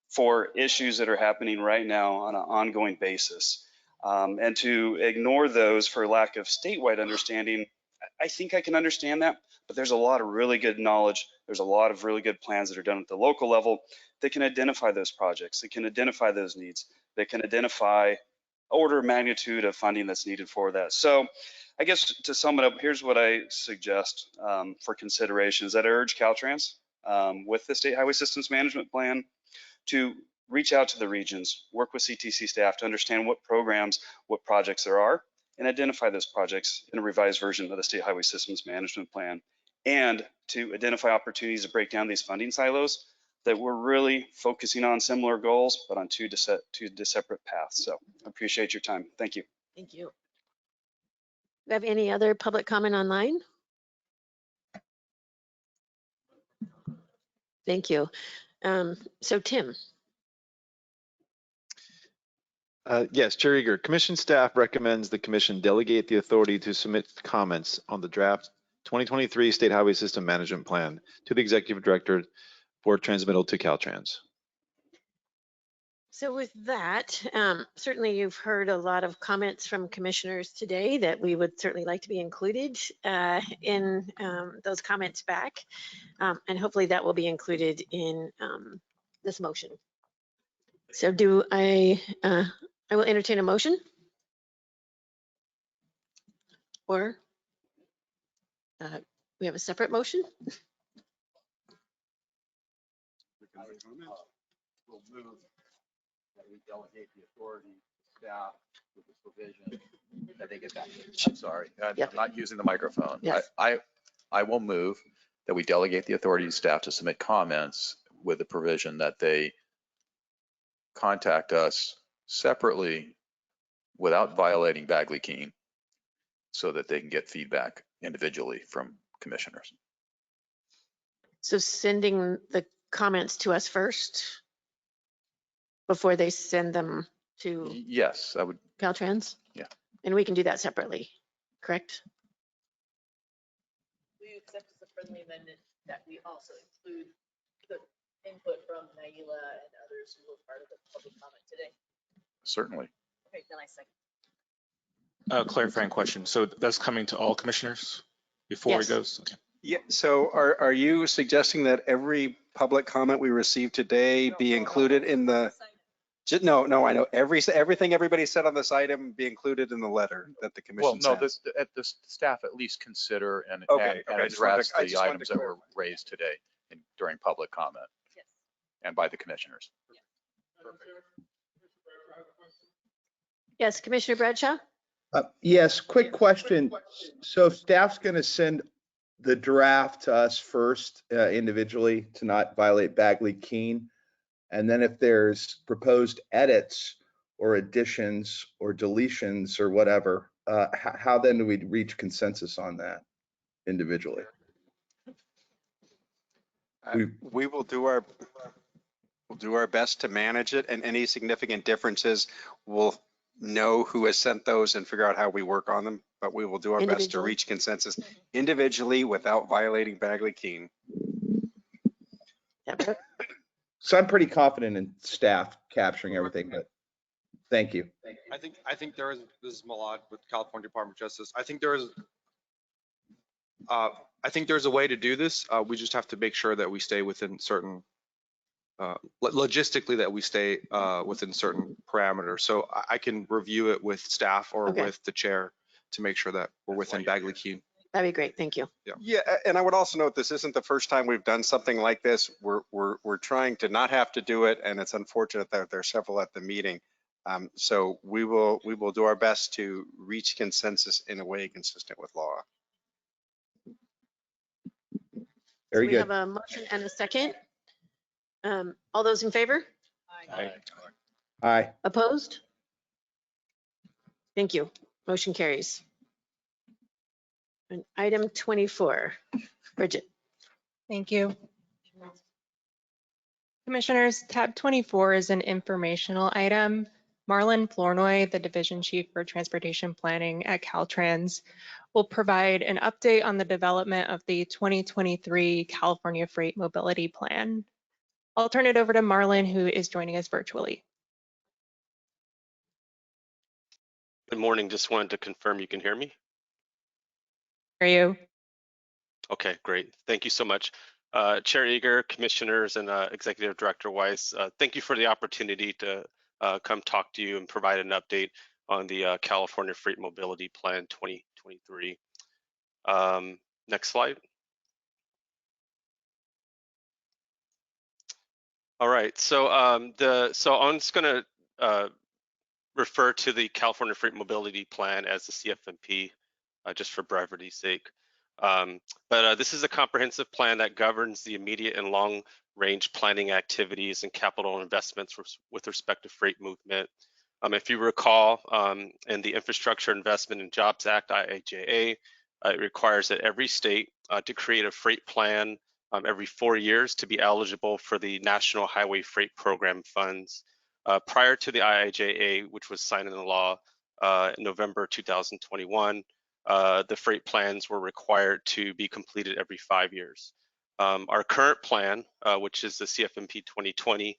for issues that are happening right now on an ongoing basis. And to ignore those for lack of statewide understanding, I think I can understand that, but there's a lot of really good knowledge. There's a lot of really good plans that are done at the local level that can identify those projects, that can identify those needs, that can identify order of magnitude of funding that's needed for that. So I guess to sum it up, here's what I suggest for consideration is that I urge Caltrans with the State Highway Systems Management Plan to reach out to the regions, work with CTC staff to understand what programs, what projects there are, and identify those projects in a revised version of the State Highway Systems Management Plan, and to identify opportunities to break down these funding silos that we're really focusing on similar goals, but on two separate paths. So I appreciate your time. Thank you. Thank you. Do you have any other public comment online? Thank you. So Tim. Yes, Chair Eager, Commission staff recommends the Commission delegate the authority to submit comments on the draft 2023 State Highway System Management Plan to the Executive Director for transmittal to Caltrans. So with that, certainly you've heard a lot of comments from commissioners today that we would certainly like to be included in those comments back. And hopefully that will be included in this motion. So I will entertain a motion. Or we have a separate motion. We'll move that we delegate the authority to staff with the provision that they get back. I'm sorry, I'm not using the microphone. Yes. I will move that we delegate the authority to staff to submit comments with the provision that they contact us separately without violating Bagley-Keene so that they can get feedback individually from commissioners. So sending the comments to us first before they send them to Yes, I would. Caltrans? Yeah. And we can do that separately, correct? We accept as a friendly amendment that we also include the input from Naila and others who were part of the public comment today. Certainly. Okay, then I second. Clarifying question. So that's coming to all commissioners before it goes? Okay. Yeah, so are you suggesting that every public comment we received today be included in the, no, I know, everything everybody said on this item be included in the letter that the commission Well, no, sends? the staff at least consider and I just wanted address to- I the just wanted items to that were raised today during public comment and by the commissioners. Yes, Commissioner Bradshaw? Yes, quick question. So staff's going to send the draft to us first individually to not violate Bagley-Keene. And then if there's proposed edits or additions or deletions or whatever, how then do we reach consensus on that individually? We will do our best to manage it, and any significant differences, we'll know who has sent those and figure out how we work on them. But we will do our best to Individually. reach consensus individually without violating Bagley-Keene. So I'm pretty confident in staff capturing everything, but thank you. I think there is, this is Malad with California Department of Justice. I think there's a way to do this. We just have to make sure that we stay within certain, logistically that we stay within certain parameters. So I can review it with staff or with the chair to make sure that we're within Bagley-Keene. That'd be great. Thank you. Yeah, and I would also note this isn't the first time we've done something like this. We're trying to not have to do it, and it's unfortunate that there are several at the meeting. So we will do our best to reach consensus in a way consistent with law. Very We good. have a motion and a second. All those in favor? Aye. Opposed? Thank you. Motion carries. And item 24, Bridget. Thank you. Commissioners, tab 24 is an informational item. Marlon Flournoy, the Division Chief for Transportation Planning at Caltrans, will provide an update on the development of the 2023 California Freight Mobility Plan. I'll turn it over to Marlon, who is joining us virtually. Good morning. Just wanted to confirm you can hear me. Hear you. Okay, great. Thank you so much. Chair Eager, Commissioners, and Executive Director Weiss, thank you for the opportunity to come talk to you and provide an update on the California Freight Mobility Plan 2023. Next slide. All right, so I'm just going to refer to the California Freight Mobility Plan as the CFMP, just for brevity's sake. But this is a comprehensive plan that governs the immediate and long-range planning activities and capital investments with respect to freight movement. If you recall, in the Infrastructure Investment and Jobs Act, IIJA, it requires that every state to create a freight plan every 4 years to be eligible for the National Highway Freight Program funds. Prior to the IIJA, which was signed into law in November 2021, the freight plans were required to be completed every 5 years. Our current plan, which is the CFMP 2020,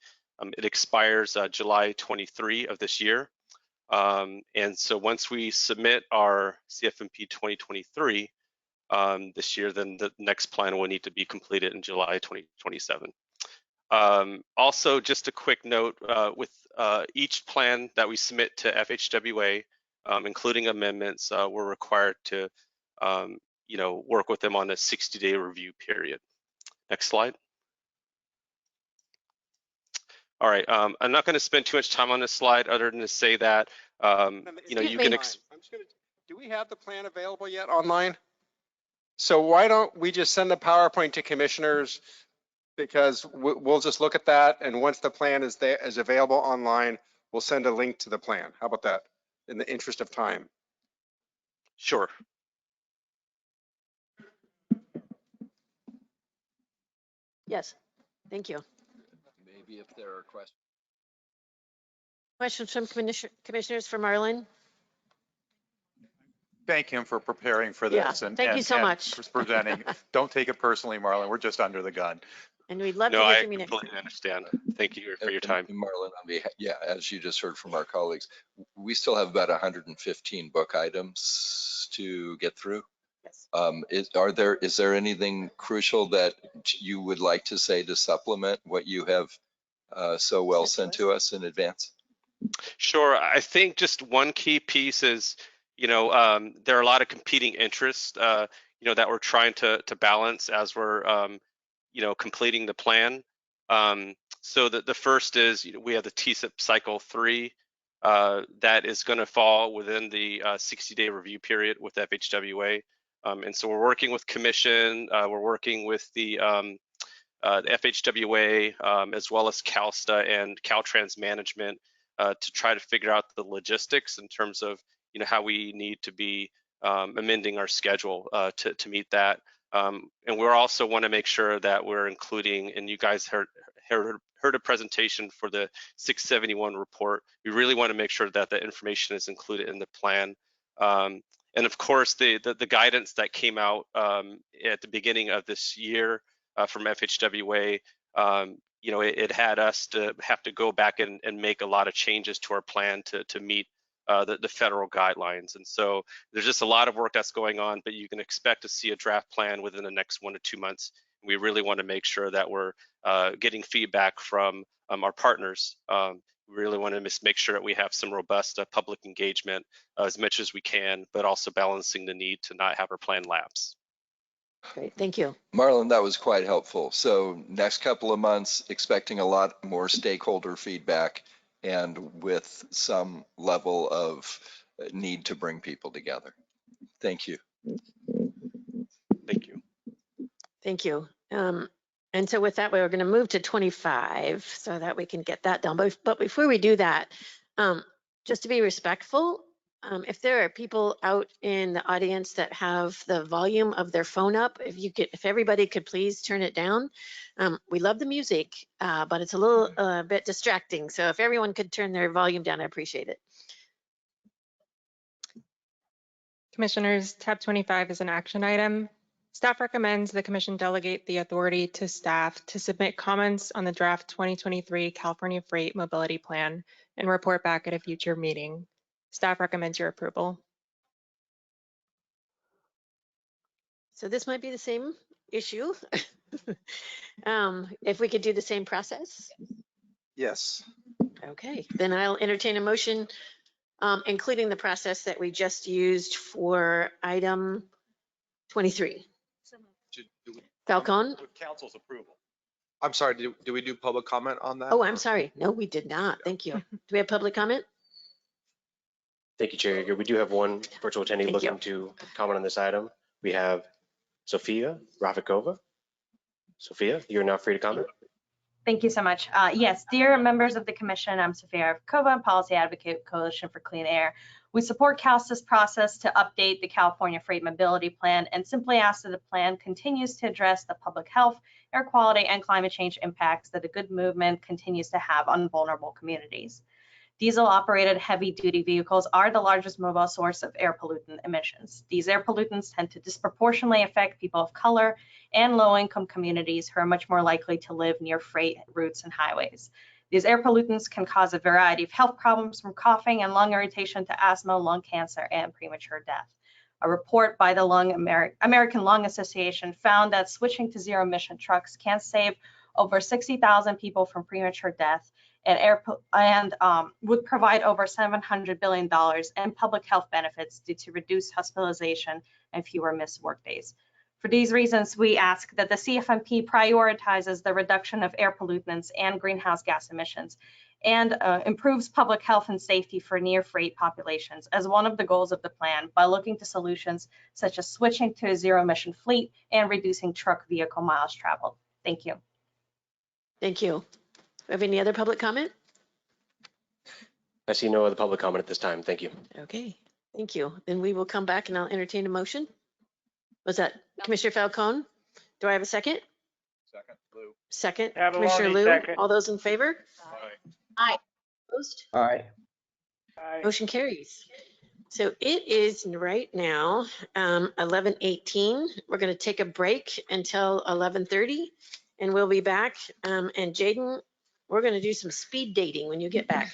it expires July 23 of this year. And so once we submit our CFMP 2023 this year, then the next plan will need to be completed in July 2027. Also, just a quick note, with each plan that we submit to FHWA, including amendments, we're required to, work with them on a 60-day review period. Next slide. All right, I'm not going to spend too much time on this slide other than to say that, you can. Do we have the plan available yet online? So why don't we just send the PowerPoint to commissioners, because we'll just look at that, and once the plan is available online, we'll send a link to the plan. How about that, in the interest of time? Sure. Yes, thank you. Maybe if there are questions. Questions from commissioners for Marlon? Thank him for preparing for Yeah, this. And thank you so much. For presenting. Don't take it personally, Marlon. We're just under the gun. And we'd love No, to hear I from you next. completely understand. Thank you for your time. Marlon, as you just heard from our colleagues, we still have about 115 book items to get through. Yes. Is there anything crucial that you would like to say to supplement what you have so well sent to us in advance? Sure. I think just one key piece is, there are a lot of competing interests, that we're trying to balance as we're, completing the plan. So the first is, we have the TSIP cycle 3 that is going to fall within the 60-day review period with FHWA. And so we're working with Commission, we're working with the FHWA, as well as CalSTA and Caltrans management to try to figure out the logistics in terms of, how we need to be amending our schedule to meet that. And we also want to make sure that we're including, and you guys heard a presentation for the 671 report. We really want to make sure that the information is included in the plan. And of course, the guidance that came out at the beginning of this year from FHWA, it had us to have to go back and make a lot of changes to our plan to meet the federal guidelines. And so there's just a lot of work that's going on, but you can expect to see a draft plan within the next 1 to 2 months. We really want to make sure that we're getting feedback from our partners. We really want to make sure that we have some robust public engagement as much as we can, but also balancing the need to not have our plan lapse. Great, thank you. Marlon, that was quite helpful. So next couple of months, expecting a lot more stakeholder feedback and with some level of need to bring people together. Thank you. Thank you. Thank you. And so with that, we're going to move to 25 so that we can get that done. But before we do that, just to be respectful, If there are people out in the audience that have the volume of their phone up, if everybody could please turn it down. We love the music, but it's a little bit distracting. So if everyone could turn their volume down, I appreciate it. Commissioners, tab 25 is an action item. Staff recommends the commission delegate the authority to staff to submit comments on the draft 2023 California Freight Mobility Plan and report back at a future meeting. Staff recommends your approval. So this might be the same issue. If we could do the same process. Yes. Okay, then I'll entertain a motion, including the process that we just used for item 23. Falcone? With council's approval. I'm sorry, do we do public comment on that? Oh, I'm sorry. No, we did not. Thank you. Do we have public comment? Thank you, Chair Yeager. We do have one virtual attendee Thank you. looking to comment on this item. We have Sophia Rafikova. Sophia, you're now free to comment. Thank you so much. Yes, dear members of the commission, I'm Sophia Rafikova, Policy Advocate Coalition for Clean Air. We support CALSTA's process to update the California Freight Mobility Plan and simply ask that the plan continues to address the public health, air quality, and climate change impacts that a good movement continues to have on vulnerable communities. Diesel-operated heavy-duty vehicles are the largest mobile source of air pollutant emissions. These air pollutants tend to disproportionately affect people of color and low-income communities who are much more likely to live near freight routes and highways. These air pollutants can cause a variety of health problems from coughing and lung irritation to asthma, lung cancer, and premature death. A report by the American Lung Association found that switching to zero-emission trucks can save over 60,000 people from premature death and would provide over $700 billion in public health benefits due to reduced hospitalization and fewer missed workdays. For these reasons, we ask that the CFMP prioritizes the reduction of air pollutants and greenhouse gas emissions and improves public health and safety for near freight populations as one of the goals of the plan by looking to solutions such as switching to a zero-emission fleet and reducing truck vehicle miles traveled. Thank you. Thank you. Have any other public comment? I see no other public comment at this time. Thank you. Okay, thank you. Then we will come back and I'll entertain a motion. Was that Commissioner Falcone? Do I have a second? Second, Lou. Second, Avalone, Commissioner Liu. second. All those in favor? Aye. Opposed? Aye. Motion carries. So it is right now 11:18. We're going to take a break until 11:30 and we'll be back. And Jaden, we're going to do some speed dating when you get back.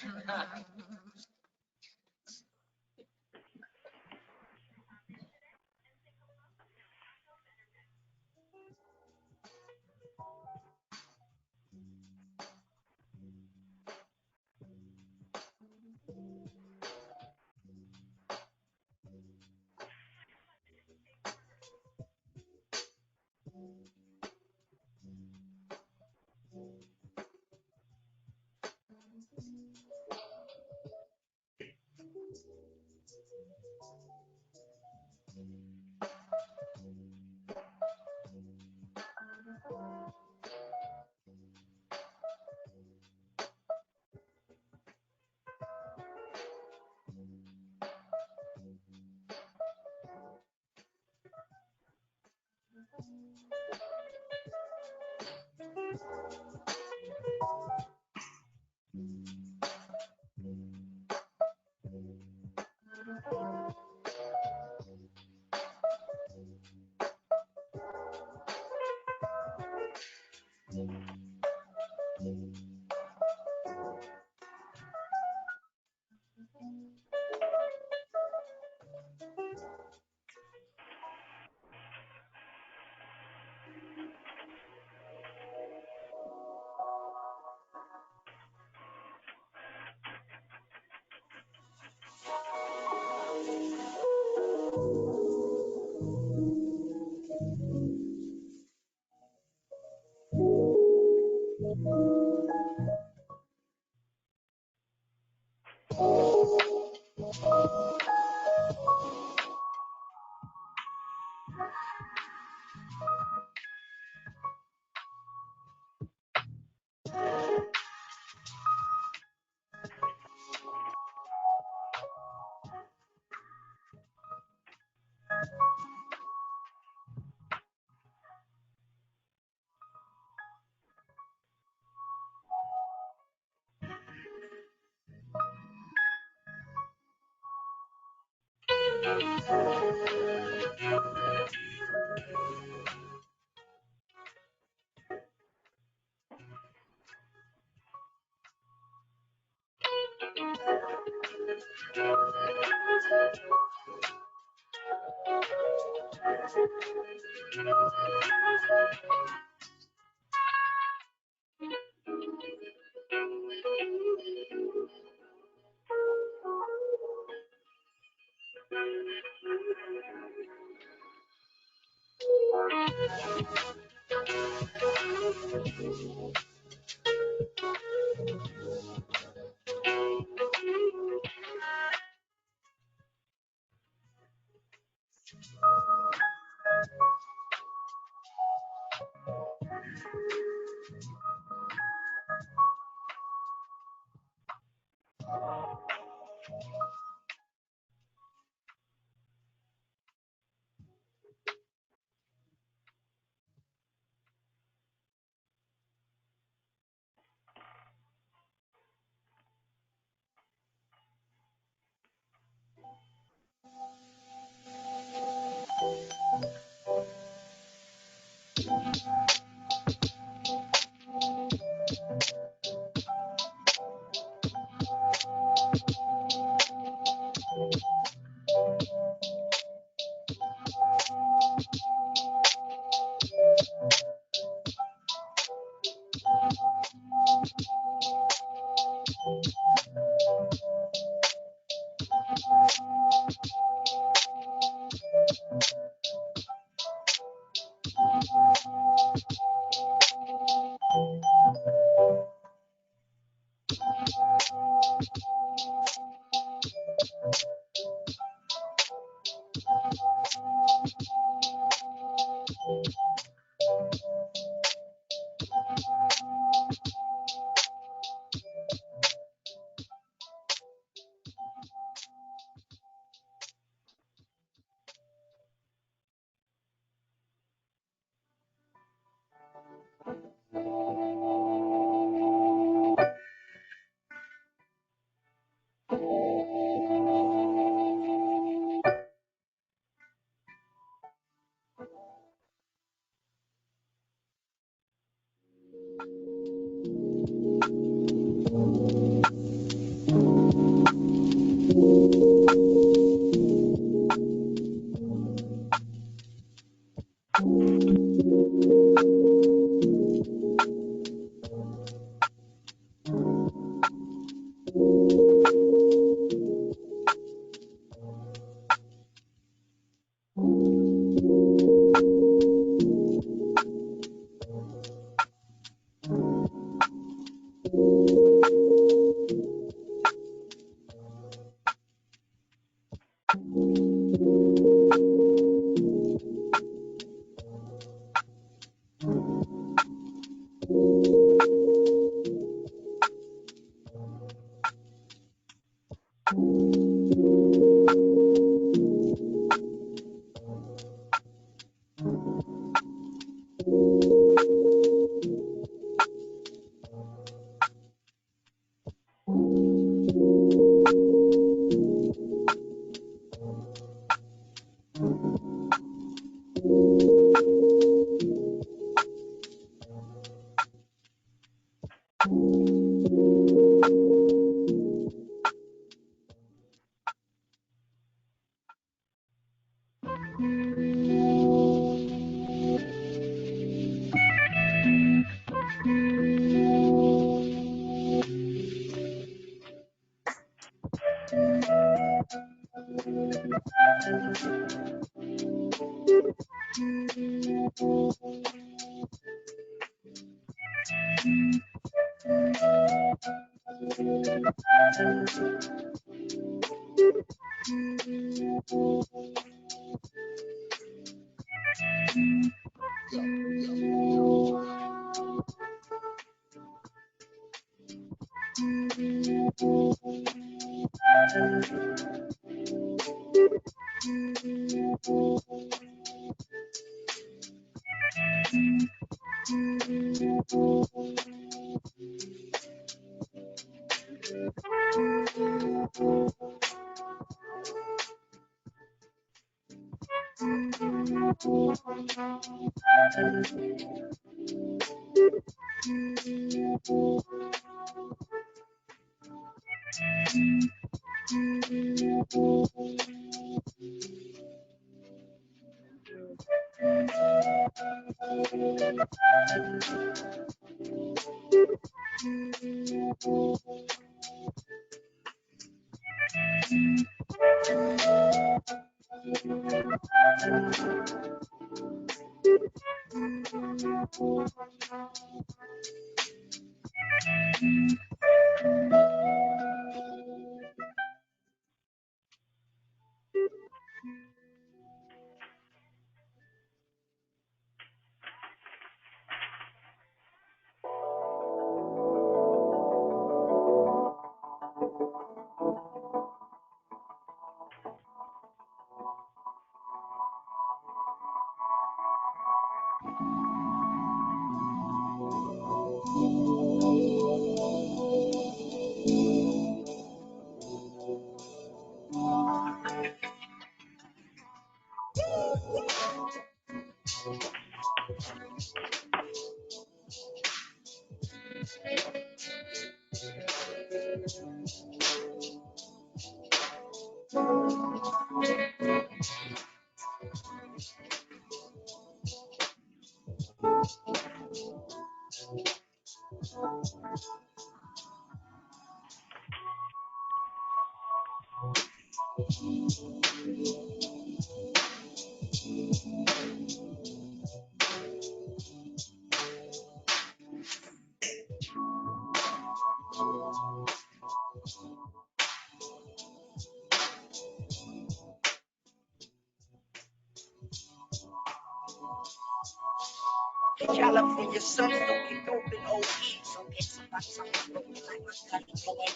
California sun soaking open OE, so it's my time smoking like my gun going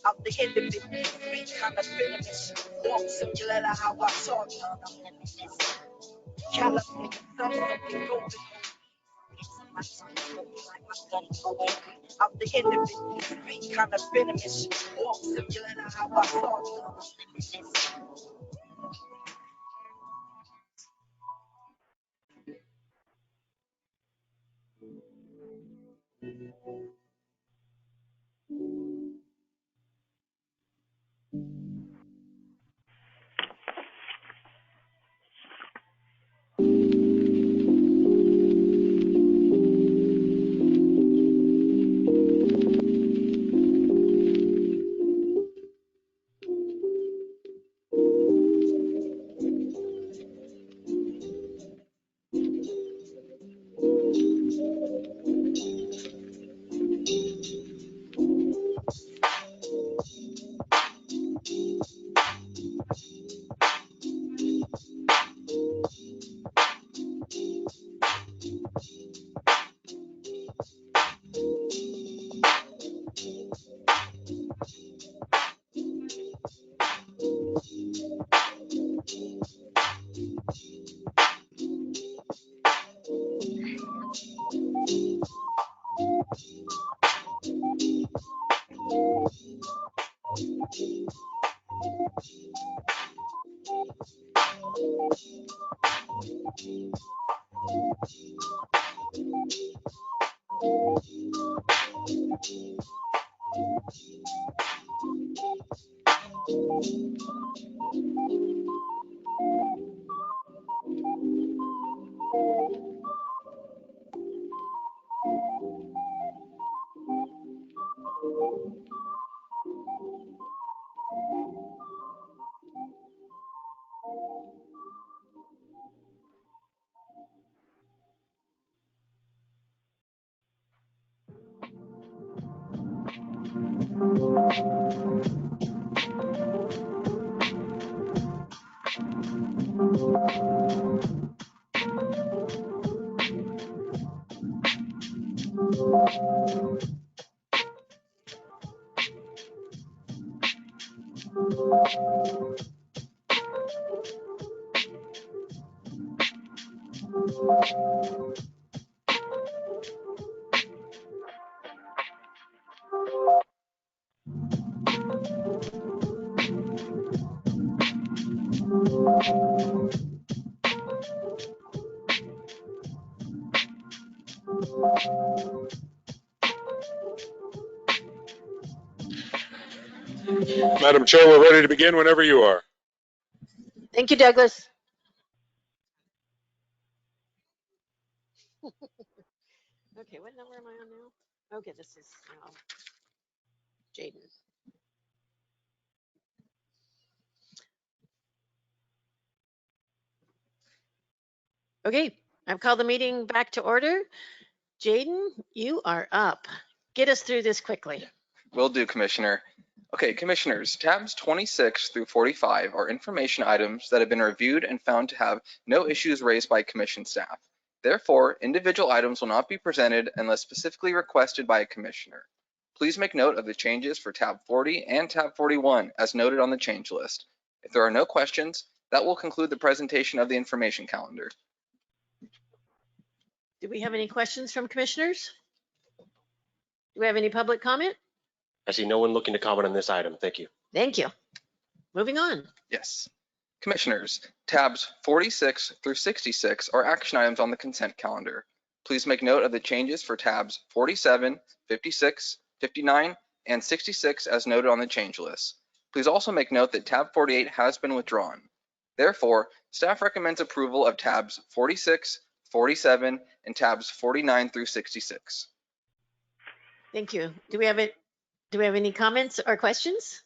out the end of it. Street kind of venomous, walk similar to how I saw it. California sun soaking open OE, it's my time smoking like my gun going out the end of it. Street kind of venomous, walk similar to how I saw it. Madam Chair, we're ready to begin whenever you are. Thank you, Douglas. Okay, what number am I on now? Okay, this is Jaden. Okay, I've called the meeting back to order. Jaden, you are up. Get us through this quickly. Will do, Commissioner. Okay, Commissioners, tabs 26 through 45 are information items that have been reviewed and found to have no issues raised by Commission staff. Therefore, individual items will not be presented unless specifically requested by a Commissioner. Please make note of the changes for tab 40 and tab 41 as noted on the change list. If there are no questions, that will conclude the presentation of the information calendar. Do we have any questions from commissioners? Do we have any public comment? I see no one looking to comment on this item. Thank you. Thank you. Moving on. Yes. Commissioners, tabs 46 through 66 are action items on the consent calendar. Please make note of the changes for tabs 47, 56, 59, and 66 as noted on the change list. Please also make note that tab 48 has been withdrawn. Therefore, staff recommends approval of tabs 46, 47, and tabs 49 through 66. Thank you. Do we have any comments or questions?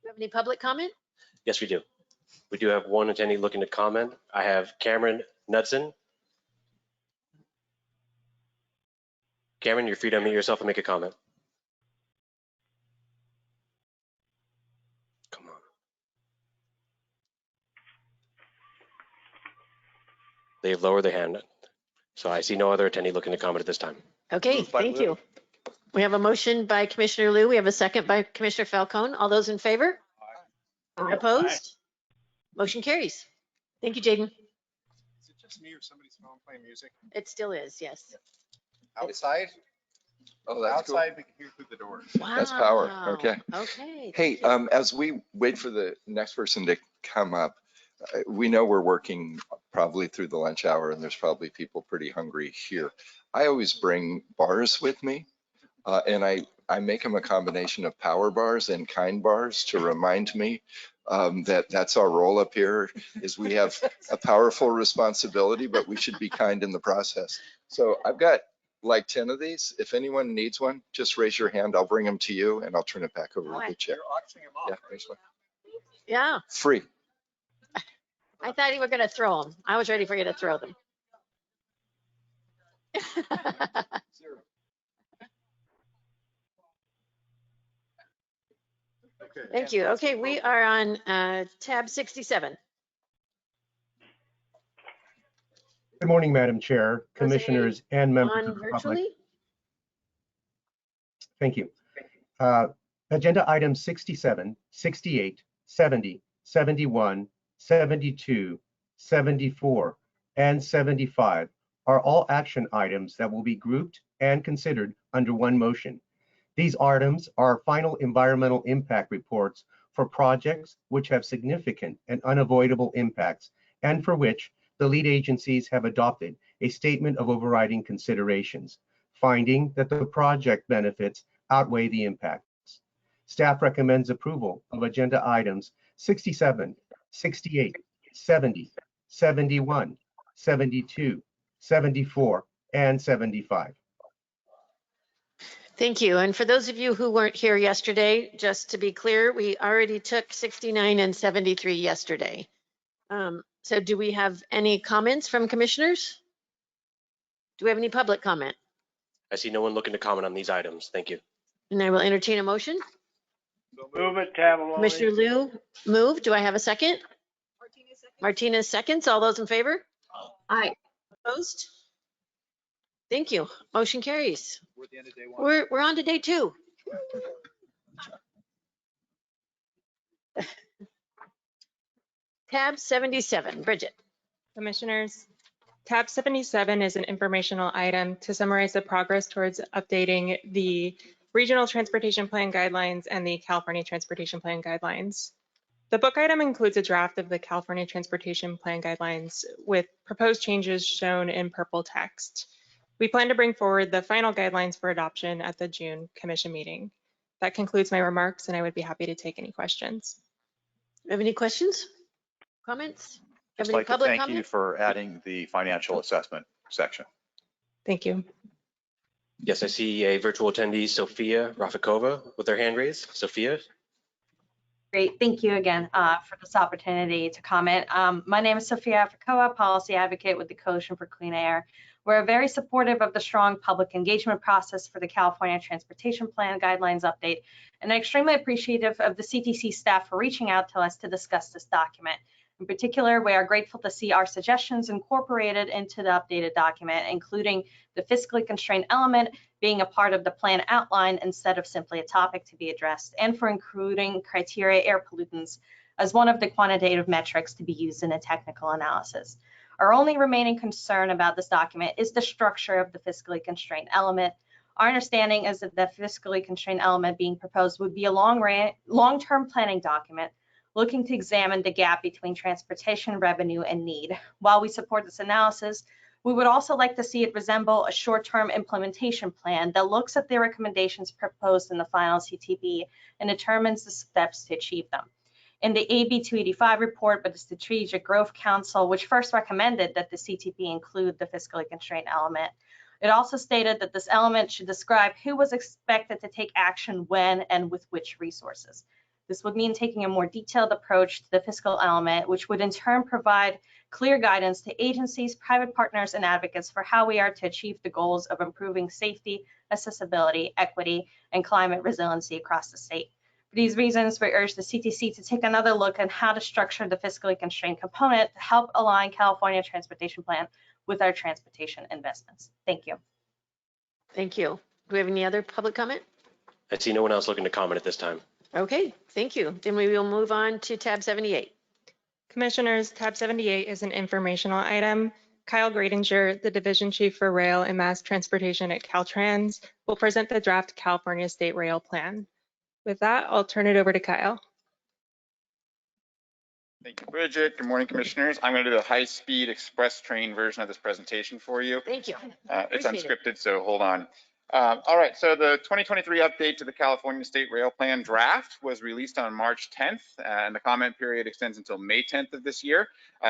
Do we have any public comment? Yes, we do. We do have one attendee looking to comment. I have Cameron Knudsen. Cameron, you're free to unmute yourself and make a comment. Come on. They have lowered their hand. So I see no other attendee looking to comment at this time. Okay, thank you. We have a motion by Commissioner Liu. We have a second by Commissioner Falcone. All those in favor? Aye. Opposed? Motion carries. Thank you, Jaden. Is it just me or somebody's phone playing music? It still is, yes. Outside? Oh, that's cool. Outside, we can hear through the doors. That's power. Okay. Okay. Hey, as we wait for the next person to come up, we know we're working probably through the lunch hour and there's probably people pretty hungry here. I always bring bars with me and I make them a combination of power bars and kind bars to remind me that that's our role up here is we have a powerful responsibility, but we should be kind in the process. So I've got like 10 of these. If anyone needs one, just raise your hand. I'll bring them to you and I'll turn it back over to the chair. Yeah, there's one. Yeah. Free. I thought you were going to throw them. I was ready for you to throw them. Thank you. Okay, we are on tab 67. Good morning, Madam Chair, Commissioners, and members of the public. Virtually? Thank you. Agenda items 67, 68, 70, 71, 72, 74, and 75 are all action items that will be grouped and considered under one motion. These items are final environmental impact reports for projects which have significant and unavoidable impacts and for which the lead agencies have adopted a statement of overriding considerations, finding that the project benefits outweigh the impacts. Staff recommends approval of agenda items 67, 68, 70, 71, 72, 74, and 75. Thank you. And for those of you who weren't here yesterday, just to be clear, we already took 69 and 73 yesterday. So do we have any comments from commissioners? Do we have any public comment? I see no one looking to comment on these items. Thank you. And I will entertain a motion. Move it, Tabuloni. Commissioner Liu, move. Do I have a second? Martinez seconds. All those in favor? Aye. Opposed? Thank you. Motion carries. We're at the end of day one. We're on to day 2. Tab 77, Bridget. Commissioners, tab 77 is an informational item to summarize the progress towards updating the Regional Transportation Plan Guidelines and the California Transportation Plan Guidelines. The book item includes a draft of the California Transportation Plan Guidelines with proposed changes shown in purple text. We plan to bring forward the final guidelines for adoption at the June Commission meeting. That concludes my remarks, and I would be happy to take any questions. Have any questions? Comments? Have Just any like to public thank you comment? for adding the financial assessment section. Thank you. Yes, I see a virtual attendee, Sophia Rafikova, with her hand raised. Sophia? Great, thank you again for this opportunity to comment. My name is Sophia Afrikoa, policy advocate with the Coalition for Clean Air. We're very supportive of the strong public engagement process for the California Transportation Plan Guidelines update, and extremely appreciative of the CTC staff for reaching out to us to discuss this document. In particular, we are grateful to see our suggestions incorporated into the updated document, including the fiscally constrained element being a part of the plan outline instead of simply a topic to be addressed, and for including criteria air pollutants as one of the quantitative metrics to be used in a technical analysis. Our only remaining concern about this document is the structure of the fiscally constrained element. Our understanding is that the fiscally constrained element being proposed would be a long-term planning document looking to examine the gap between transportation revenue and need. While we support this analysis, we would also like to see it resemble a short-term implementation plan that looks at the recommendations proposed in the final CTP and determines the steps to achieve them. In the AB 285 report by the Strategic Growth Council, which first recommended that the CTP include the fiscally constrained element, it also stated that this element should describe who was expected to take action when and with which resources. This would mean taking a more detailed approach to the fiscal element, which would in turn provide clear guidance to agencies, private partners, and advocates for how we are to achieve the goals of improving safety, accessibility, equity, and climate resiliency across the state. For these reasons, we urge the CTC to take another look at how to structure the fiscally constrained component to help align California Transportation Plan with our transportation investments. Thank you. Thank you. Do we have any other public comment? I see no one else looking to comment at this time. Okay, thank you. Then we will move on to tab 78. Commissioners, tab 78 is an informational item. Kyle Gradinger, the Division Chief for Rail and Mass Transportation at Caltrans, will present the draft California State Rail Plan. With that, I'll turn it over to Kyle. Thank you, Bridget. Good morning, commissioners. I'm going to do the high-speed express train version of this presentation for you. Thank you. It's Appreciate unscripted, so hold on. All right, so the 2023 update to the California State Rail Plan draft was released on March 10th, and the comment period extends until May 10th of this year.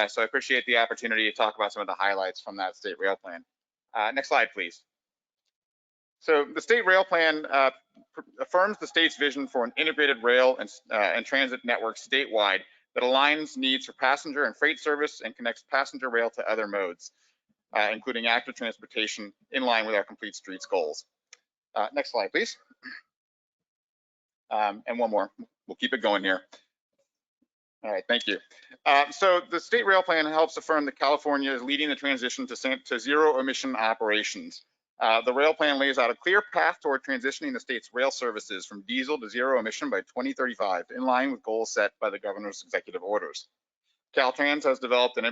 So I appreciate the opportunity to talk about some of the highlights from that State Rail Plan. Next slide, please. So the State Rail Plan affirms the state's vision for an integrated rail and transit network statewide that aligns needs for passenger and freight service and connects passenger rail to other modes, including active transportation in line with our complete streets goals. Next slide, please. And one more. We'll keep it going here. All right, thank you. So the State Rail Plan helps affirm that California is leading the transition to zero emission operations. The rail plan lays out a clear path toward transitioning the state's rail services from diesel to zero emission by 2035, in line with goals set by the governor's executive orders. Caltrans has developed an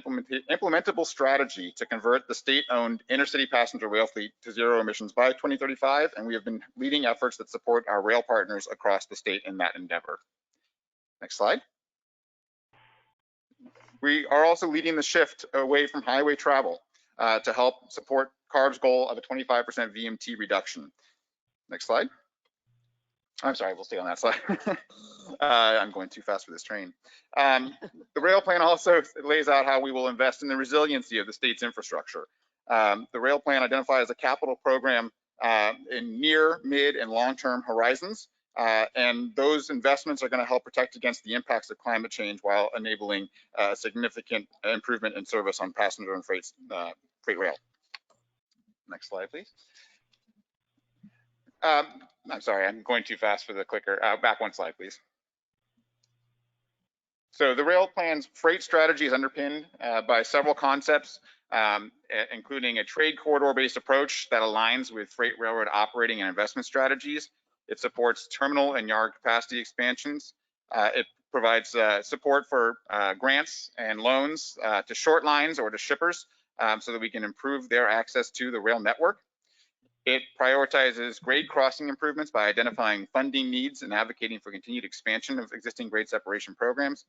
implementable strategy to convert the state-owned intercity passenger rail fleet to zero emissions by 2035, and we have been leading efforts that support our rail partners across the state in that endeavor. Next slide. We are also leading the shift away from highway travel to help support CARB's goal of a 25% VMT reduction. Next slide. I'm sorry, we'll stay on that slide. I'm going too fast for this train. The rail plan also lays out how we will invest in the resiliency of the state's infrastructure. The rail plan identifies a capital program in near, mid, and long-term horizons. And those investments are going to help protect against the impacts of climate change while enabling significant improvement in service on passenger and freight rail. Next slide, please. I'm sorry, I'm going too fast for the clicker. Back one slide, please. So the rail plan's freight strategy is underpinned by several concepts, including a trade corridor-based approach that aligns with freight railroad operating and investment strategies. It supports terminal and yard capacity expansions. It provides support for grants and loans to short lines or to shippers so that we can improve their access to the rail network. It prioritizes grade crossing improvements by identifying funding needs and advocating for continued expansion of existing grade separation programs.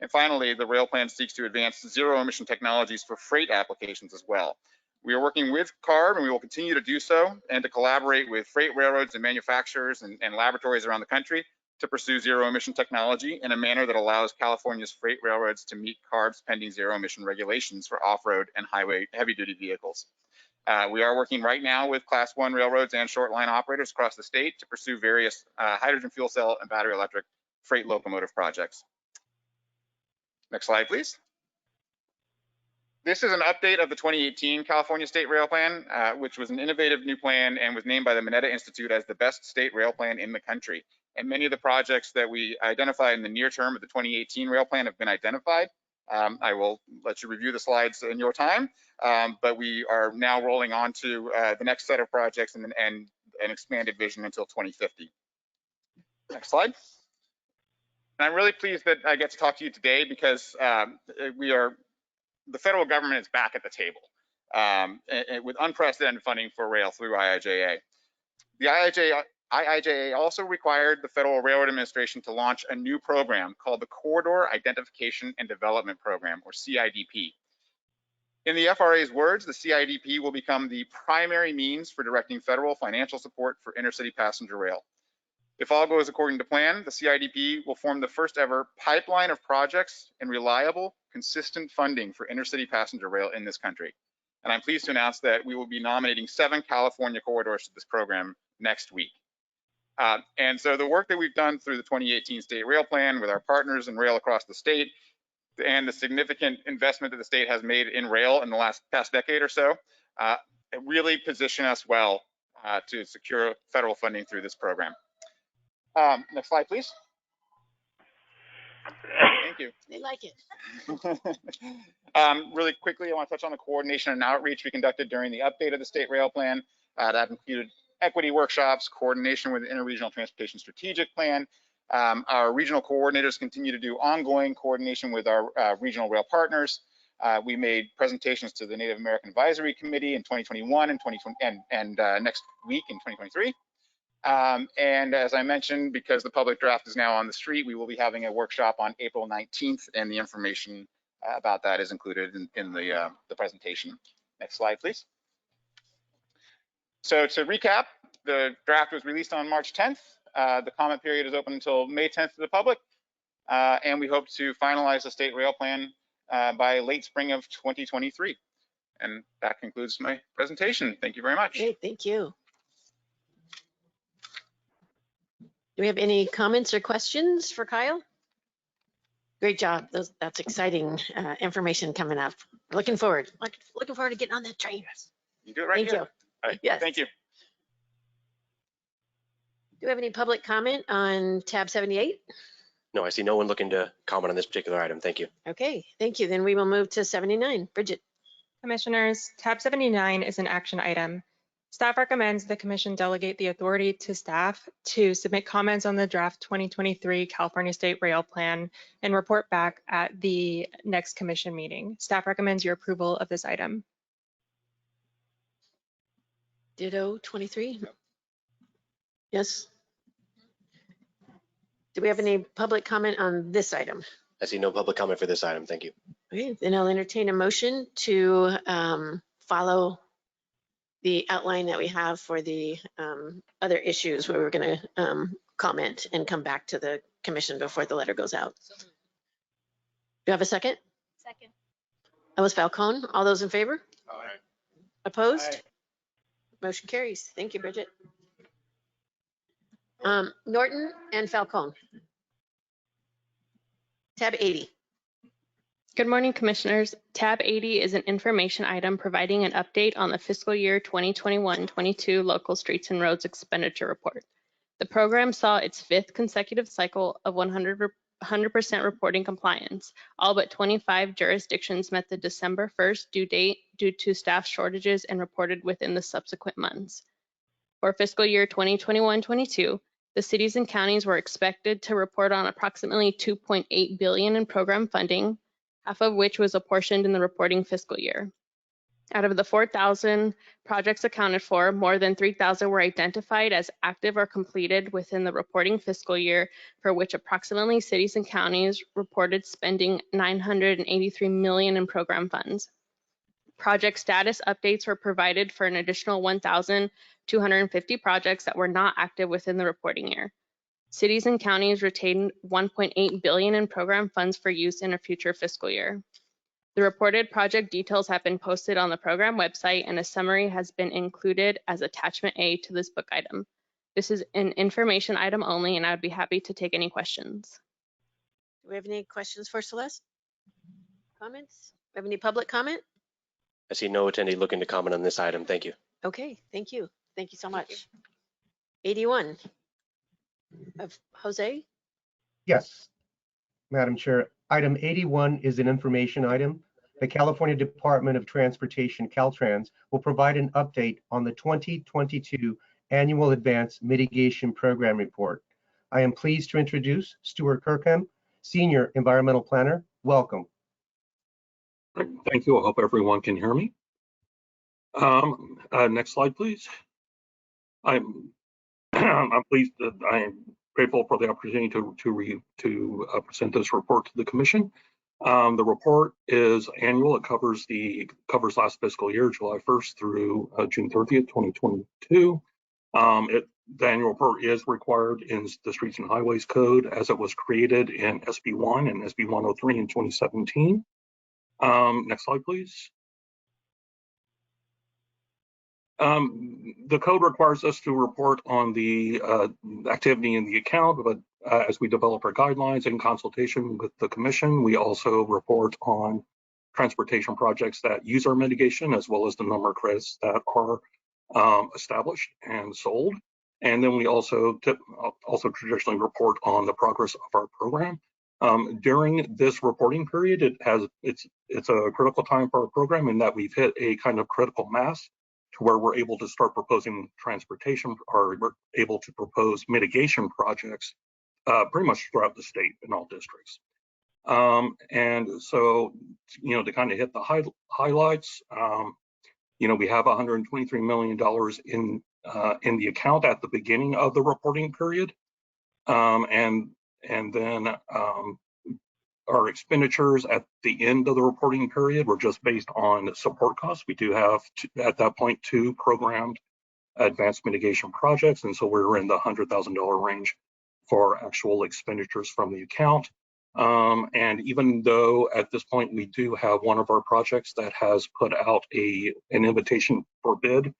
And finally, the rail plan seeks to advance zero emission technologies for freight applications as well. We are working with CARB, and we will continue to do so, and to collaborate with freight railroads and manufacturers and laboratories around the country to pursue zero emission technology in a manner that allows California's freight railroads to meet CARB's pending zero emission regulations for off-road and highway heavy-duty vehicles. We are working right now with Class 1 railroads and short line operators across the state to pursue various hydrogen fuel cell and battery electric freight locomotive projects. Next slide, please. This is an update of the 2018 California State Rail Plan, which was an innovative new plan and was named by the Mineta Institute as the best state rail plan in the country. And many of the projects that we identified in the near term of the 2018 rail plan have been identified. I will let you review the slides in your time, but we are now rolling on to the next set of projects and an expanded vision until 2050. Next slide. And I'm really pleased that I get to talk to you today because the federal government is back at the table with unprecedented funding for rail through IIJA. The IIJA also required the Federal Railroad Administration to launch a new program called the Corridor Identification and Development Program, or CIDP. In the FRA's words, the CIDP will become the primary means for directing federal financial support for intercity passenger rail. If all goes according to plan, the CIDP will form the first ever pipeline of projects and reliable, consistent funding for intercity passenger rail in this country. And I'm pleased to announce that we will be nominating 7 California corridors to this program next week. And so the work that we've done through the 2018 State Rail Plan with our partners in rail across the state and the significant investment that the state has made in rail in the past decade or so, it really position us well to secure federal funding through this program. Next slide, please. Thank you. They like it. Really quickly, I want to touch on the coordination and outreach we conducted during the update of the State Rail Plan. That included equity workshops, coordination with the Interregional Transportation Strategic Plan. Our regional coordinators continue to do ongoing coordination with our regional rail partners. We made presentations to the Native American Advisory Committee in 2021 and 2020 and next week in 2023. And as I mentioned, because the public draft is now on the street, we will be having a workshop on April 19th, and the information about that is included in the presentation. Next slide, please. So to recap, the draft was released on March 10th. The comment period is open until May 10th to the public, and we hope to finalize the state rail plan by late spring of 2023. And that concludes my presentation. Thank you very much. Great, thank you. Do we have any comments or questions for Kyle? Great job. That's exciting information coming up. Looking forward to getting on that train. Yes. You do it right Thank here. you. All right. Yes. Thank you. Do we have any public comment on tab 78? No, I see no one looking to comment on this particular item. Thank you. Okay, thank you. Then we will move to 79. Bridget. Commissioners, tab 79 is an action item. Staff recommends the commission delegate the authority to staff to submit comments on the draft 2023 California State Rail Plan and report back at the next commission meeting. Staff recommends your approval of this item. Ditto 23. Yes. Do we have any public comment on this item? I see no public comment for this item. Thank you. Okay, then I'll entertain a motion to follow the outline that we have for the other issues where we're going to comment and come back to the commission before the letter goes out. Do you have a second? Second. That was Falcone. All those in favor? Aye. Opposed? Aye. Motion carries. Thank you, Bridget. Norton and Falcone. Tab 80. Good morning, Commissioners. Tab 80 is an information item providing an update on the fiscal year 2021-22 local streets and roads expenditure report. The program saw its 5th consecutive cycle of 100% reporting compliance. All but 25 jurisdictions met the December 1st due date due to staff shortages and reported within the subsequent months. For fiscal year 2021-22, the cities and counties were expected to report on approximately $2.8 billion in program funding, half of which was apportioned in the reporting fiscal year. Out of the 4,000 projects accounted for, more than 3,000 were identified as active or completed within the reporting fiscal year, for which approximately cities and counties reported spending $983 million in program funds. Project status updates were provided for an additional 1,250 projects that were not active within the reporting year. Cities and counties retained $1.8 billion in program funds for use in a future fiscal year. The reported project details have been posted on the program website, and a summary has been included as attachment A to this book item. This is an information item only, and I'd be happy to take any questions. Do we have any questions for Celeste? Comments? We have any public comment? I see no attendee looking to comment on this item. Thank you. Okay, thank you. Thank you so much. 81 of Jose. Yes, Madam Chair. Item 81 is an information item. The California Department of Transportation, Caltrans, will provide an update on the 2022 Annual Advanced Mitigation Program Report. I am pleased to introduce Stuart Kirkham, Senior Environmental Planner. Welcome. Thank you. I hope everyone can hear me. Next slide, please. I'm pleased that I am grateful for the opportunity to present this report to the Commission. The report is annual. It covers last fiscal year, July 1st through June 30th, 2022. The annual report is required in the Streets and Highways Code as it was created in SB 1 and SB 103 in 2017. Next slide, please. The code requires us to report on the activity in the account, but as we develop our guidelines in consultation with the Commission, we also report on transportation projects that use our mitigation, as well as the number of credits that are established and sold. And then we also traditionally report on the progress of our program. During this reporting period, it's a critical time for our program in that we've hit a kind of critical mass to where we're able to start proposing transportation, or we're able to propose mitigation projects pretty much throughout the state in all districts. And so, to kind of hit the highlights, we have $123 million in the account at the beginning of the reporting period, and then our expenditures at the end of the reporting period were just based on support costs. We do have, at that point, 2 programmed advanced mitigation projects, and so we're in the $100,000 range for actual expenditures from the account. And even though at this point we do have one of our projects that has put out an invitation for bid,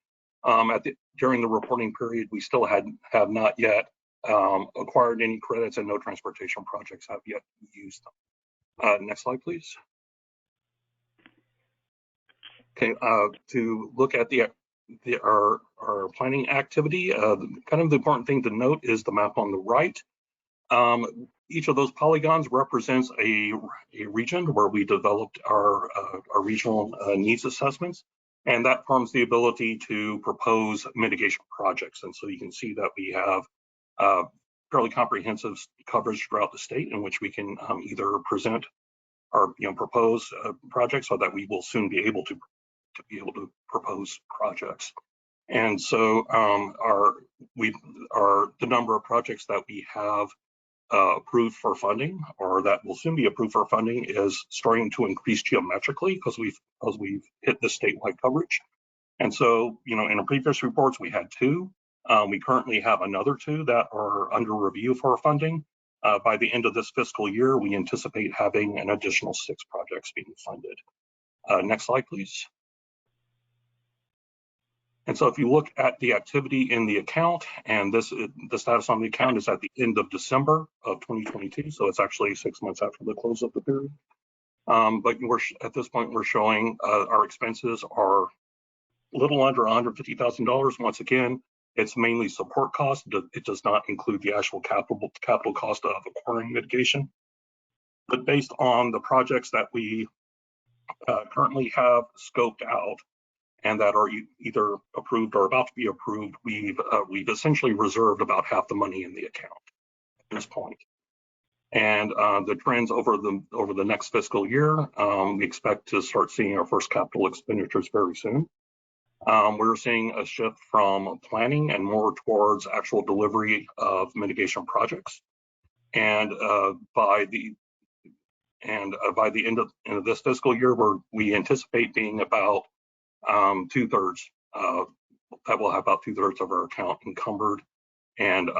during the reporting period, we still have not yet acquired any credits, and no transportation projects have yet used them. Next slide, please. Okay, to look at our planning activity, kind of the important thing to note is the map on the right. Each of those polygons represents a region where we developed our regional needs assessments, and that forms the ability to propose mitigation projects. And so you can see that we have fairly comprehensive coverage throughout the state in which we can either present or propose projects, so that we will soon be able to propose projects. And so the number of projects that we have approved for funding, or that will soon be approved for funding, is starting to increase geometrically because we've hit the statewide coverage. And so, in our previous reports, we had 2. We currently have another 2 that are under review for funding. By the end of this fiscal year, we anticipate having an additional 6 projects being funded. Next slide, please. And so if you look at the activity in the account, and the status on the account is at the end of December of 2022, so it's actually 6 months after the close of the period. But at this point, we're showing our expenses are a little under $150,000. Once again, it's mainly support costs. It does not include the actual capital cost of acquiring mitigation. But based on the projects that we currently have scoped out and that are either approved or about to be approved, we've essentially reserved about half the money in the account at this point. And the trends over the next fiscal year, we expect to start seeing our first capital expenditures very soon. We're seeing a shift from planning and more towards actual delivery of mitigation projects. And by the end of this fiscal year, we anticipate being about 2/3. That will have about 2/3 of our account encumbered and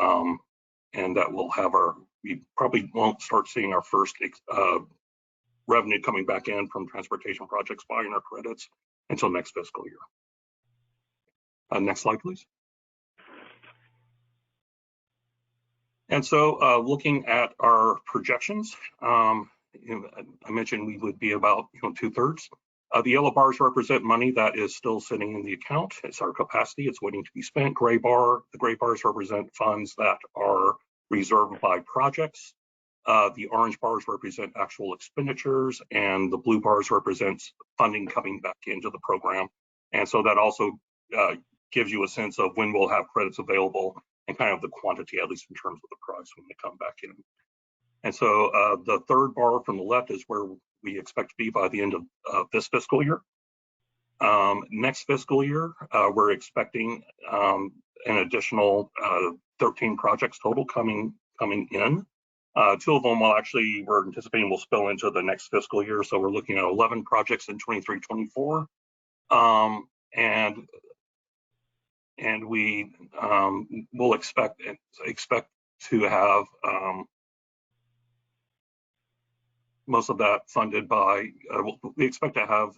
and that will have we probably won't start seeing our first revenue coming back in from transportation projects buying our credits until next fiscal year. Next slide, please. And so looking at our projections, I mentioned we would be about 2/3. The yellow bars represent money that is still sitting in the account. It's our capacity. It's waiting to be spent. The gray bars represent funds that are reserved by projects. The orange bars represent actual expenditures, and the blue bars represents funding coming back into the program. And so that also gives you a sense of when we'll have credits available and kind of the quantity, at least in terms of the price when they come back in. And so the third bar from the left is where we expect to be by the end of this fiscal year. Next fiscal year, we're expecting an additional 13 projects total coming in. 2 of them we're anticipating will spill into the next fiscal year. So we're looking at 11 projects in 23-24. And we will expect to have most of that funded by, we expect to have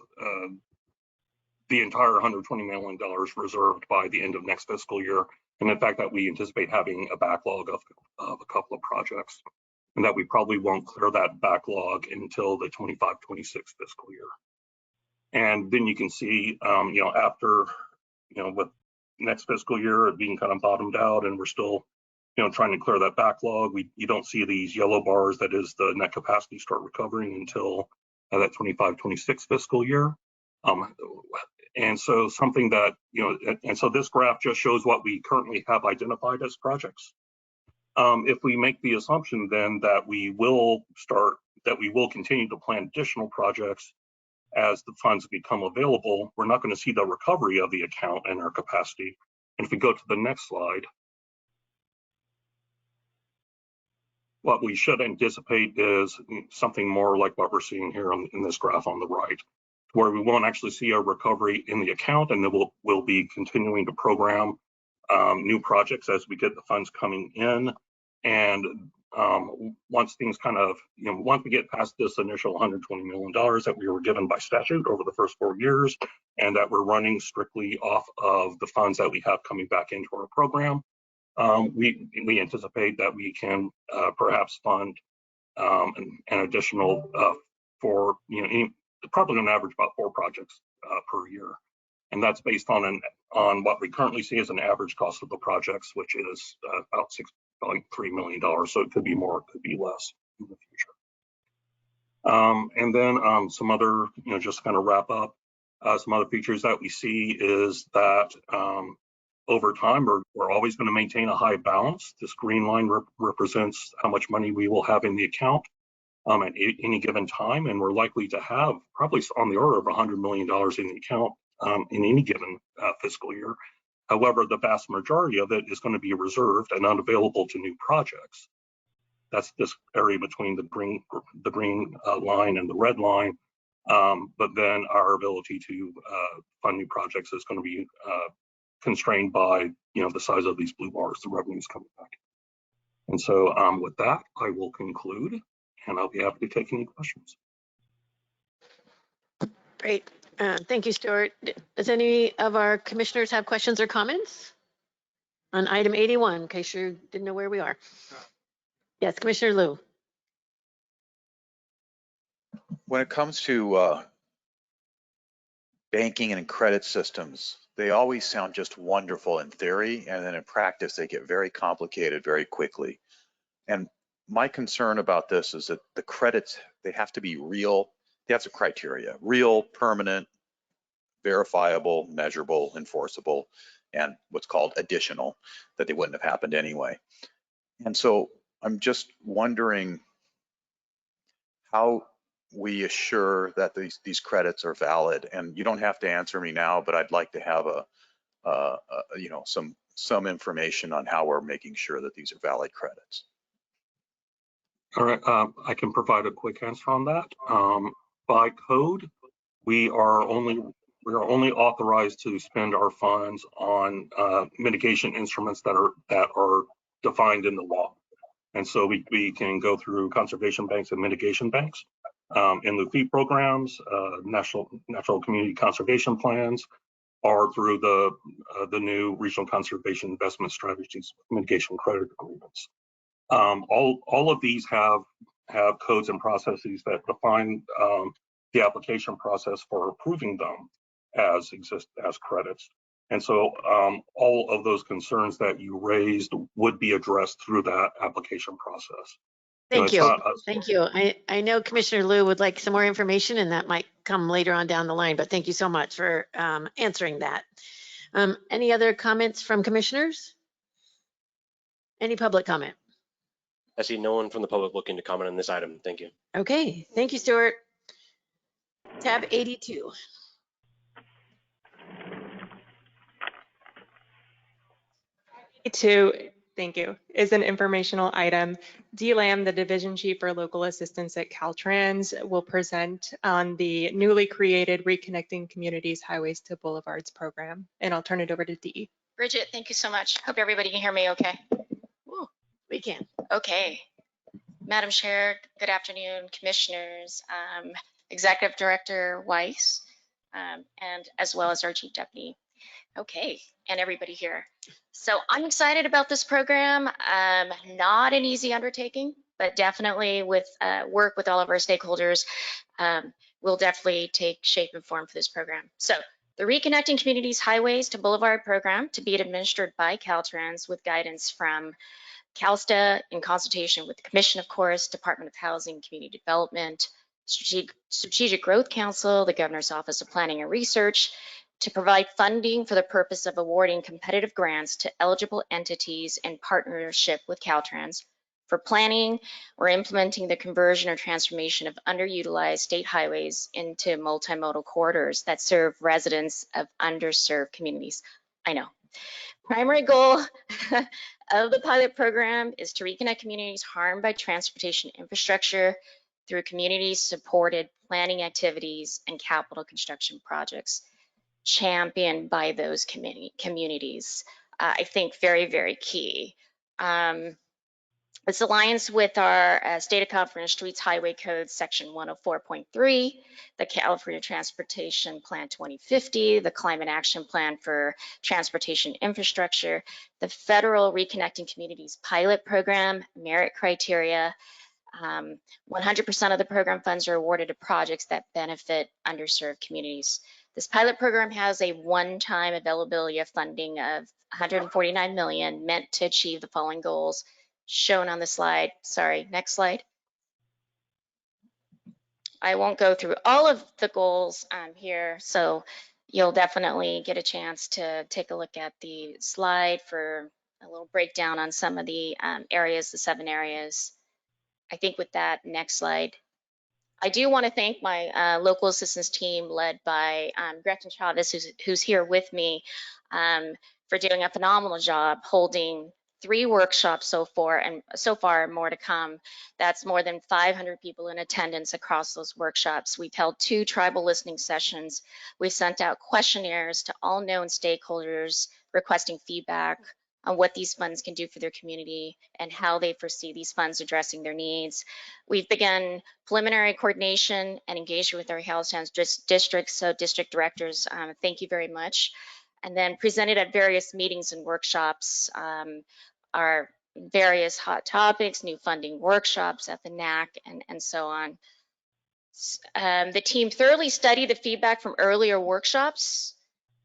the entire $120 million reserved by the end of next fiscal year. And in fact, that we anticipate having a backlog of a couple of projects, and that we probably won't clear that backlog until the 25-26 fiscal year. And then you can see, after, with next fiscal year being kind of bottomed out, and we're still, trying to clear that backlog, you don't see these yellow bars, that is the net capacity, start recovering until that 25-26 fiscal year. And so something that, and so this graph just shows what we currently have identified as projects. If we make the assumption then that we will continue to plan additional projects as the funds become available, we're not going to see the recovery of the account and our capacity. And if we go to the next slide, what we should anticipate is something more like what we're seeing here in this graph on the right, where we won't actually see a recovery in the account, and then we'll be continuing to program new projects as we get the funds coming in. And once things once we get past this initial $120 million that we were given by statute over the first 4 years, and that we're running strictly off of the funds that we have coming back into our program, we anticipate that we can perhaps fund an additional probably on average about 4 projects per year. And that's based on what we currently see as an average cost of the projects, which is about $3 million. So it could be more, it could be less in the future. And then some other, just to kind of wrap up, some other features that we see is that over time, we're always going to maintain a high balance. This green line represents how much money we will have in the account at any given time, and we're likely to have probably on the order of $100 million in the account in any given fiscal year. However, the vast majority of it is going to be reserved and unavailable to new projects. That's this area between the green line and the red line. But then our ability to fund new projects is going to be constrained by the size of these blue bars, the revenues coming back. And so with that, I will conclude, and I'll be happy to take any questions. Great. Thank you, Stuart. Does any of our commissioners have questions or comments on item 81, in case you didn't know where we are? Yes, Commissioner Liu. When it comes to banking and credit systems, they always sound just wonderful in theory, and then in practice, they get very complicated very quickly. And my concern about this is that the credits, they have to be real. They have some criteria: real, permanent, verifiable, measurable, enforceable, and what's called additional, that they wouldn't have happened anyway. And so I'm just wondering how we assure that these credits are valid. And you don't have to answer me now, but I'd like to have some information on how we're making sure that these are valid credits. All right, I can provide a quick answer on that. By code, we are only authorized to spend our funds on mitigation instruments that are defined in the law. And so we can go through conservation banks and mitigation banks. In the FEEP programs, natural community conservation plans, or through the new regional conservation investment strategies mitigation credit agreements. All of these have codes and processes that define the application process for approving them as credits. And so all of those concerns that you raised would be addressed through that application process. Thank you. Thank you. I know Commissioner Liu would like some more information, and that might come later on down the line, but thank you so much for answering that. Any other comments from commissioners? Any public comment? I see no one from the public looking to comment on this item. Thank you. Okay, thank you, Stuart. Tab 82. Thank you, is an informational item. DLAM, the Division Chief for Local Assistance at Caltrans, will present on the newly created Reconnecting Communities Highways to Boulevards program. And I'll turn it over to Dee. Bridget, thank you so much. Hope everybody can hear me okay. Ooh, we can. Okay. Madam Chair, good afternoon, commissioners, Executive Director Weiss, and as well as our Chief Deputy. Okay, and everybody here. So I'm excited about this program. Not an easy undertaking, but definitely with work with all of our stakeholders, we'll definitely take shape and form for this program. So the Reconnecting Communities Highways to Boulevard program to be administered by Caltrans with guidance from CalSTA in consultation with the Commission, of course, Department of Housing, Community Development, Strategic Growth Council, the Governor's Office of Planning and Research, to provide funding for the purpose of awarding competitive grants to eligible entities in partnership with Caltrans for planning or implementing the conversion or transformation of underutilized state highways into multimodal corridors that serve residents of underserved communities. I know. Primary goal of the pilot program is to reconnect communities harmed by transportation infrastructure through community-supported planning activities and capital construction projects championed by those communities. I think very, very key. This aligns with our State of California Streets Highway Code Section 104.3, the California Transportation Plan 2050, the Climate Action Plan for Transportation Infrastructure, the Federal Reconnecting Communities Pilot Program, merit criteria. 100% of the program funds are awarded to projects that benefit underserved communities. This pilot program has a one-time availability of funding of $149 million meant to achieve the following goals shown on the slide. Sorry, next slide. I won't go through all of the goals here, so you'll definitely get a chance to take a look at the slide for a little breakdown on some of the areas, the 7 areas. I think with that, next slide. I do want to thank my local assistance team led by Gretchen Chavez, who's here with me, for doing a phenomenal job holding 3 workshops so far, and so far more to come. That's more than 500 people in attendance across those workshops. We've held 2 tribal listening sessions. We sent out questionnaires to all known stakeholders requesting feedback on what these funds can do for their community and how they foresee these funds addressing their needs. We've begun preliminary coordination and engagement with our Caltrans districts, so district directors, thank you very much. And then presented at various meetings and workshops our various hot topics, new funding workshops at the NAC, and so on. The team thoroughly studied the feedback from earlier workshops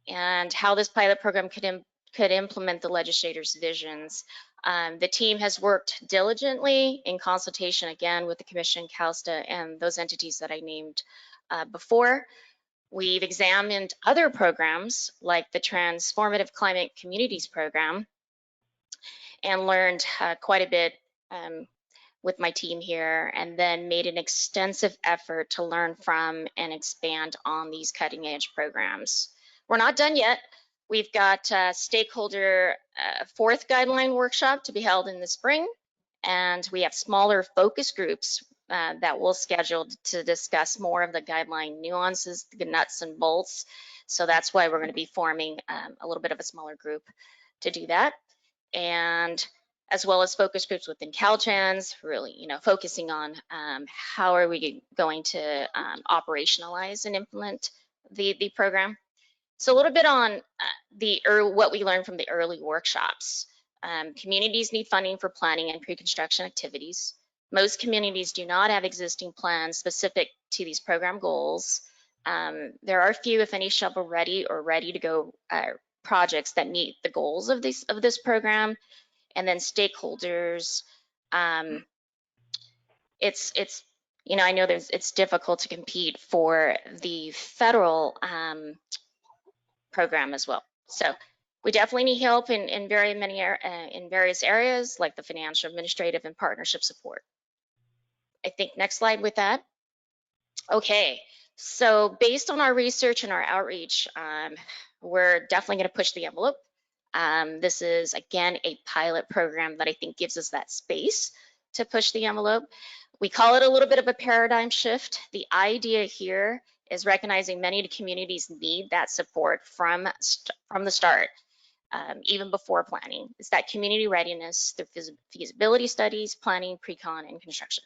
and how this pilot program could implement the legislators' visions. The team has worked diligently in consultation again with the Commission, CalSTA, and those entities that I named before. We've examined other programs like the Transformative Climate Communities Program and learned quite a bit with my team here, and then made an extensive effort to learn from and expand on these cutting edge programs. We're not done yet. We've got a stakeholder 4th guideline workshop to be held in the spring, and we have smaller focus groups that we'll schedule to discuss more of the guideline nuances, the nuts and bolts. So that's why we're going to be forming a little bit of a smaller group to do that. And as well as focus groups within Caltrans, really, focusing on how are we going to operationalize and implement the program. So a little bit on what we learned from the early workshops. Communities need funding for planning and pre-construction activities. Most communities do not have existing plans specific to these program goals. There are few, if any, shovel-ready or ready-to-go projects that meet the goals of this program. And then stakeholders, it's I know it's difficult to compete for the federal program as well. So we definitely need help in various areas like the financial, administrative, and partnership support. I think next slide with that. Okay, so based on our research and our outreach, we're definitely going to push the envelope. This is, again, a pilot program that I think gives us that space to push the envelope. We call it a little bit of a paradigm shift. The idea here is recognizing many of the communities need that support from the start, even before planning. It's that community readiness through feasibility studies, planning, pre-con, and construction.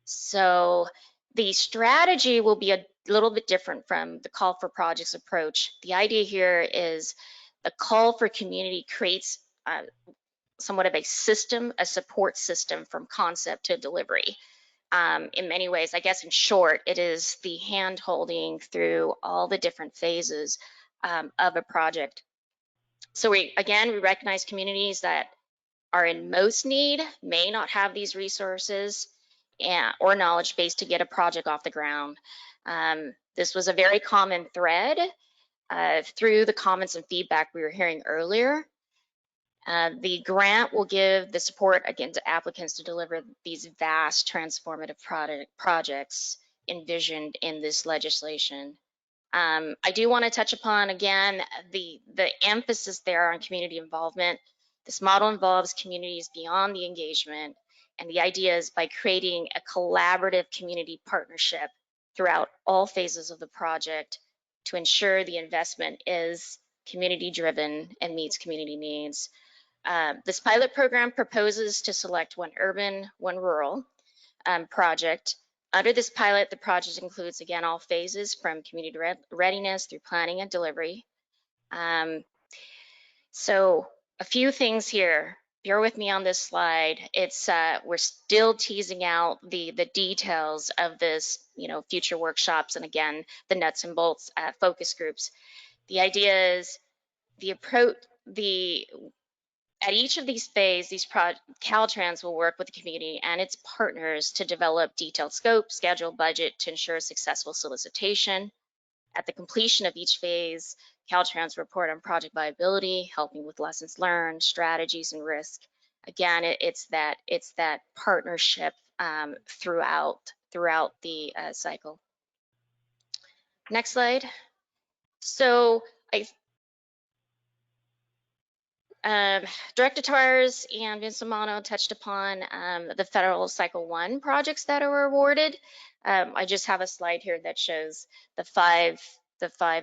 So the strategy will be a little bit different from the call for projects approach. The idea here is the call for community creates somewhat of a system, a support system from concept to delivery. In many ways, I guess in short, it is the hand holding through all the different phases of a project. So we recognize communities that are in most need may not have these resources or knowledge base to get a project off the ground. This was a very common thread through the comments and feedback we were hearing earlier. The grant will give the support again to applicants to deliver these vast transformative projects envisioned in this legislation. I do want to touch upon again the emphasis there on community involvement. This model involves communities beyond the engagement, and the idea is by creating a collaborative community partnership throughout all phases of the project to ensure the investment is community driven and meets community needs. This pilot program proposes to select one urban, one rural project. Under this pilot, the project includes, again, all phases from community readiness through planning and delivery. So a few things here. Bear with me on this slide. It's we're still teasing out the details of this, future workshops, and again, the nuts and bolts focus groups. The idea is the approach, at each of these phases, Caltrans will work with the community and its partners to develop detailed scope, schedule, budget to ensure successful solicitation. At the completion of each phase, Caltrans report on project viability, helping with lessons learned, strategies, and risk. Again, it's that partnership throughout the cycle. Next slide. So Director Tars and Vince Amano touched upon the federal Cycle 1 projects that are awarded. I just have a slide here that shows the five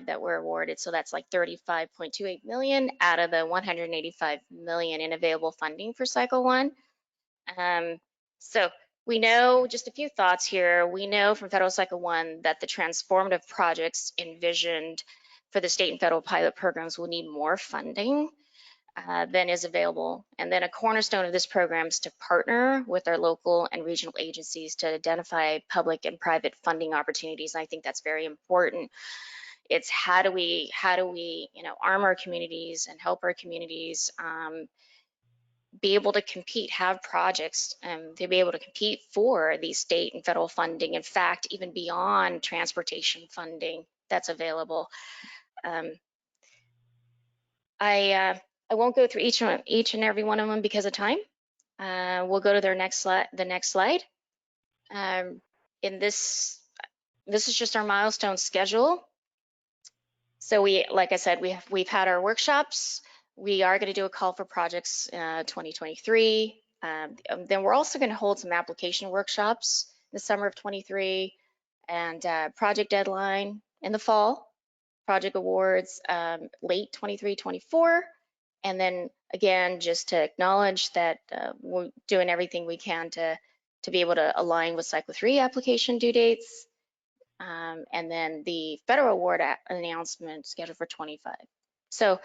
that were awarded. So that's like 35.28 million out of the 185 million in available funding for Cycle 1. So we know, just a few thoughts here, we know from Federal Cycle 1 that the transformative projects envisioned for the state and federal pilot programs will need more funding than is available. And then a cornerstone of this program is to partner with our local and regional agencies to identify public and private funding opportunities. And I think that's very important. It's how do we arm our communities and help our communities be able to compete, have projects, to be able to compete for the state and federal funding. In fact, even beyond transportation funding that's available. I won't go through each and every one of them because of time. We'll go to the next slide. In this is just our milestone schedule. So like I said, we've had our workshops. We are going to do a call for projects 2023. Then we're also going to hold some application workshops in the summer of 23, and project deadline in the fall. Project awards late 23, 24. And then again, just to acknowledge that we're doing everything we can to be able to align with Cycle 3 application due dates. And then the federal award announcement scheduled for 25. So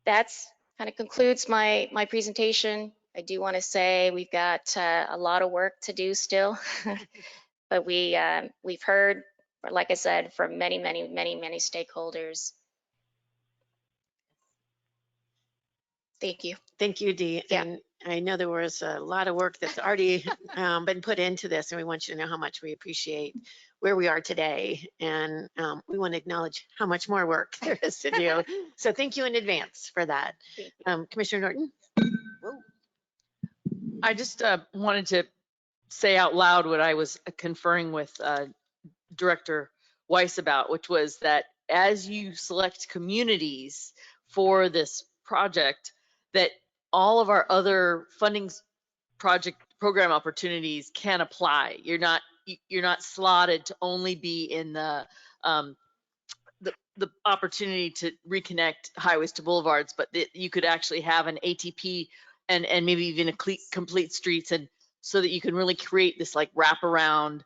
that's kind of concludes my presentation. I do want to say we've got a lot of work to do still, but we've heard, like I said, from many stakeholders. Thank you. Thank you, Dee. Yeah. And I know there was a lot of work that's already been put into this, and we want you to know how much we appreciate where we are today. And we want to acknowledge how much more work there is to do. So thank you in advance for that. Commissioner Norton? Whoa. I just wanted to say out loud what I was conferring with Director Weiss about, which was that as you select communities for this project, that all of our other funding program opportunities can apply. You're not slotted to only be in the opportunity to reconnect highways to boulevards, but you could actually have an ATP and maybe even a complete streets, and so that you can really create this like wraparound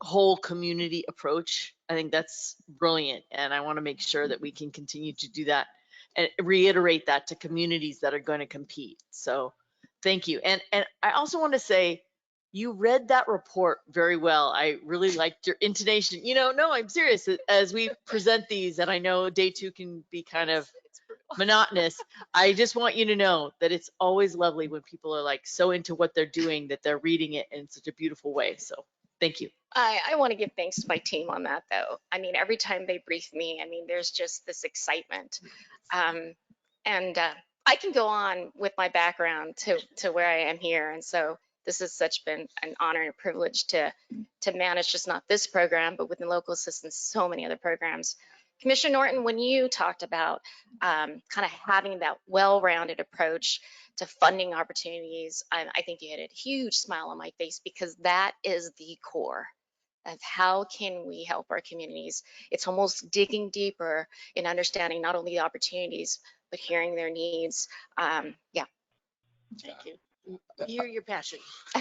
whole community approach. I think that's brilliant, and I want to make sure that we can continue to do that and reiterate that to communities that are going to compete. So thank you. And I also want to say, you read that report very well. I really liked your intonation. No, I'm serious. As we present these, and I know day 2 can be kind of monotonous, I just want you to know that it's always lovely when people are like so into what they're doing that they're reading it in such a beautiful way. So thank you. I want to give thanks to my team on that, though. I mean, every time they brief me, I mean, there's just this excitement. And I can go on with my background to where I am here. And so this has been an honor and a privilege to manage just not this program, but within local assistance, so many other programs. Commissioner Norton, when you talked about kind of having that well-rounded approach to funding opportunities, I think you had a huge smile on my face, because that is the core of how can we help our communities. It's almost digging deeper in understanding not only the opportunities, but hearing their needs. Yeah. Thank you. Hear your passion,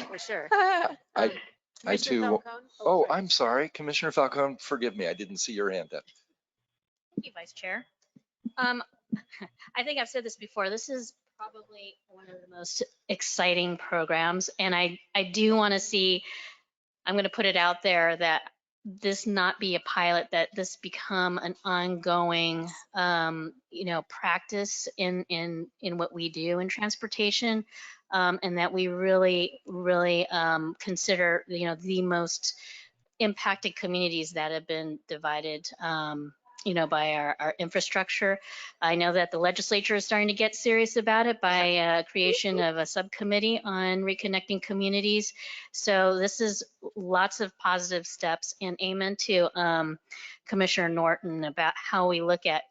for sure. I too. Falcone? Oh, I'm sorry, Commissioner Falcone, forgive me. I didn't see your hand up. Thank you, Vice Chair. I think I've said this before. This is probably one of the most exciting programs, and I do want to see, I'm going to put it out there, that this not be a pilot, that this become an ongoing, practice in what we do in transportation, and that we really consider, the most impacted communities that have been divided, by our infrastructure. I know that the legislature is starting to get serious about it by creation of a subcommittee on reconnecting communities. So this is lots of positive steps, and amen to Commissioner Norton about how we look at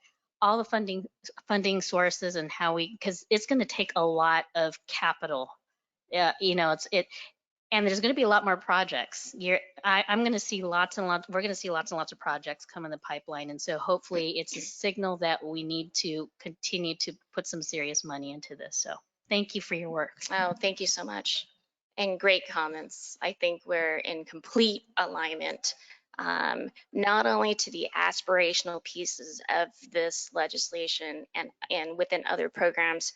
all the funding sources and how because it's going to take a lot of capital. And there's going to be a lot more projects. I'm going to see lots and lots. We're going to see lots and lots of projects come in the pipeline, and so hopefully it's a signal that we need to continue to put some serious money into this. So thank you for your work. Oh, thank you so much, and great comments. I think we're in complete alignment, not only to the aspirational pieces of this legislation and within other programs,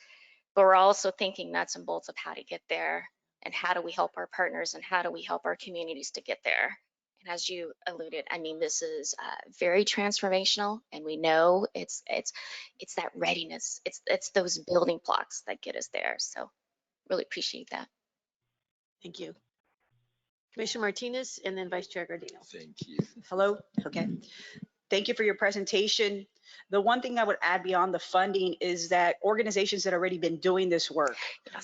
but we're also thinking nuts and bolts of how to get there. And how do we help our partners, and how do we help our communities to get there? And as you alluded, I mean, this is very transformational, and we know it's that readiness. It's those building blocks that get us there. So really appreciate that. Thank you. Commissioner Martinez, and then Vice Chair Gardino. Thank you. Hello. Okay. Thank you for your presentation. The one thing I would add beyond the funding is that organizations that already been doing this work,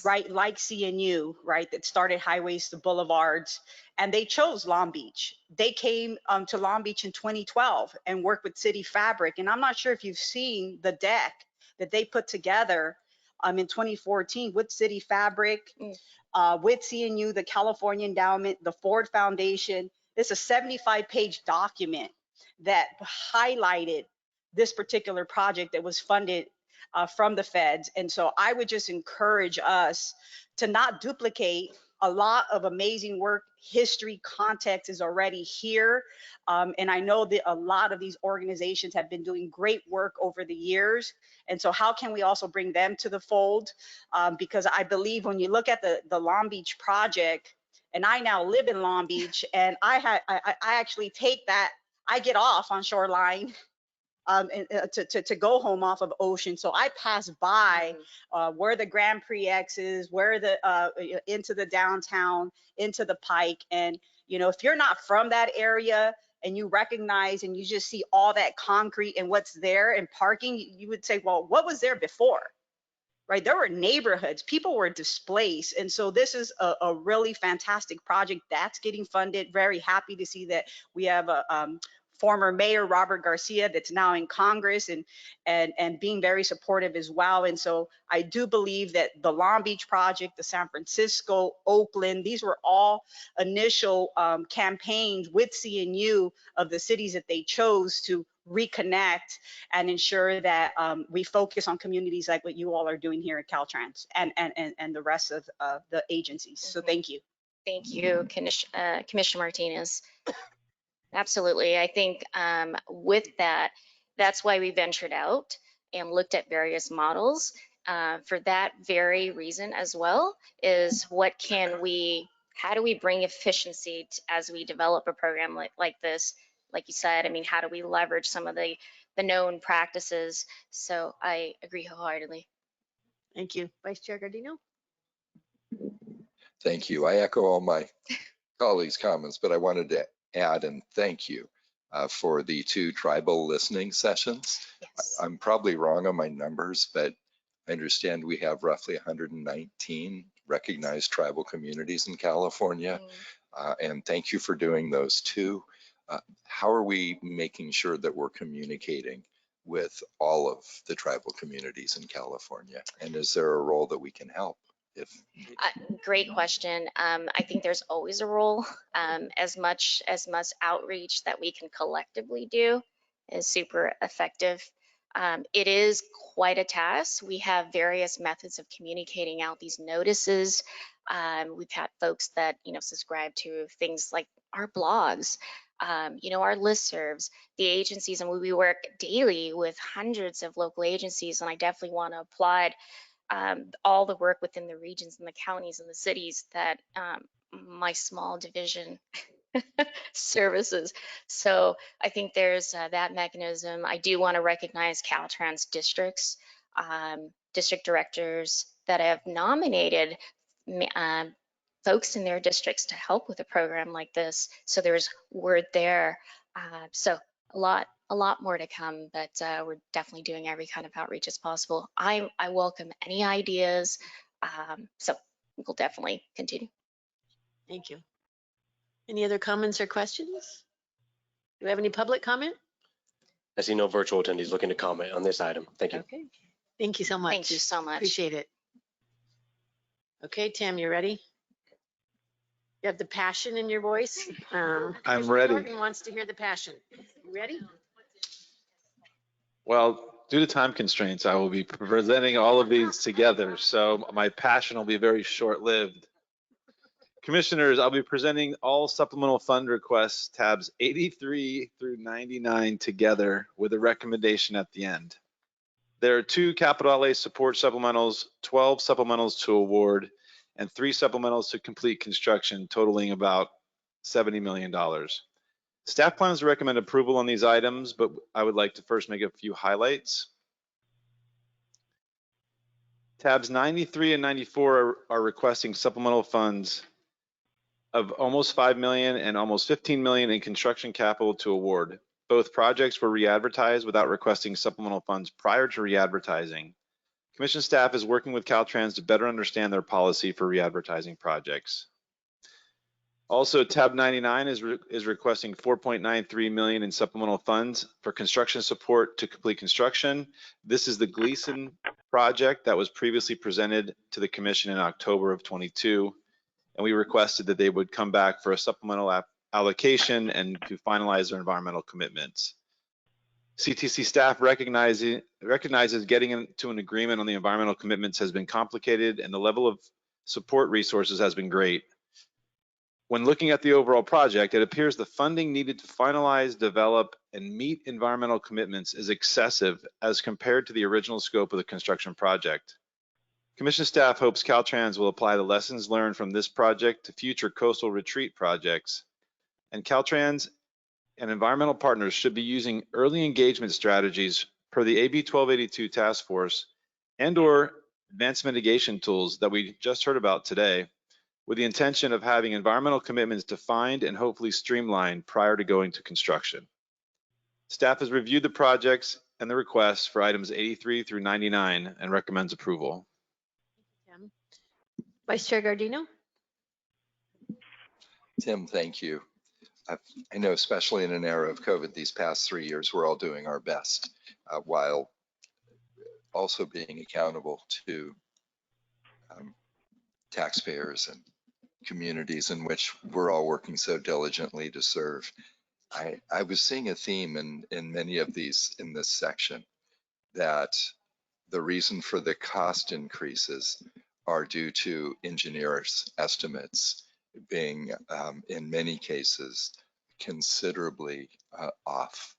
right, like CNU, right, that started highways to boulevards, and they chose Long Beach. They came to Long Beach in 2012 and worked with City Fabric. And I'm not sure if you've seen the deck that they put together in 2014 with City Fabric, with CNU, the California Endowment, the Ford Foundation. It's a 75-page document that highlighted this particular project that was funded from the feds. And so I would just encourage us to not duplicate a lot of amazing work. History context is already here. And I know that a lot of these organizations have been doing great work over the years. And so how can we also bring them to the fold? Because I believe when you look at the Long Beach project, and I now live in Long Beach, and I actually take that, I get off on Shoreline to go home off of Ocean. So I pass by where the Grand Prix X is, where the into the downtown, into the Pike. And you know, if you're not from that area and you recognize and you just see all that concrete and what's there and parking, you would say, well, what was there before? Right, there were neighborhoods, people were displaced. And so this is a really fantastic project that's getting funded. Very happy to see that we have a former mayor, Robert Garcia, that's now in Congress and being very supportive as well. And so I do believe that the Long Beach project, the San Francisco, Oakland, these were all initial campaigns with CNU of the cities that they chose to reconnect and ensure that we focus on communities like what you all are doing here at Caltrans and the rest of the agencies. So thank you. Thank you, Commissioner Martinez. Absolutely. I think with that, that's why we ventured out and looked at various models for that very reason as well, is how do we bring efficiency as we develop a program like this? Like you said, I mean, how do we leverage some of the known practices? So I agree wholeheartedly. Thank you. Vice Chair Gardino? Thank you. I echo all my colleagues' comments, but I wanted to add and thank you for the 2 tribal listening sessions. Yes. I'm probably wrong on my numbers, but I understand we have roughly 119 recognized tribal communities in California. And thank you for doing those 2. How are we making sure that we're communicating with all of the tribal communities in California? And is there a role that we can help? Great question. I think there's always a role. As much outreach that we can collectively do is super effective. It is quite a task. We have various methods of communicating out these notices. We've had folks that, you know, subscribe to things like our blogs, you know, our listservs, the agencies, and we work daily with hundreds of local agencies. And I definitely want to applaud all the work within the regions and the counties and the cities that my small division services. So I think there's that mechanism. I do want to recognize Caltrans districts, district directors that have nominated folks in their districts to help with a program like this. So there's word there. So a lot more to come, but we're definitely doing every kind of outreach as possible. I welcome any ideas. So we'll definitely continue. Thank you. Any other comments or questions? Do we have any public comment? I see no virtual attendees looking to comment on this item. Thank you. Okay. Thank you so much. Thank you so much. Appreciate it. Okay, Tim, you ready? You have the passion in your voice. I'm ready. Norton wants to hear the passion. You ready? Well, due to time constraints, I will be presenting all of these together, so my passion will be very short-lived. Commissioners, I'll be presenting all supplemental fund requests, tabs 83 through 99 together with a recommendation at the end. There are 2 capital outlay support supplementals, 12 supplementals to award, and 3 supplementals to complete construction, totaling about $70 million. Staff plans to recommend approval on these items, but I would like to first make a few highlights. Tabs 93 and 94 are requesting supplemental funds of almost $5 million and almost $15 million in construction capital to award. Both projects were re-advertised without requesting supplemental funds prior to re-advertising. Commission staff is working with Caltrans to better understand their policy for re-advertising projects. Also, tab 99 is requesting $4.93 million in supplemental funds for construction support to complete construction. This is the Gleason project that was previously presented to the commission in October of 22. And we requested that they would come back for a supplemental allocation and to finalize their environmental commitments. CTC staff recognizes getting into an agreement on the environmental commitments has been complicated and the level of support resources has been great. When looking at the overall project, it appears the funding needed to finalize, develop, and meet environmental commitments is excessive as compared to the original scope of the construction project. Commission staff hopes Caltrans will apply the lessons learned from this project to future coastal retreat projects, and Caltrans and environmental partners should be using early engagement strategies per the AB 1282 task force and/or advanced mitigation tools that we just heard about today, with the intention of having environmental commitments defined and hopefully streamlined prior to going to construction. Staff has reviewed the projects and the requests for items 83 through 99 and recommends approval. Vice Chair Gardino. Tim, thank you. I know, especially in an era of COVID, these past 3 years, we're all doing our best while also being accountable to taxpayers and communities in which we're all working so diligently to serve. I was seeing a theme in many of these in this section, that the reason for the cost increases are due to engineers' estimates being, in many cases, considerably off.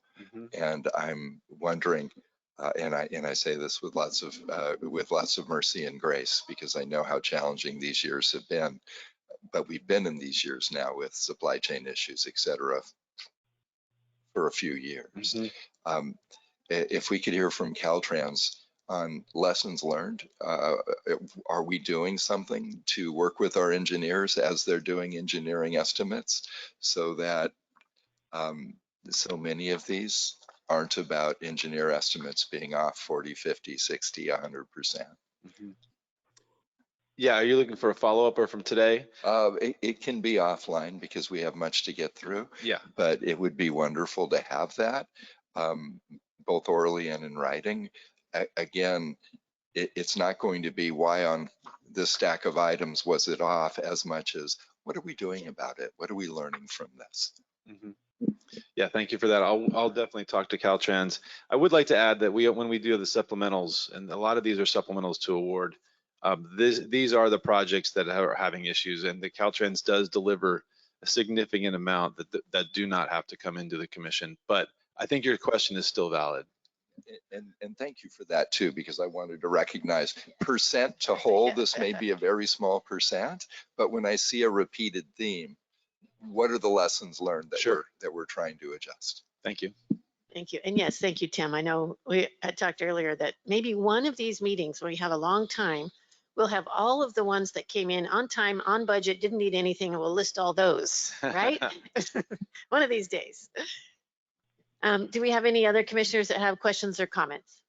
And I'm wondering, and I say this with lots of mercy and grace, because I know how challenging these years have been, but we've been in these years now with supply chain issues, et cetera, for a few years. If we could hear from Caltrans on lessons learned, are we doing something to work with our engineers as they're doing engineering estimates, so that so many of these aren't about engineer estimates being off 40, 50, 60, 100%. Yeah, are you looking for a follow-up or from today? It can be offline because we have much to get through. Yeah. But it would be wonderful to have that, both orally and in writing. Again, it's not going to be why on this stack of items was it off, as much as what are we doing about it? What are we learning from this? Yeah, thank you for that. I'll definitely talk to Caltrans. I would like to add that when we do the supplementals, and a lot of these are supplementals to award, these are the projects that are having issues, and the Caltrans does deliver a significant amount that do not have to come into the commission. But I think your question is still valid. And thank you for that too, because I wanted to recognize percent to whole, this may be a very small percent, but when I see a repeated theme, what are the lessons learned that we're trying to adjust? Thank you. Thank you. And yes, thank you, Tim. I know I talked earlier that maybe one of these meetings when we have a long time, we'll have all of the ones that came in on time, on budget, didn't need anything, and we'll list all those, right? One of these days. Do we have any other commissioners that have questions or comments?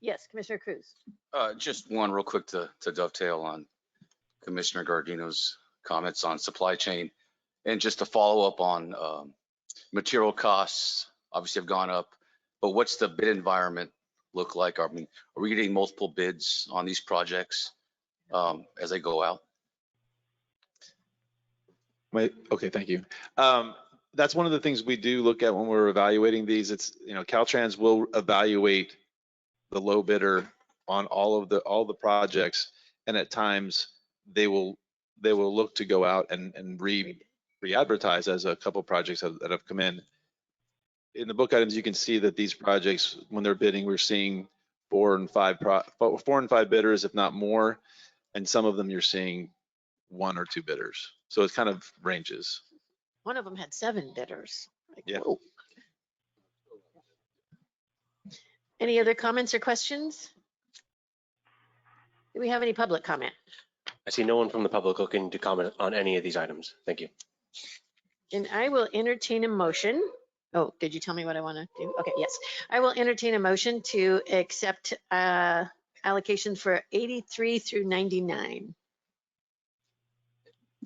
Yes, Commissioner Cruz. Just one real quick to dovetail on Commissioner Gardino's comments on supply chain, and just to follow up on material costs obviously have gone up, but what's the bid environment look like? I mean, are we getting multiple bids on these projects as they go out? Okay, thank you. That's one of the things we do look at when we're evaluating these. It's, Caltrans will evaluate the low bidder on all the projects, and at times they will look to go out and re-advertise as a couple projects that have come in. In the book items, you can see that these projects, when they're bidding, we're seeing 4 and 5 bidders, if not more, and some of them you're seeing 1 or 2 bidders. So it kind of ranges. One of them had 7 bidders. Like, yeah. Whoa. Any other comments or questions? Do we have any public comment? I see no one from the public looking to comment on any of these items. Thank you. And I will entertain a motion. Oh, did you tell me what I want to do? Okay, yes. I will entertain a motion to accept allocations for 83 through 99.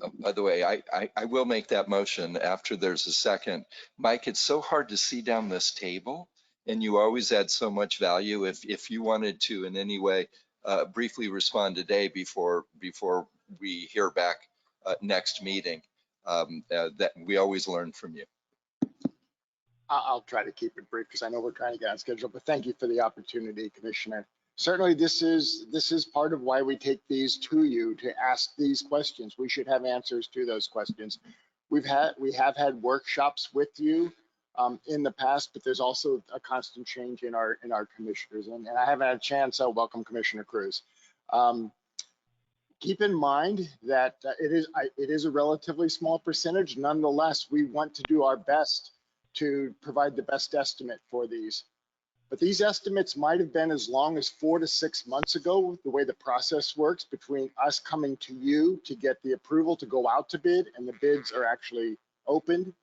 Oh, by the way, I will make that motion after there's a second. Mike, it's so hard to see down this table, and you always add so much value. If you wanted to in any way briefly respond today before we hear back next meeting, that we always learn from you. I'll try to keep it brief because I know we're trying to get on schedule, but thank you for the opportunity, Commissioner. Certainly, this is part of why we take these to you to ask these questions. We should have answers to those questions. We have had workshops with you in the past, but there's also a constant change in our commissioners, and I haven't had a chance. So welcome, Commissioner Cruz. Keep in mind that it is a relatively small percentage. Nonetheless, we want to do our best to provide the best estimate for these. But these estimates might have been as long as 4 to 6 months ago, the way the process works between us coming to you to get the approval to go out to bid and the bids are actually opened.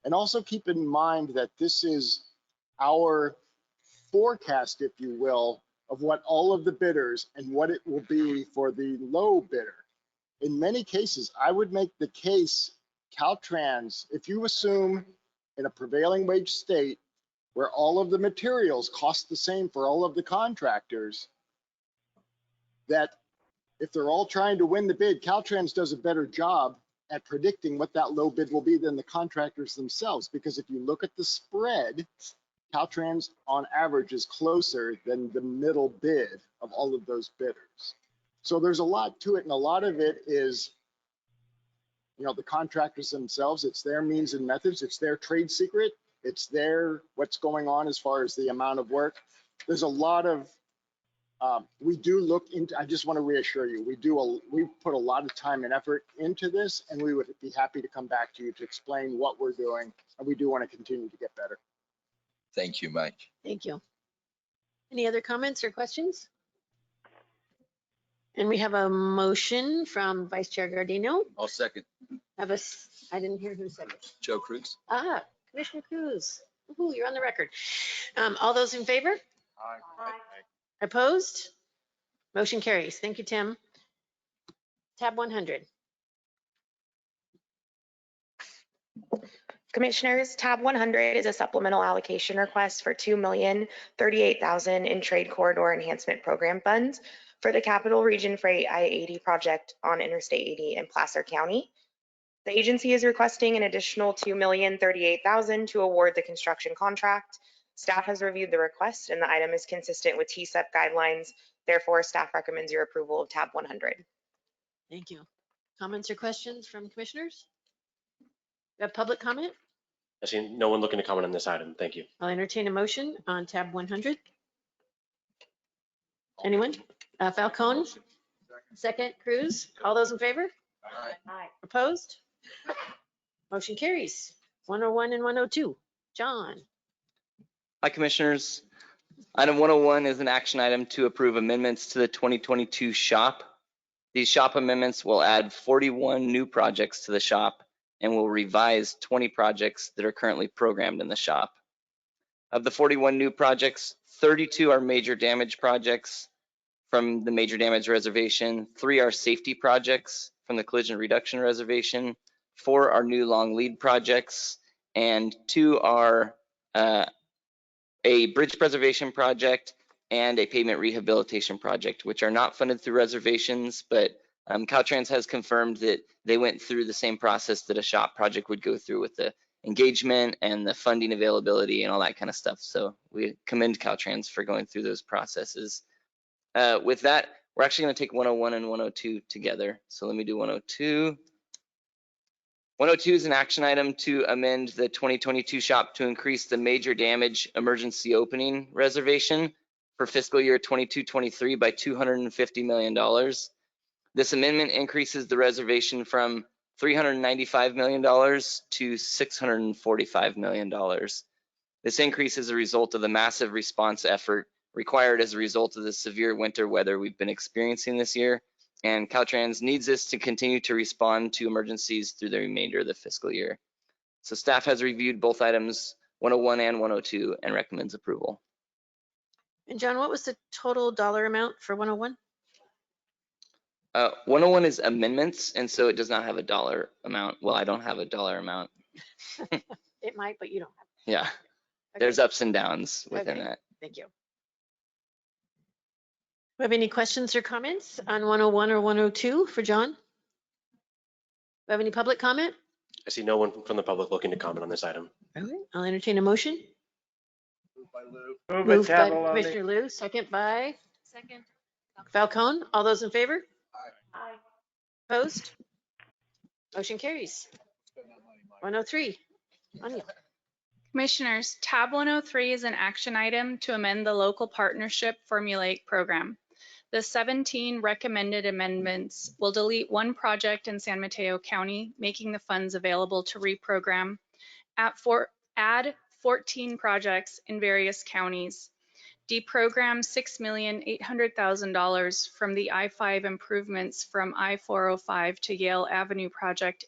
And also keep in mind that this is our forecast, if you will, of what all of the bidders and what it will be for the low bidder. In many cases, I would make the case, Caltrans, if you assume in a prevailing wage state where all of the materials cost the same for all of the contractors, that if they're all trying to win the bid, Caltrans does a better job at predicting what that low bid will be than the contractors themselves. Because if you look at the spread, Caltrans on average is closer than the middle bid of all of those bidders. So there's a lot to it, and a lot of it is, you know, the contractors themselves. It's their means and methods. It's their trade secret. It's their what's going on as far as the amount of work. There's a lot of we do look into. I just want to reassure you, we put a lot of time and effort into this, and we would be happy to come back to you to explain what we're doing, and we do want to continue to get better. Thank you, Mike. Thank you. Any other comments or questions? And we have a motion from Vice Chair Gardino. I'll second. I didn't hear who seconded. Joe Cruz. Commissioner Cruz. Ooh, you're on the record. All those in favor? Aye. Opposed? Motion carries. Thank you, Tim. Tab 100. Commissioners, tab 100 is a supplemental allocation request for $2,038,000 in trade corridor enhancement program funds for the Capital Region Freight I-80 project on Interstate 80 in Placer County. The agency is requesting an additional $2,038,000 to award the construction contract. Staff has reviewed the request and the item is consistent with TCEP guidelines. Therefore, staff recommends your approval of tab 100. Thank you. Comments or questions from commissioners? We have public comment? I see no one looking to comment on this item. Thank you. I'll entertain a motion on tab 100. Anyone? Falcone? Second, Cruz. All those in favor? Aye. Opposed? Motion carries. 101 and 102. John. Hi, Commissioners. Item 101 is an action item to approve amendments to the 2022 SHOP. These SHOP amendments will add 41 new projects to the SHOP and will revise 20 projects that are currently programmed in the SHOP. Of the 41 new projects, 32 are major damage projects from the major damage reservation, 3 are safety projects from the collision reduction reservation, 4 are new long lead projects, and 2 are a bridge preservation project and a pavement rehabilitation project, which are not funded through reservations, but Caltrans has confirmed that they went through the same process that a SHOP project would go through with the engagement and the funding availability and all that kind of stuff. So we commend Caltrans for going through those processes. With that, we're actually going to take 101 and 102 together. So let me do 102. 102 is an action item to amend the 2022 SHOP to increase the major damage emergency opening reservation for fiscal year 22-23 by $250 million. This amendment increases the reservation from $395 million to $645 million. This increase is a result of the massive response effort required as a result of the severe winter weather we've been experiencing this year, and Caltrans needs this to continue to respond to emergencies through the remainder of the fiscal year. So staff has reviewed both items 101 and 102 and recommends approval. And John, what was the total dollar amount for 101? 101 is amendments, and so it does not have a dollar amount. Well, I don't have a dollar amount. It might, but you don't have. Yeah, Okay. There's ups and downs within Okay. that. Thank you. We have any questions or comments on 101 or 102 for John? We have any public comment? I see no one from the public looking to comment on this item. Okay, I'll entertain a motion. Move it, Moved by Tabalogi. Commissioner Liu, second by Falcone. All those in favor? Opposed? Motion carries. 103. Anya. Commissioners, tab 103 is an action item to amend the local partnership formulaic program. The 17 recommended amendments will delete one project in San Mateo County, making the funds available to reprogram, add 14 projects in various counties, deprogram $6,800,000 from the I-5 improvements from I-405 to Yale Avenue project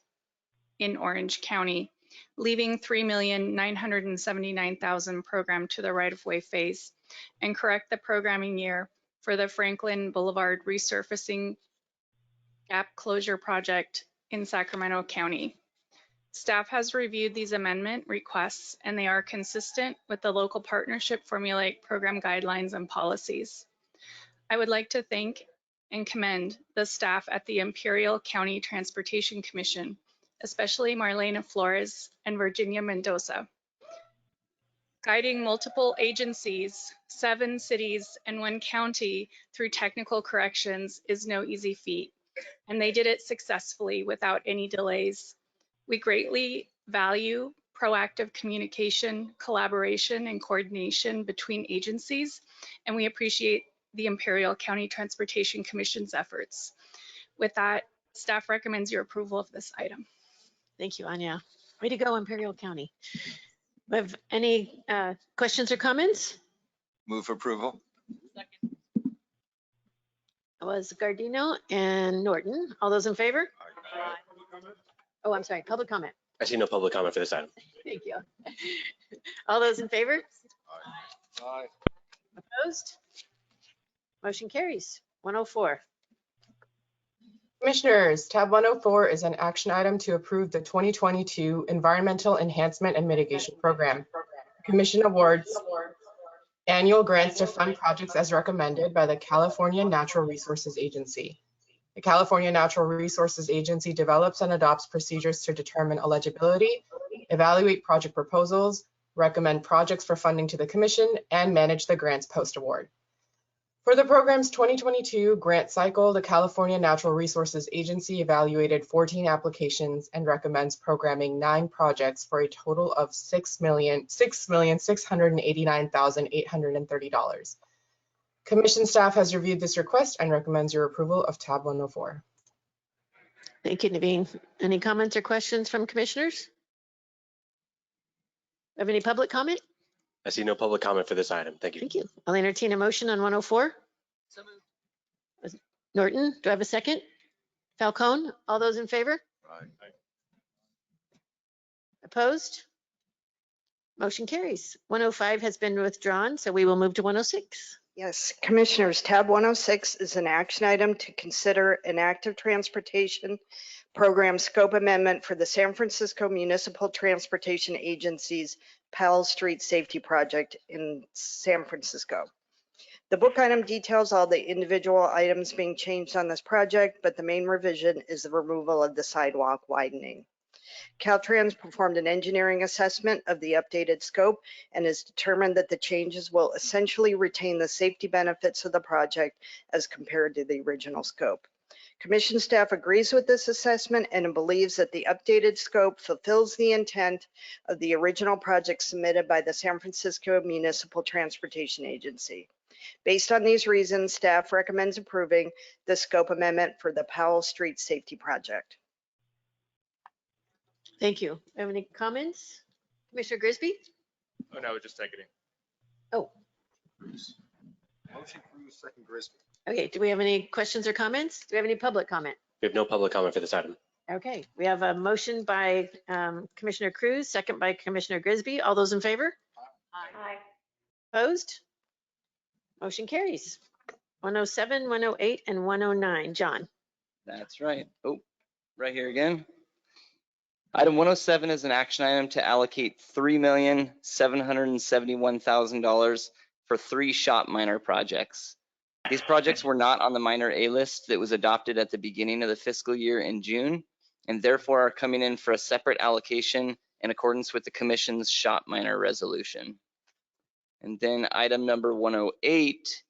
in Orange County, leaving $3,979,000 programmed to the right-of-way phase, and correct the programming year for the Franklin Boulevard resurfacing gap closure project in Sacramento County. Staff has reviewed these amendment requests, and they are consistent with the local partnership formulaic program guidelines and policies. I would like to thank and commend the staff at the Imperial County Transportation Commission, especially Marlena Flores and Virginia Mendoza. Guiding multiple agencies, 7 cities, and 1 county through technical corrections is no easy feat, and they did it successfully without any delays. We greatly value proactive communication, collaboration, and coordination between agencies, and we appreciate the Imperial County Transportation Commission's efforts. With that, staff recommends your approval of this item. Thank you, Anya. Way to go, Imperial County. We have any questions or comments? Move approval. That was Gardino and Norton. All those in favor? Oh, I'm sorry, public comment. I see no public comment for this item. Thank you. All those in favor? Aye. Opposed? Motion carries. 104. Commissioners, tab 104 is an action item to approve the 2022 Environmental Enhancement and Mitigation Program. Commission awards annual grants to fund projects as recommended by the California Natural Resources Agency. The California Natural Resources Agency develops and adopts procedures to determine eligibility, evaluate project proposals, recommend projects for funding to the Commission, and manage the grants post-award. For the program's 2022 grant cycle, the California Natural Resources Agency evaluated 14 applications and recommends programming 9 projects for a total of $6,689,830. Commission staff has reviewed this request and recommends your approval of tab 104. Thank you, Naveen. Any comments or questions from commissioners? Have any public comment? I see no public comment for this item. Thank you. Thank you. I'll entertain a motion on 104. So moved. Norton, do I have a second? Falcone, all those in favor? Aye. Opposed? Motion carries. 105 has been withdrawn, so we will move to 106. Yes, Commissioners, tab 106 is an action item to consider an active transportation program scope amendment for the San Francisco Municipal Transportation Agency's Powell Street Safety Project in San Francisco. The book item details all the individual items being changed on this project, but the main revision is the removal of the sidewalk widening. Caltrans performed an engineering assessment of the updated scope and has determined that the changes will essentially retain the safety benefits of the project as compared to the original scope. Commission staff agrees with this assessment and believes that the updated scope fulfills the intent of the original project submitted by the San Francisco Municipal Transportation Agency. Based on these reasons, staff recommends approving the scope amendment for the Powell Street Safety Project. Thank you. Have any comments? Commissioner Grisby? Oh, no, just take it in. Oh, Motion Cruz, second Grisby. okay. Do we have any questions or comments? Do we have any public comment? We have no public comment for this item. Okay, we have a motion by Commissioner Cruz, second by Commissioner Grisby. All those in favor? Aye. Opposed? Motion carries. 107, 108, and 109. John? That's right. Oh, right here again. Item 107 is an action item to allocate $3,771,000 for 3 SHOP minor projects. These projects were not on the minor A list that was adopted at the beginning of the fiscal year in June, and therefore are coming in for a separate allocation in accordance with the Commission's shop minor resolution. And then item number 108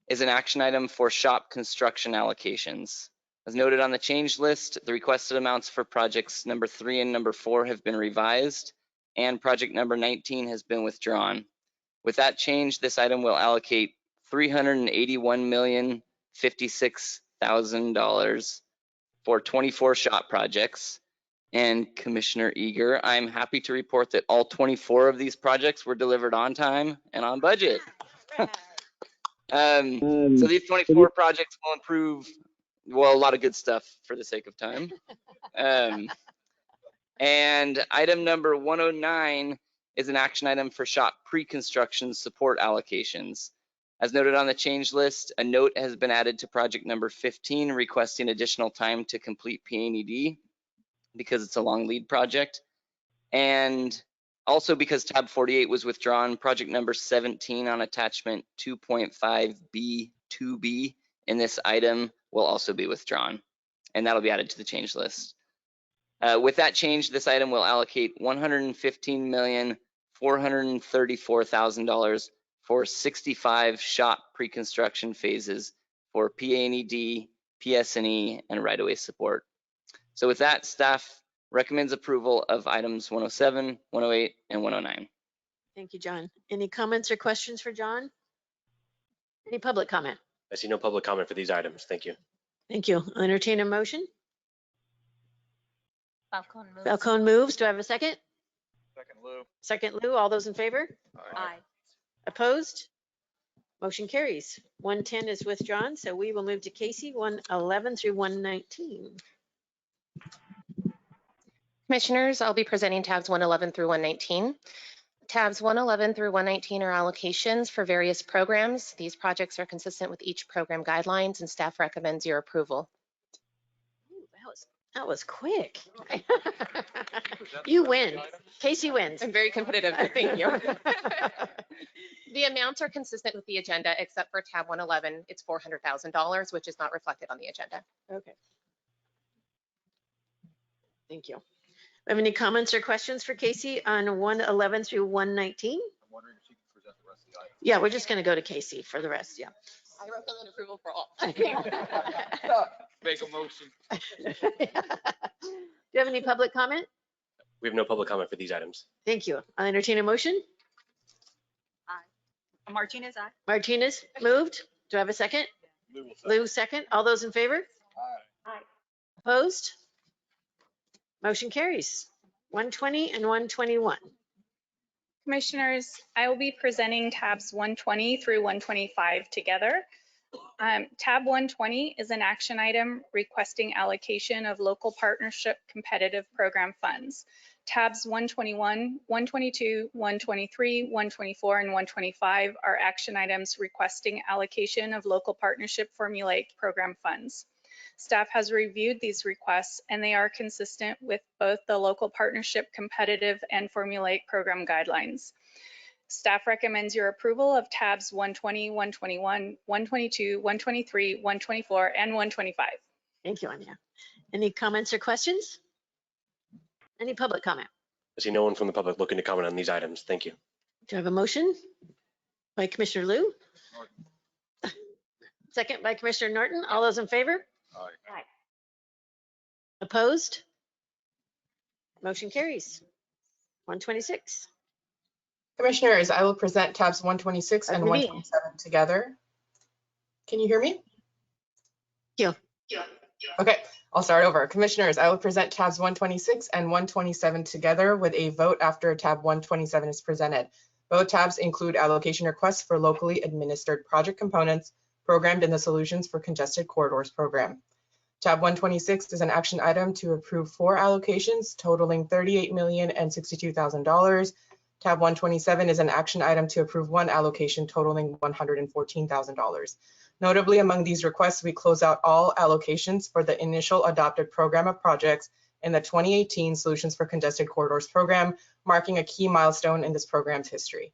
is an action item for shop construction allocations. As noted on the change list, the requested amounts for projects number 3 and number 4 have been revised, and project number 19 has been withdrawn. With that change, this item will allocate $381,056,000 for 24 shop projects. And Commissioner Eager, I'm happy to report that all 24 of these projects were delivered on time and on budget. So these 24 projects will improve, well, a lot of good stuff for the sake of time. And item number 109 is an action item for shop pre-construction support allocations. As noted on the change list, a note has been added to project number 15 requesting additional time to complete PA&ED because it's a long lead project. And also because tab 48 was withdrawn, project number 17 on attachment 2.5B2B in this item will also be withdrawn, and that'll be added to the change list. With that change, this item will allocate $115,434,000 for 65 shop pre-construction phases for PA&ED, PS&E, and right-of-way support. So with that, staff recommends approval of items 107, 108, and 109. Thank you, John. Any comments or questions for John? Any public comment? I see no public comment for these items. Thank you. Thank you. I'll entertain a motion. Falcone moves. Falcone moves. Do I have a second? Second, Lou. Second, Lou. All those in favor? Aye. Opposed? Motion carries. 110 is withdrawn, so we will move to Casey, 111 through 119. Commissioners, I'll be presenting tabs 111 through 119. Tabs 111 through 119 are allocations for various programs. These projects are consistent with each program guidelines, and staff recommends your approval. Ooh, that was quick. You win. Casey wins. I'm very competitive. Thank you. The amounts are consistent with the agenda, except for tab 111. It's $400,000, which is not reflected on the agenda. Okay. Thank you. Have any comments or questions for Casey on 111 through 119? I'm wondering if she can present the rest of the items. Yeah, we're just going to go to Casey for the rest. Yeah. I recommend approval for all. Make a motion. Do you have any public comment? We have no public comment for these items. Thank you. I'll entertain a motion. Martinez, aye. Martinez moved. Do I have a second? Lou second. All those in favor? Aye. Opposed? Motion carries. 120 and 121. Commissioners, I will be presenting tabs 120 through 125 together. Tab 120 is an action item requesting allocation of local partnership competitive program funds. Tabs 121, 122, 123, 124, and 125 are action items requesting allocation of local partnership formulaic program funds. Staff has reviewed these requests and they are consistent with both the local partnership competitive and formulaic program guidelines. Staff recommends your approval of tabs 120, 121, 122, 123, 124, and 125. Thank you, Anya. Any comments or questions? Any public comment? I see no one from the public looking to comment on these items. Thank you. Do I have a motion by Commissioner Liu? Second by Commissioner Norton. All those in favor? Aye. Opposed? Motion carries. 126. Commissioners, I will present tabs 126 and 127 together. Can you hear me? Yeah. Okay, I'll start over. Commissioners, I will present tabs 126 and 127 together with a vote after tab 127 is presented. Both tabs include allocation requests for locally administered project components programmed in the Solutions for Congested Corridors program. Tab 126 is an action item to approve 4 allocations totaling $38,062,000. Tab 127 is an action item to approve 1 allocation totaling $114,000. Notably, among these requests, we close out all allocations for the initial adopted program of projects in the 2018 Solutions for Congested Corridors program, marking a key milestone in this program's history.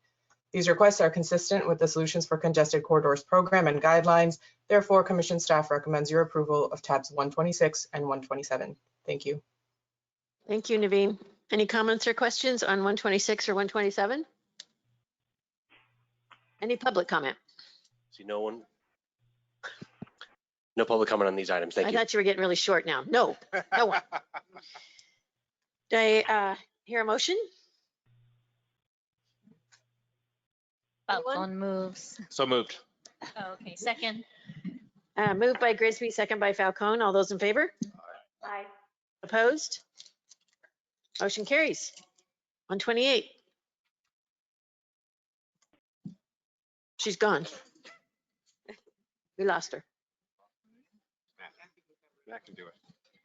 These requests are consistent with the Solutions for Congested Corridors program and guidelines. Therefore, Commission staff recommends your approval of tabs 126 and 127. Thank you. Thank you, Naveen. Any comments or questions on 126 or 127? Any public comment? See no one? No public comment on these items. Thank I you. thought you were getting really short now. No, no one. Do I hear a motion? Falcone moves. So moved. Oh, okay, second. Moved by Grisby, second by Falcone. All those in favor? Aye. Opposed? Motion carries. 128. She's gone. We lost her. Matt can do it.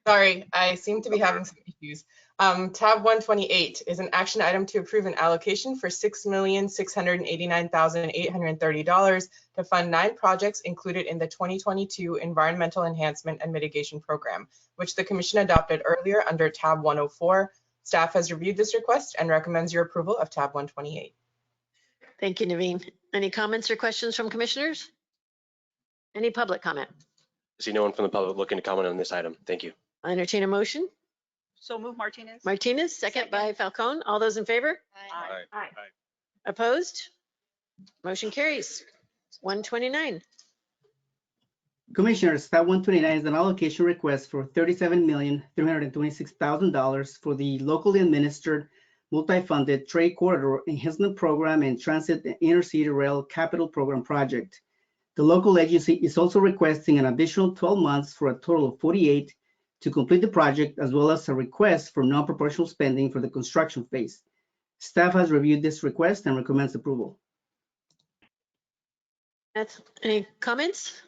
Sorry, I seem to be having some issues. Tab 128 is an action item to approve an allocation for $6,689,830 to fund 9 projects included in the 2022 Environmental Enhancement and Mitigation Program, which the Commission adopted earlier under Tab 104. Staff has reviewed this request and recommends your approval of Tab 128. Thank you, Naveen. Any comments or questions from commissioners? Any public comment? See no one from the public looking to comment on this item. Thank you. I entertain a motion. So move Martinez. Martinez, second by Falcone. All those in favor? Aye. Aye. Opposed? Motion carries. 129. Commissioners, tab 129 is an allocation request for $37,326,000 for the locally administered multi-funded trade corridor enhancement program and transit intercity rail capital program project. The local agency is also requesting an additional 12 months for a total of 48 to complete the project, as well as a request for non-proportional spending for the construction phase. Staff has reviewed this request and recommends approval. Any comments?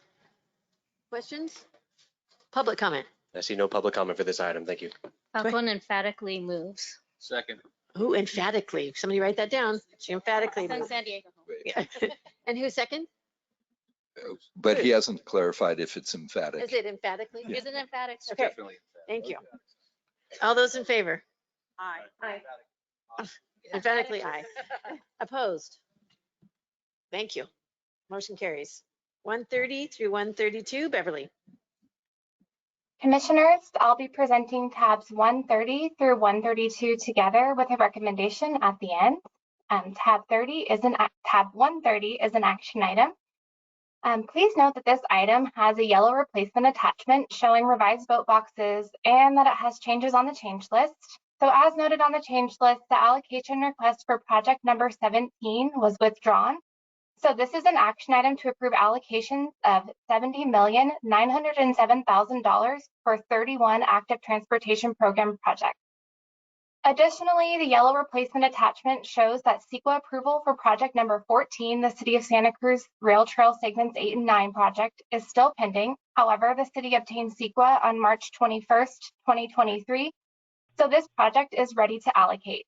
Questions? Public comment. I see no public comment for this item. Thank you. Falcone emphatically moves. Second. Who emphatically? Somebody write that down. She emphatically From moved. San Diego. Yeah. And who second? But he hasn't clarified if it's emphatic. Is it emphatically? Is it emphatic? Okay. Definitely. Thank you. All those in favor? Aye. Aye. Emphatically aye. Opposed? Thank you. Motion carries. 130 through 132, Beverly. Commissioners, I'll be presenting tabs 130 through 132 together with a recommendation at the end. Tab 130 is an action item. Please note that this item has a yellow replacement attachment showing revised vote boxes and that it has changes on the change list. So as noted on the change list, the allocation request for project number 17 was withdrawn. So this is an action item to approve allocations of $70,907,000 for 31 active transportation program projects. Additionally, the yellow replacement attachment shows that CEQA approval for project number 14, the City of Santa Cruz Rail Trail Segments 8 and 9 project, is still pending. However, the city obtained CEQA on March 21st, 2023. So this project is ready to allocate.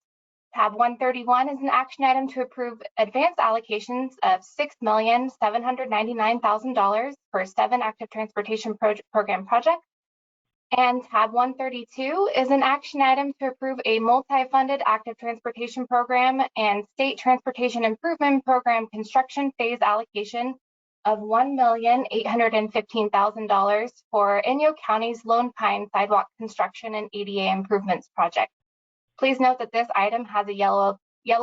Tab 131 is an action item to approve advance allocations of $6,799,000 for 7 active transportation program projects. And tab 132 is an action item to approve a multi-funded active transportation program and state transportation improvement program construction phase allocation of $1,815,000 for Inyo County's Lone Pine sidewalk construction and ADA improvements project. Please note that this item has a yellow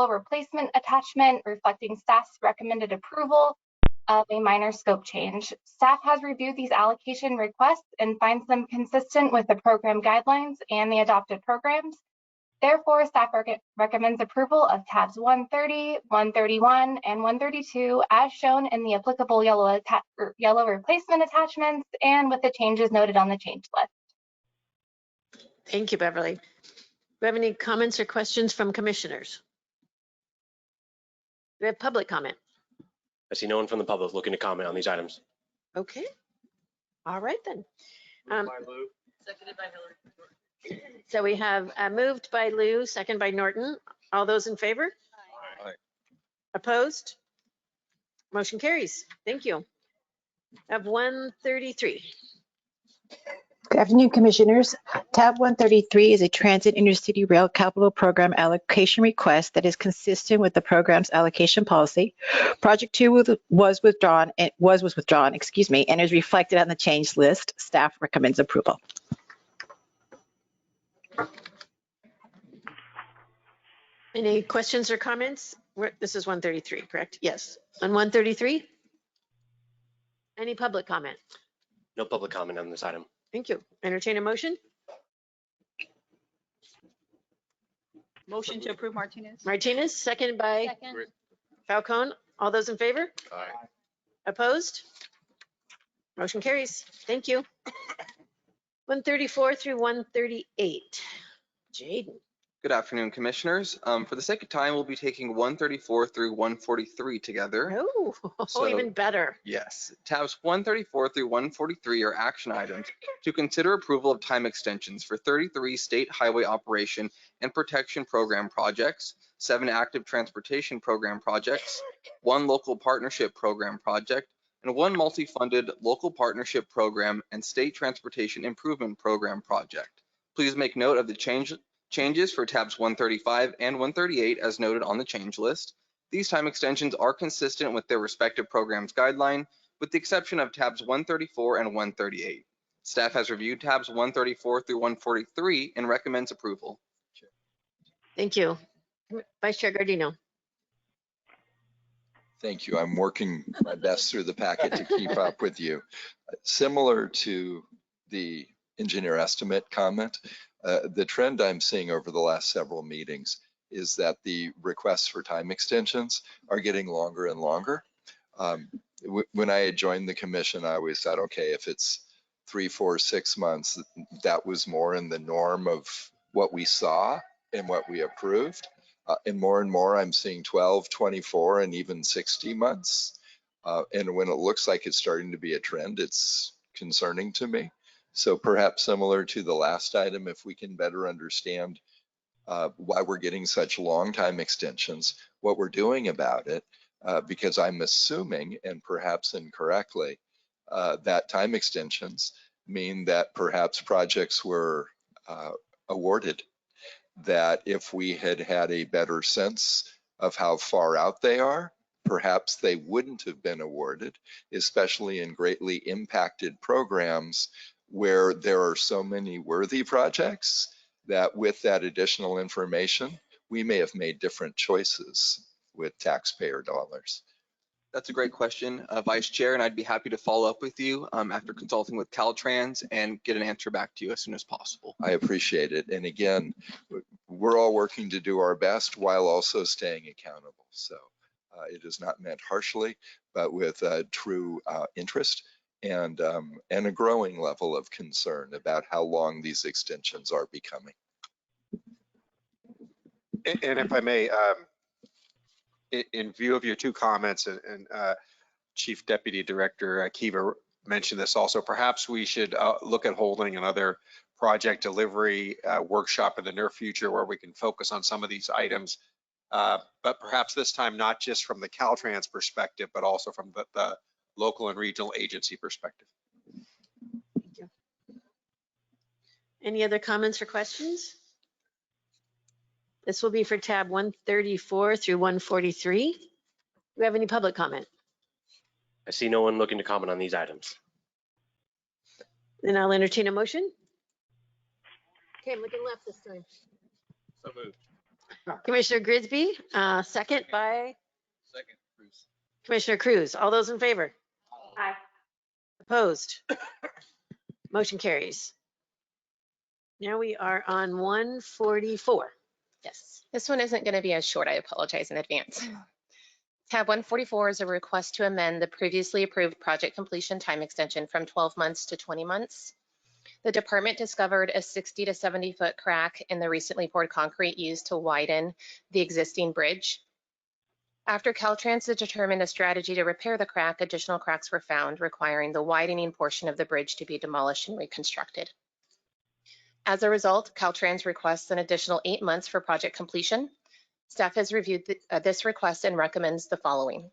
replacement attachment reflecting staff's recommended approval of a minor scope change. Staff has reviewed these allocation requests and finds them consistent with the program guidelines and the adopted programs. Therefore, staff recommends approval of tabs 130, 131, and 132 as shown in the applicable yellow replacement attachments and with the changes noted on the change list. Thank you, Beverly. Do we have any comments or questions from commissioners? Do we have public comment? I see no one from the public looking to comment on these items. Okay. All right then. Seconded by Hillary. So we have moved by Lou, second by Norton. All those in favor? Aye. Opposed? Motion carries. Thank you. Of 133. Good afternoon, Commissioners. Tab 133 is a transit intercity rail capital program allocation request that is consistent with the program's allocation policy. Project 2 was withdrawn, and is reflected on the change list. Staff recommends approval. Any questions or comments? This is 133, correct? Yes. On 133? Any public comment? No public comment on this item. Thank you. Entertain a motion? Motion to approve Martinez. Martinez, second by Second. Falcone. All those in favor? Aye. Opposed? Motion carries. Thank you. 134 through 138. Jaden. Good afternoon, commissioners. For the sake of time, we'll be taking 134 through 143 together. Oh, So- even better. Yes, tabs 134 through 143 are action items to consider approval of time extensions for 33 state highway operation and protection program projects, 7 active transportation program projects, 1 local partnership program project, and 1 multi-funded local partnership program and state transportation improvement program project. Please make note of the changes for tabs 135 and 138 as noted on the change list. These time extensions are consistent with their respective programs guideline, with the exception of tabs 134 and 138. Staff has reviewed tabs 134 through 143 and recommends approval. Thank you. Vice Chair Gardino. Thank you. I'm working my best through the packet to keep up with you. Similar to the engineer estimate comment, the trend I'm seeing over the last several meetings is that the requests for time extensions are getting longer and longer. When I had joined the commission, I always thought, okay, if it's 3, 4, 6 months, that was more in the norm of what we saw and what we approved. And more I'm seeing 12, 24, and even 60 months. And when it looks like it's starting to be a trend, it's concerning to me. So perhaps similar to the last item, if we can better understand why we're getting such long time extensions, what we're doing about it, because I'm assuming, and perhaps incorrectly, that time extensions mean that perhaps projects were awarded, that if we had had a better sense of how far out they are, perhaps they wouldn't have been awarded, especially in greatly impacted programs where there are so many worthy projects that with that additional information, we may have made different choices with taxpayer dollars. That's a great question, Vice Chair, and I'd be happy to follow up with you after consulting with Caltrans and get an answer back to you as soon as possible. I appreciate it. And again, we're all working to do our best while also staying accountable. So it is not meant harshly, but with true interest and a growing level of concern about how long these extensions are becoming. And if I may, in view of your 2 comments, and Chief Deputy Director Kiva mentioned this also, perhaps we should look at holding another project delivery workshop in the near future where we can focus on some of these items, but perhaps this time not just from the Caltrans perspective, but also from the local and regional agency perspective. Thank you. Any other comments or questions? This will be for tab 134 through 143. Do we have any public comment? I see no one looking to comment on these items. Then I'll entertain a motion. Okay, I'm looking left this time. So moved. Commissioner Grigsby, second by Second, Cruz. Commissioner Cruz. All those in favor? Aye. Opposed? Motion carries. Now we are on 144. Yes. This one isn't going to be as short. I apologize in advance. Tab 144 is a request to amend the previously approved project completion time extension from 12 months to 20 months. The department discovered a 60 to 70 foot crack in the recently poured concrete used to widen the existing bridge. After Caltrans had determined a strategy to repair the crack, additional cracks were found, requiring the widening portion of the bridge to be demolished and reconstructed. As a result, Caltrans requests an additional 8 months for project completion. Staff has reviewed this request and recommends the following.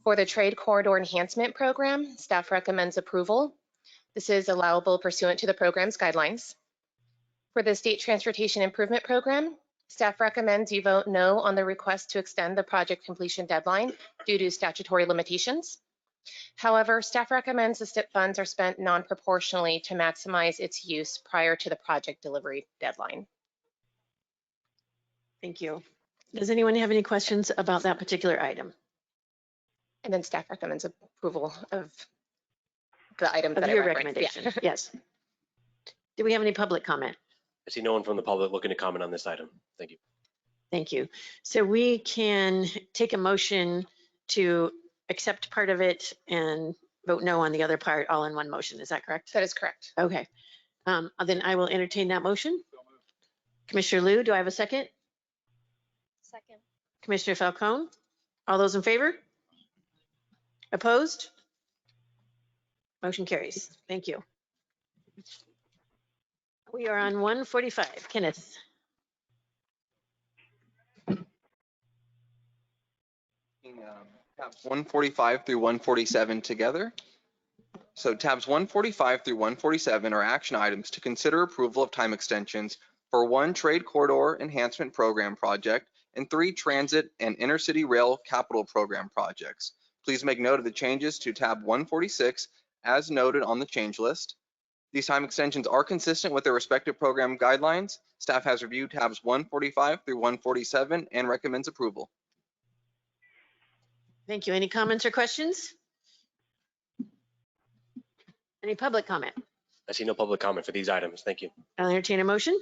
For the Trade Corridor Enhancement Program, staff recommends approval. This is allowable pursuant to the program's guidelines. For the State Transportation Improvement Program, staff recommends you vote no on the request to extend the project completion deadline due to statutory limitations. However, staff recommends the STIP funds are spent non-proportionally to maximize its use prior to the project delivery deadline. Thank you. Does anyone have any questions about that particular item? And then staff recommends approval of the items Of that I your referenced. Yeah. recommendation, yes. Do we have any public comment? I see no one from the public looking to comment on this item. Thank you. Thank you. So we can take a motion to accept part of it and vote no on the other part, all in one motion. Is that correct? That is correct. Okay. Then I will entertain that motion. Commissioner Liu, do I have a second? Second. Commissioner Falcone? All those in favor? Opposed? Motion carries. Thank you. We are on 145. Kenneth. Tabs 145 through 147 together. So tabs 145 through 147 are action items to consider approval of time extensions for 1 trade corridor enhancement program project and 3 transit and intercity rail capital program projects. Please make note of the changes to tab 146 as noted on the change list. These time extensions are consistent with their respective program guidelines. Staff has reviewed tabs 145 through 147 and recommends approval. Thank you. Any comments or questions? Any public comment? I see no public comment for these items. Thank you. I'll entertain a motion.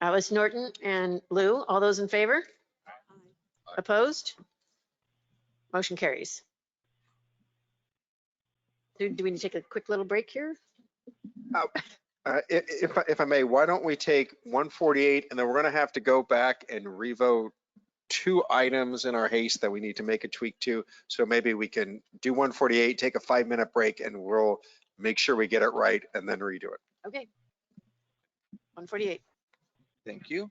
Alice Norton and Lou, all those in favor? Opposed? Motion carries. Do we need to take a quick little break here? If I may, why don't we take 148 and then we're going to have to go back and revote 2 items in our haste that we need to make a tweak to. So maybe we can do 148, take a 5-minute break, and we'll make sure we get it right and then redo it. Okay. 148. Thank you.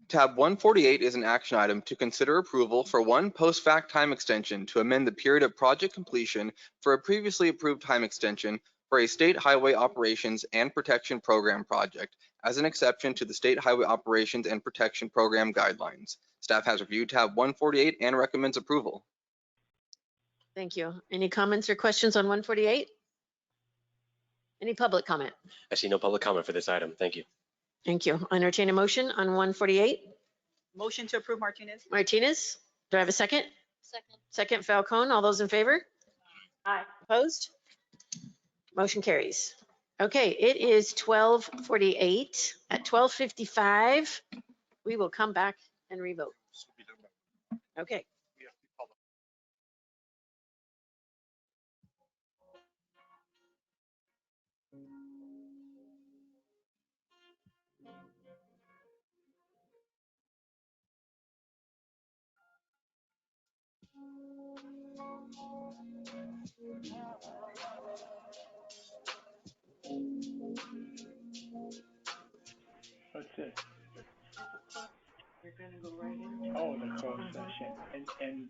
Tab 148 is an action item to consider approval for 1 post-fact time extension to amend the period of project completion for a previously approved time extension for a state highway operations and protection program project as an exception to the state highway operations and protection program guidelines. Staff has reviewed tab 148 and recommends approval. Thank you. Any comments or questions on 148? Any public comment? I see no public comment for this item. Thank you. Thank you. I'll entertain a motion on 148. Motion to approve Martinez. Martinez, do I have a second? Second. Second Falcone, all those in favor? Aye. Opposed? Motion carries. Okay, it is 12:48. At 12:55, we will come back and revote. Okay. What's this? We're gonna go right in. Oh, the closed session. And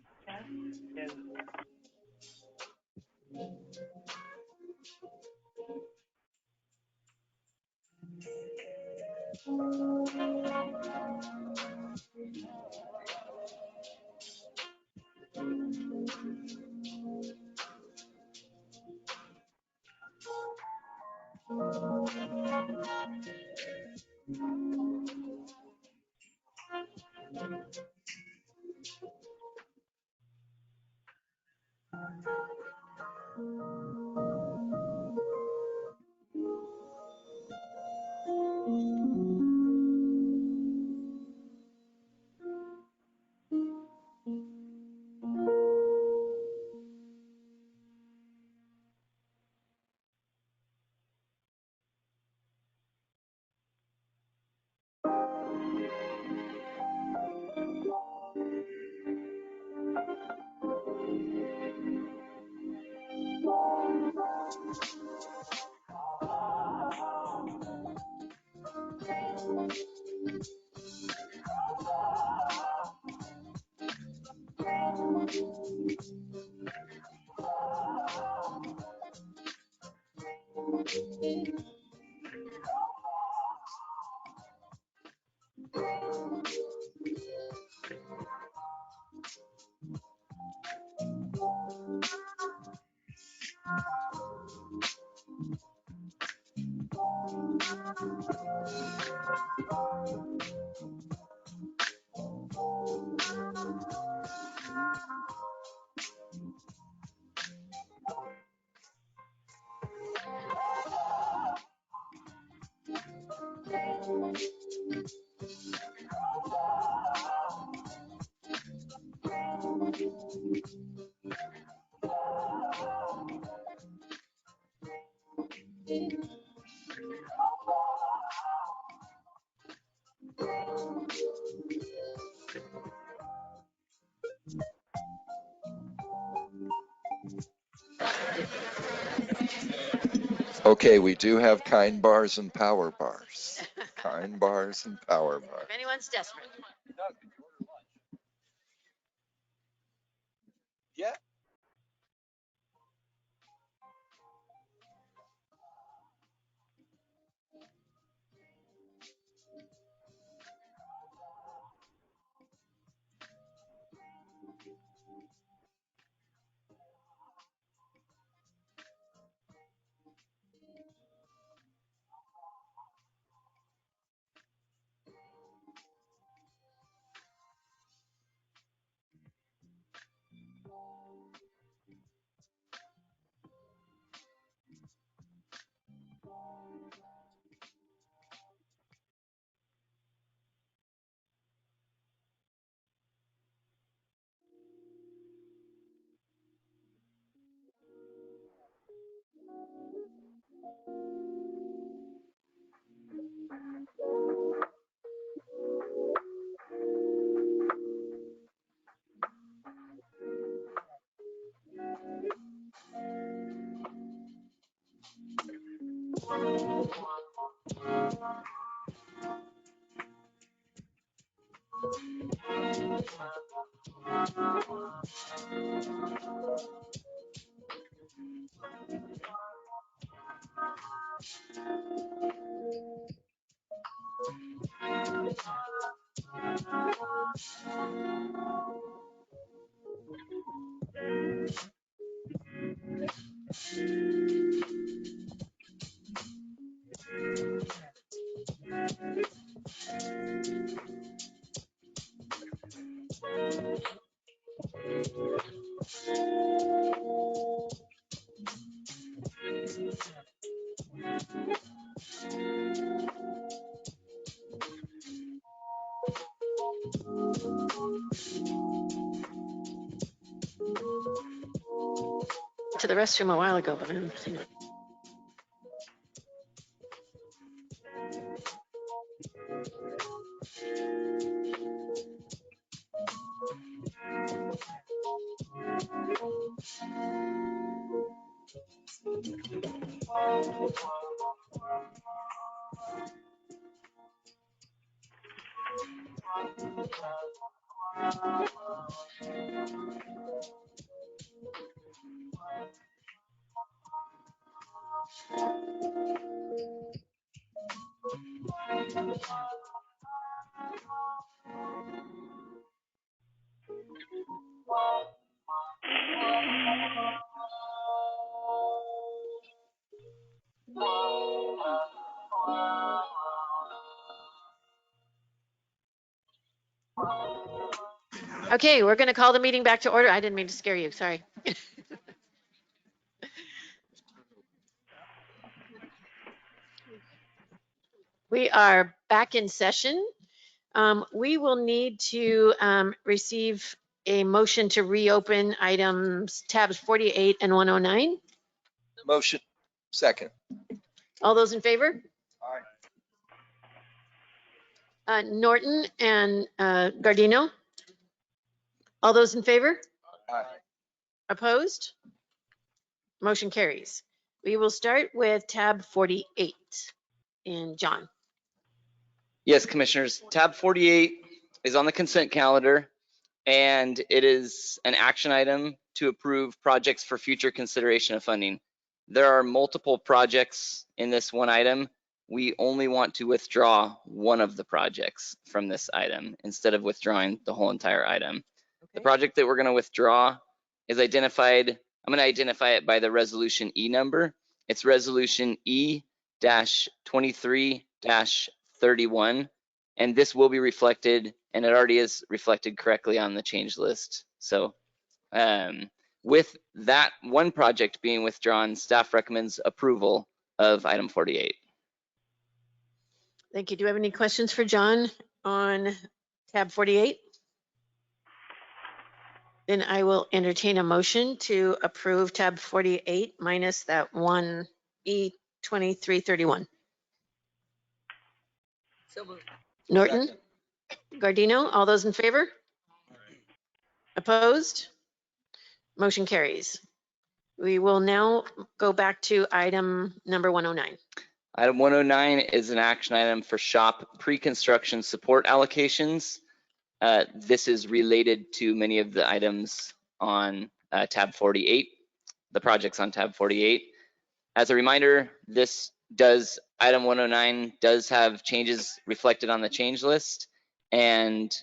Okay, we do have kind bars and power bars. Kind bars and power bars. If anyone's desperate. Yeah. To the restroom a while ago, but I'm. Okay, we're going to call the meeting back to order. I didn't mean to scare you, sorry. We are back in session. We will need to receive a motion to reopen items tabs 48 and 109. Motion. Second. All those in favor? Aye. Norton and Gardino? All those in favor? Aye. Opposed? Motion carries. We will start with tab 48. And John. Yes, Commissioners. Tab 48 is on the consent calendar, and it is an action item to approve projects for future consideration of funding. There are multiple projects in this one item. We only want to withdraw one of the projects from this item instead of withdrawing the whole entire item. Okay. The project that we're going to withdraw is identified. I'm going to identify it by the resolution E number. It's resolution E-23-31, and this will be reflected, and it already is reflected correctly on the change list. So with that one project being withdrawn, staff recommends approval of item 48. Thank you. Do you have any questions for John on tab 48? Then I will entertain a motion to approve tab 48 minus that one E-2331. So moved. Norton, Second. Gardino, all those in favor? Opposed? Motion carries. We will now go back to item number 109. Item 109 is an action item for shop pre-construction support allocations. This is related to many of the items on tab 48, the projects on tab 48. As a reminder, item 109 does have changes reflected on the change list. And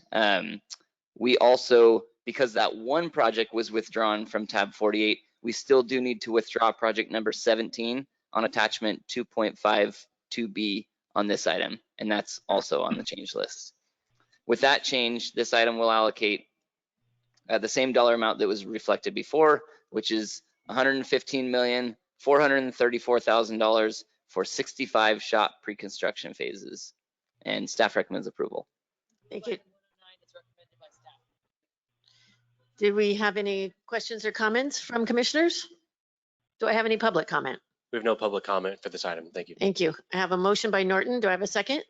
we also, because that one project was withdrawn from tab 48, we still do need to withdraw project number 17 on attachment 2.52B on this item, and that's also on the change list. With that change, this item will allocate the same dollar amount that was reflected before, which is $115,434,000 for 65 shop pre-construction phases. And staff recommends approval. Thank you. Did we have any questions or comments from commissioners? Do I have any public comment? We have no public comment for this item. Thank you. Thank you. I have a motion by Norton. Do I have a second?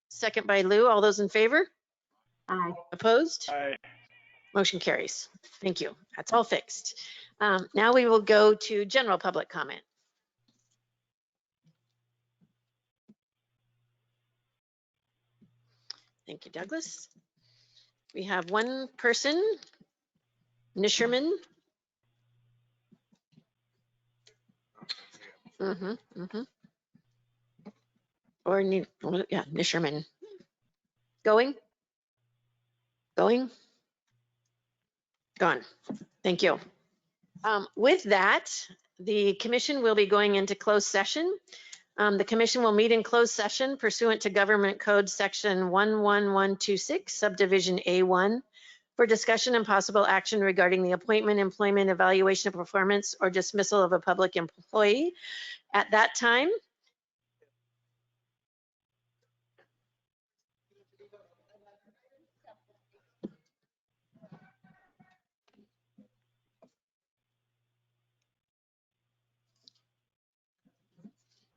Second by Lou. All those in favor? Aye. Opposed? Aye. Motion carries. Thank you. That's all fixed. Now we will go to general public comment. Thank you, Douglas. We have one person, Nisherman. Or, yeah, Nisherman. Going? Gone. Thank you. With that, the commission will be going into closed session. The commission will meet in closed session pursuant to Government Code Section 11126, Subdivision A1, for discussion and possible action regarding the appointment, employment, evaluation of performance, or dismissal of a public employee. At that time,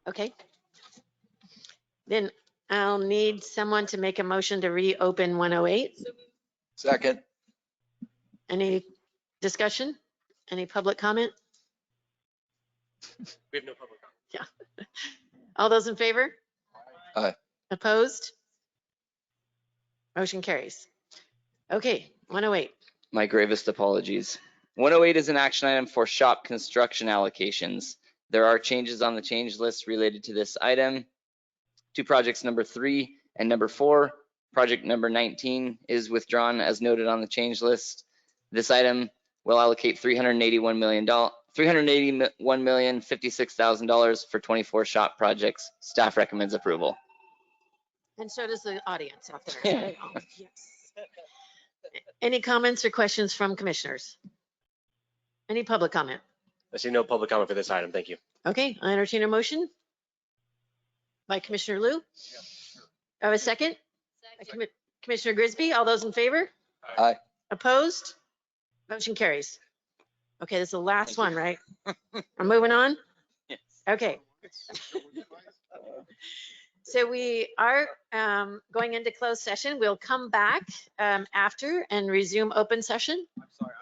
okay. Then I'll need someone to make a motion to reopen 108. Second. Any discussion? Any public comment? We have no public comment. Yeah. All those in favor? Aye. Opposed? Motion carries. Okay, 108. My gravest apologies. 108 is an action item for shop construction allocations. There are changes on the change list related to this item. To projects number 3 and number 4. Project number 19 is withdrawn as noted on the change list. This item will allocate $381,056,000 for 24 shop projects. Staff recommends approval. And so does the audience out there. Yes. Any comments or questions from commissioners? Any public comment? I see no public comment for this item. Thank you. Okay, I entertain a motion by Commissioner Liu. I have a second? Commissioner Grisby, all those in favor? Aye. Opposed? Motion carries. Okay, this is the last one, right? We're moving on? Yes. Okay. So we are going into closed session. We'll come back after and resume open session. I'm sorry.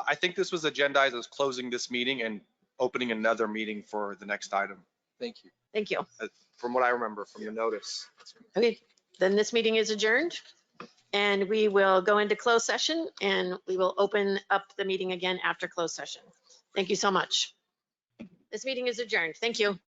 I think this was agendized as closing this meeting and opening another meeting for the next item. Thank you. Thank you. From what I remember from the notice. Okay, then this meeting is adjourned and we will go into closed session and we will open up the meeting again after closed session. Thank you so much. This meeting is adjourned. Thank you.